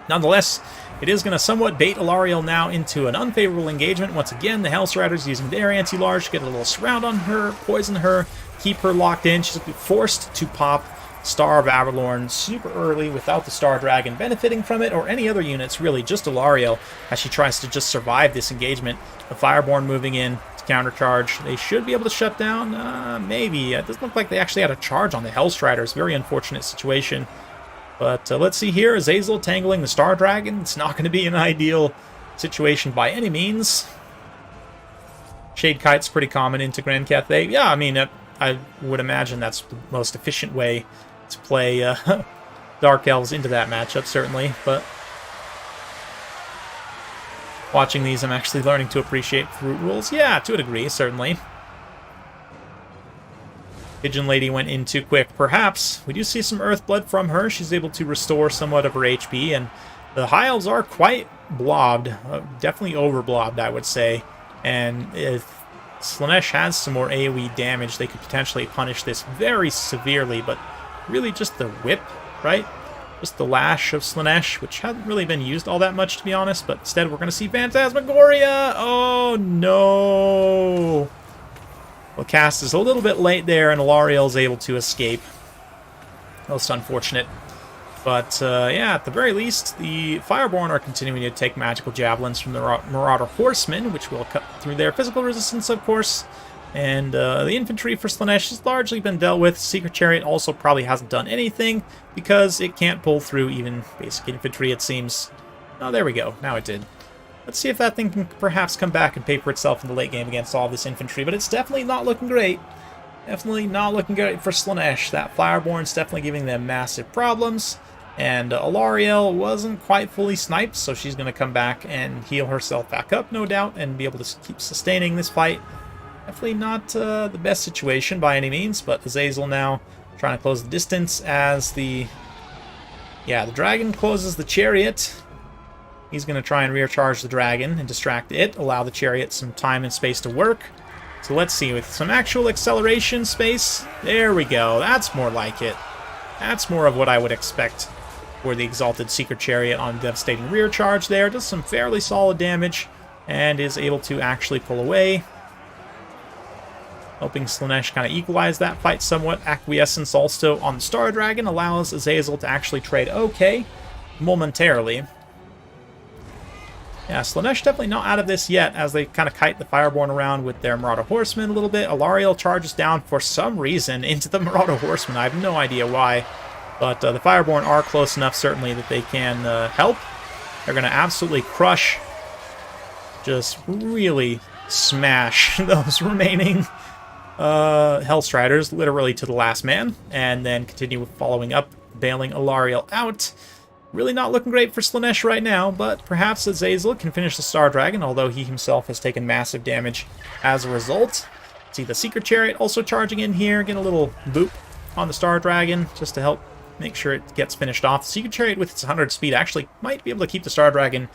nonetheless, it is going to somewhat bait Alarielle now into an unfavorable engagement. Once again, the Hellstriders using their anti-large to get a little surround on her, poison her, keep her locked in. She's going to be forced to pop Star of Avalorn super early without the Star Dragon benefiting from it, or any other units, really, just Alarielle, as she tries to just survive this engagement. The Fireborn moving in to countercharge. They should be able to shut down, maybe. It doesn't look like they actually had a charge on the Hellstriders. Very unfortunate situation. But let's see here, Azazel tangling the Star Dragon. It's not going to be an ideal situation by any means. Shade Kite's pretty common into Grand Cathay. Yeah, I mean, I would imagine that's the most efficient way to play Dark Elves into that matchup, certainly. But watching these, I'm actually learning to appreciate fruit rules. Yeah, to a degree, certainly. Pigeon Lady went in too quick, perhaps. We do see some Earthblood from her. She's able to restore somewhat of her HP, and the High Elves are quite blobbed. Definitely over-blobbed, I would say. And if Slaanesh has some more AoE damage, they could potentially punish this very severely, but really just the whip, right? Just the lash of Slaanesh, which hasn't really been used all that much, to be honest, but instead we're going to see Phantasmagoria! Oh, no! Well, cast is a little bit late there, and Alarielle is able to escape. Most unfortunate. But, yeah, at the very least, the Fireborn are continuing to take magical javelins from the Marauder Horsemen, which will cut through their physical resistance, of course. And the infantry for Slaanesh has largely been dealt with. Secret Chariot also probably hasn't done anything, because it can't pull through even basic infantry, it seems. Oh, there we go. Now it did. Let's see if that thing can perhaps come back and pay for itself in the late game against all this infantry, but it's definitely not looking great. Definitely not looking great for Slaanesh. That Fireborn's definitely giving them massive problems. And Alarielle wasn't quite fully sniped, so she's going to come back and heal herself back up, no doubt, and be able to keep sustaining this fight. Definitely not the best situation by any means, but Azazel now trying to close the distance as the dragon closes the Chariot. He's going to try and rear charge the dragon and distract it, allow the Chariot some time and space to work. So let's see, with some actual acceleration space, there we go, that's more like it. That's more of what I would expect for the Exalted Secret Chariot on devastating rear charge there. Does some fairly solid damage and is able to actually pull away. Helping Slaanesh kind of equalize that fight somewhat. Acquiescence also on the Star Dragon allows Azazel to actually trade okay momentarily. Yeah, Slaanesh definitely not out of this yet, as they kind of kite the Fireborn around with their Marauder Horsemen a little bit. Alarielle charges down for some reason into the Marauder Horsemen. I have no idea why, but the Fireborn are close enough, certainly, that they can help. They're going to absolutely crush, just really smash those remaining Hellstriders, literally to the last man, and then continue following up, bailing Alarielle out. Really not looking great for Slaanesh right now, but perhaps Azazel can finish the Star Dragon, although he himself has taken massive damage as a result. See the Secret Chariot also charging in here, get a little boop on the Star Dragon just to help make sure it gets finished off. The Secret Chariot with its 100 speed actually might be able to keep the Star Dragon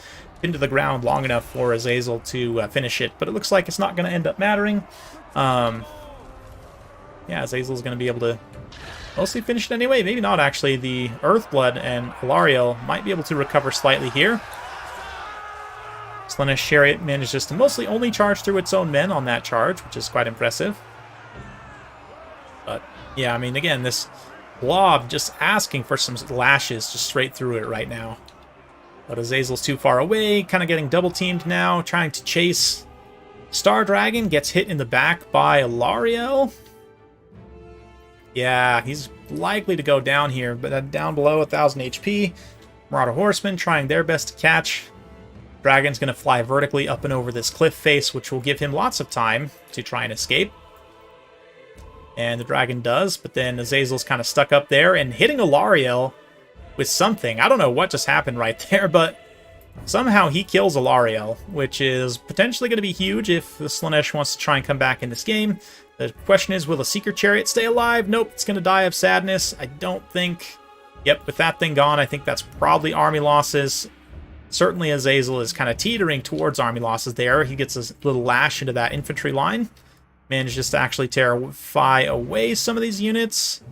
into the ground long enough for Azazel to finish it, but it looks like it's not going to end up mattering. Yeah, Azazel's going to be able to mostly finish it anyway. Maybe not, actually. The Earthblood and Alarielle might be able to recover slightly here. Slaanesh Chariot manages to mostly only charge through its own men on that charge, which is quite impressive. But, yeah, I mean, again, this blob just asking for some lashes just straight through it right now. But Azazel's too far away, kind of getting double-teamed now, trying to chase. Star Dragon gets hit in the back by Alariel. Yeah, he's likely to go down here, but down below 1,000 HP. Marauder Horsemen trying their best to catch. Dragon's going to fly vertically up and over this cliff face, which will give him lots of time to try and escape. And the dragon does, but then Azazel's kind of stuck up there and hitting Alariel with something. I don't know what just happened right there, but somehow he kills Alariel, which is potentially going to be huge if the Slaanesh wants to try and come back in this game. The question is, will the Seeker Chariot stay alive? Nope, it's going to die of sadness. I don't think... Yep, with that thing gone, I think that's probably army losses. Certainly Azazel is kind of teetering towards army losses there. He gets a little lash into that infantry line. Manages to actually terrify away some of these units.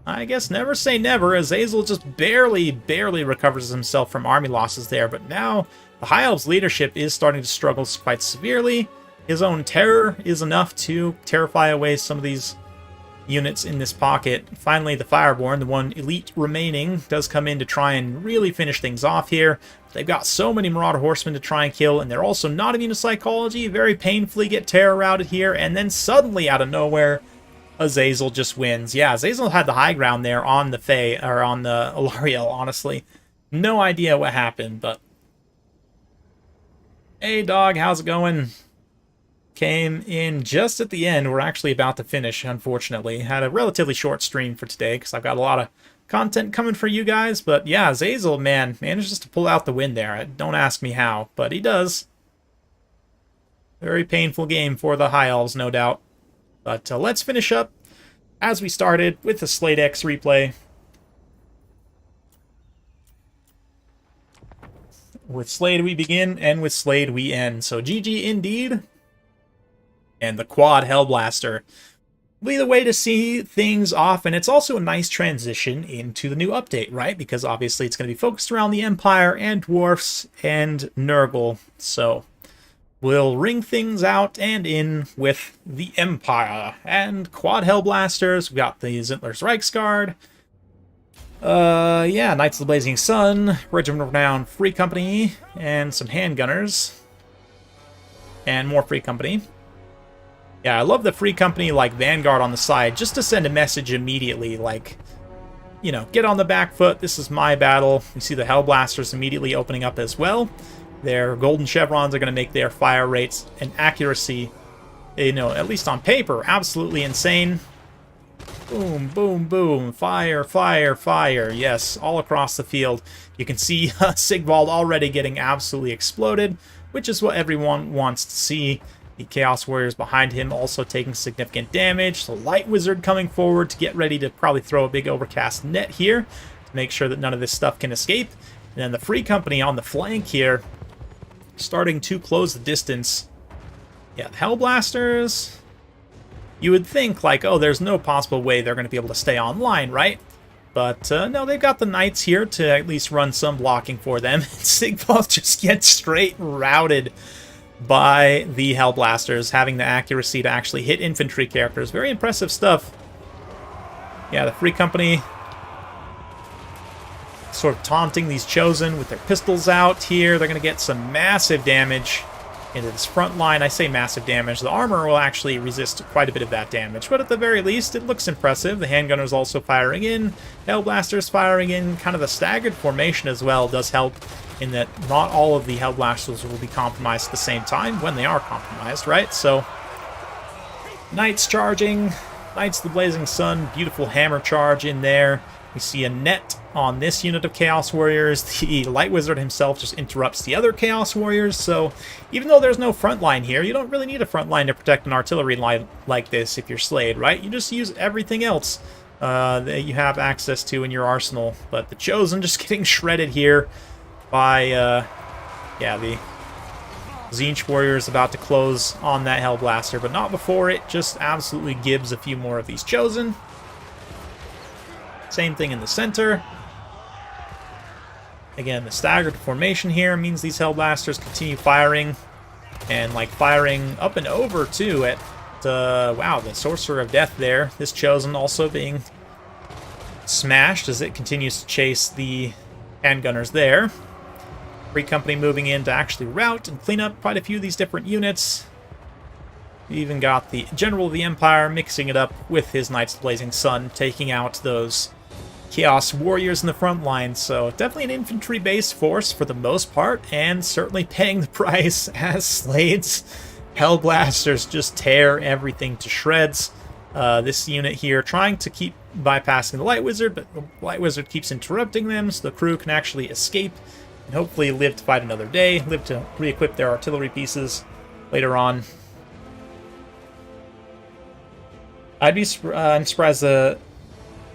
I guess never say never. Azazel just barely recovers himself from army losses there. But now the High Elves' leadership is starting to struggle quite severely. His own terror is enough to terrify away some of these units in this pocket. Finally, the Fireborn, the one elite remaining, does come in to try and really finish things off here. They've got so many Marauder Horsemen to try and kill, and they're also not immune to Psychology. Very painfully get terror routed here, and then suddenly, out of nowhere, Azazel just wins. Yeah, Azazel had the high ground there on the Fae, or on the Alariel, honestly. No idea what happened, but... Hey, dog, how's it going? Came in just at the end. We're actually about to finish, unfortunately. Had a relatively short stream for today, because I've got a lot of content coming for you guys. But yeah, Azazel, man, manages to pull out the win there. Don't ask me how, but he does. Very painful game for the High Elves, no doubt. But let's finish up, as we started, with the Slate X replay. With Slade we begin, and with Slade we end. So GG indeed. And the Quad Hellblaster will be the way to see things off, and it's also a nice transition into the new update, right? Because obviously it's going to be focused around the Empire and Dwarfs and Nurgle. So we'll ring things out and in with the Empire and Quad Hellblasters. We've got the Zintler's Reichsguard. Yeah, Knights of the Blazing Sun, Regiment of Renown Free Company, and some handgunners. And more Free Company. Yeah, I love the Free Company, like, Vanguard on the side, just to send a message immediately, like, you know, get on the back foot, this is my battle. You see the Hellblasters immediately opening up as well. Their golden chevrons are going to make their fire rates and accuracy, you know, at least on paper, absolutely insane. Boom, boom, boom, fire, fire, fire. Yes, all across the field. You can see Sigvald already getting absolutely exploded, which is what everyone wants to see. The Chaos Warriors behind him also taking significant damage. The Light Wizard coming forward to get ready to probably throw a big overcast net here to make sure that none of this stuff can escape. And then the Free Company on the flank here, starting to close the distance. Yeah, the Hellblasters, you would think, like, oh, there's no possible way they're going to be able to stay online, right? But no, they've got the Knights here to at least run some blocking for them. Sigvald just gets straight routed by the Hellblasters, having the accuracy to actually hit infantry characters. Very impressive stuff. Yeah, the Free Company sort of taunting these Chosen with their pistols out here. They're going to get some massive damage into this front line. I say massive damage. The armor will actually resist quite a bit of that damage, but at the very least, it looks impressive. The handgunners also firing in. Hellblasters firing in. Kind of the staggered formation as well does help, in that not all of the Hellblasters will be compromised at the same time when they are compromised, right? So, Knights charging, Knights of the Blazing Sun, beautiful hammer charge in there. We see a net on this unit of Chaos Warriors. The Light Wizard himself just interrupts the other Chaos Warriors, so even though there's no front line here, you don't really need a front line to protect an artillery line like this if you're Slade, right? You just use everything else that you have access to in your arsenal. But the Chosen just getting shredded here by, yeah, the Tzeentch Warriors about to close on that Hellblaster, but not before it just absolutely gives a few more of these Chosen. Same thing in the center. Again, the staggered formation here means these Hellblasters continue firing, and like firing up and over too at, wow, the Sorcerer of Death there. This Chosen also being smashed as it continues to chase the handgunners there. Free Company moving in to actually route and clean up quite a few of these different units. We even got the General of the Empire mixing it up with his Knights of the Blazing Sun, taking out those Chaos Warriors in the front line. So definitely an infantry-based force for the most part, and certainly paying the price as Slade's Hellblasters just tear everything to shreds. This unit here trying to keep bypassing the Light Wizard, but the Light Wizard keeps interrupting them, so the crew can actually escape and hopefully live to fight another day, live to re-equip their artillery pieces later on. I'm surprised the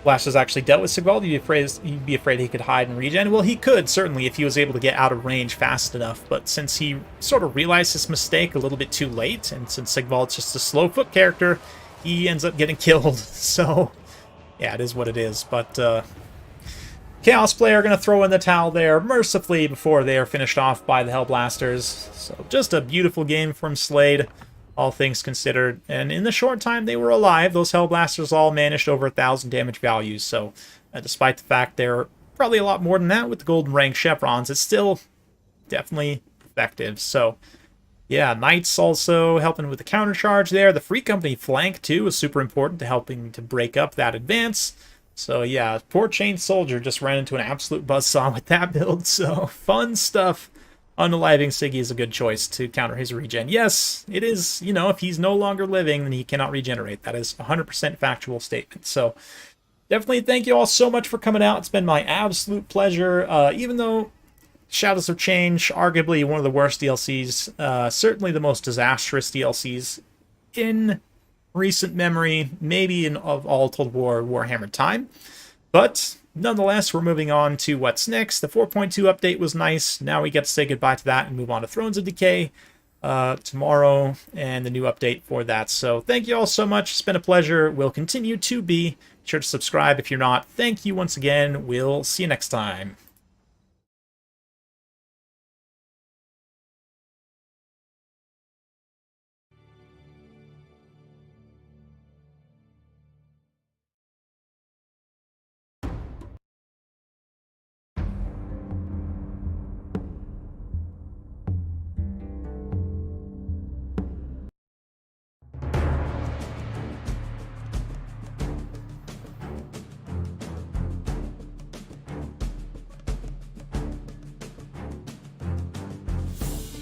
Blasters actually dealt with Sigvald. You'd be afraid he could hide and regen. Well, he could, certainly, if he was able to get out of range fast enough, but since he sort of realized his mistake a little bit too late, and since Sigvald's just a slow foot character, he ends up getting killed. So, yeah, it is what it is. But Chaos Player going to throw in the towel there mercifully before they are finished off by the Hellblasters. So, just a beautiful game from Slade, all things considered. And in the short time they were alive, those Hellblasters all managed over 1,000 damage values. So, despite the fact they're probably a lot more than that with the golden rank chevrons, it's still definitely effective. So, yeah, Knights also helping with the countercharge there. The Free Company flank, too, is super important to helping to break up that advance. So, yeah, poor Chain Soldier just ran into an absolute buzzsaw with that build. So, fun stuff. Unaliving Siggy is a good choice to counter his regen. Yes, it is, you know, if he's no longer living, then he cannot regenerate. That is a 100% factual statement. So, definitely thank you all so much for coming out. It's been my absolute pleasure. Even though Shadows of Change, arguably one of the worst DLCs, certainly the most disastrous DLCs in recent memory, maybe of all Total War Warhammer time. But nonetheless, we're moving on to what's next. The 4.2 update was nice. Now we get to say goodbye to that and move on to Thrones of Decay tomorrow and the new update for that. So thank you all so much. It's been a pleasure. Will continue to be. Be sure to subscribe if you're not. Thank you once again. We'll see you next time.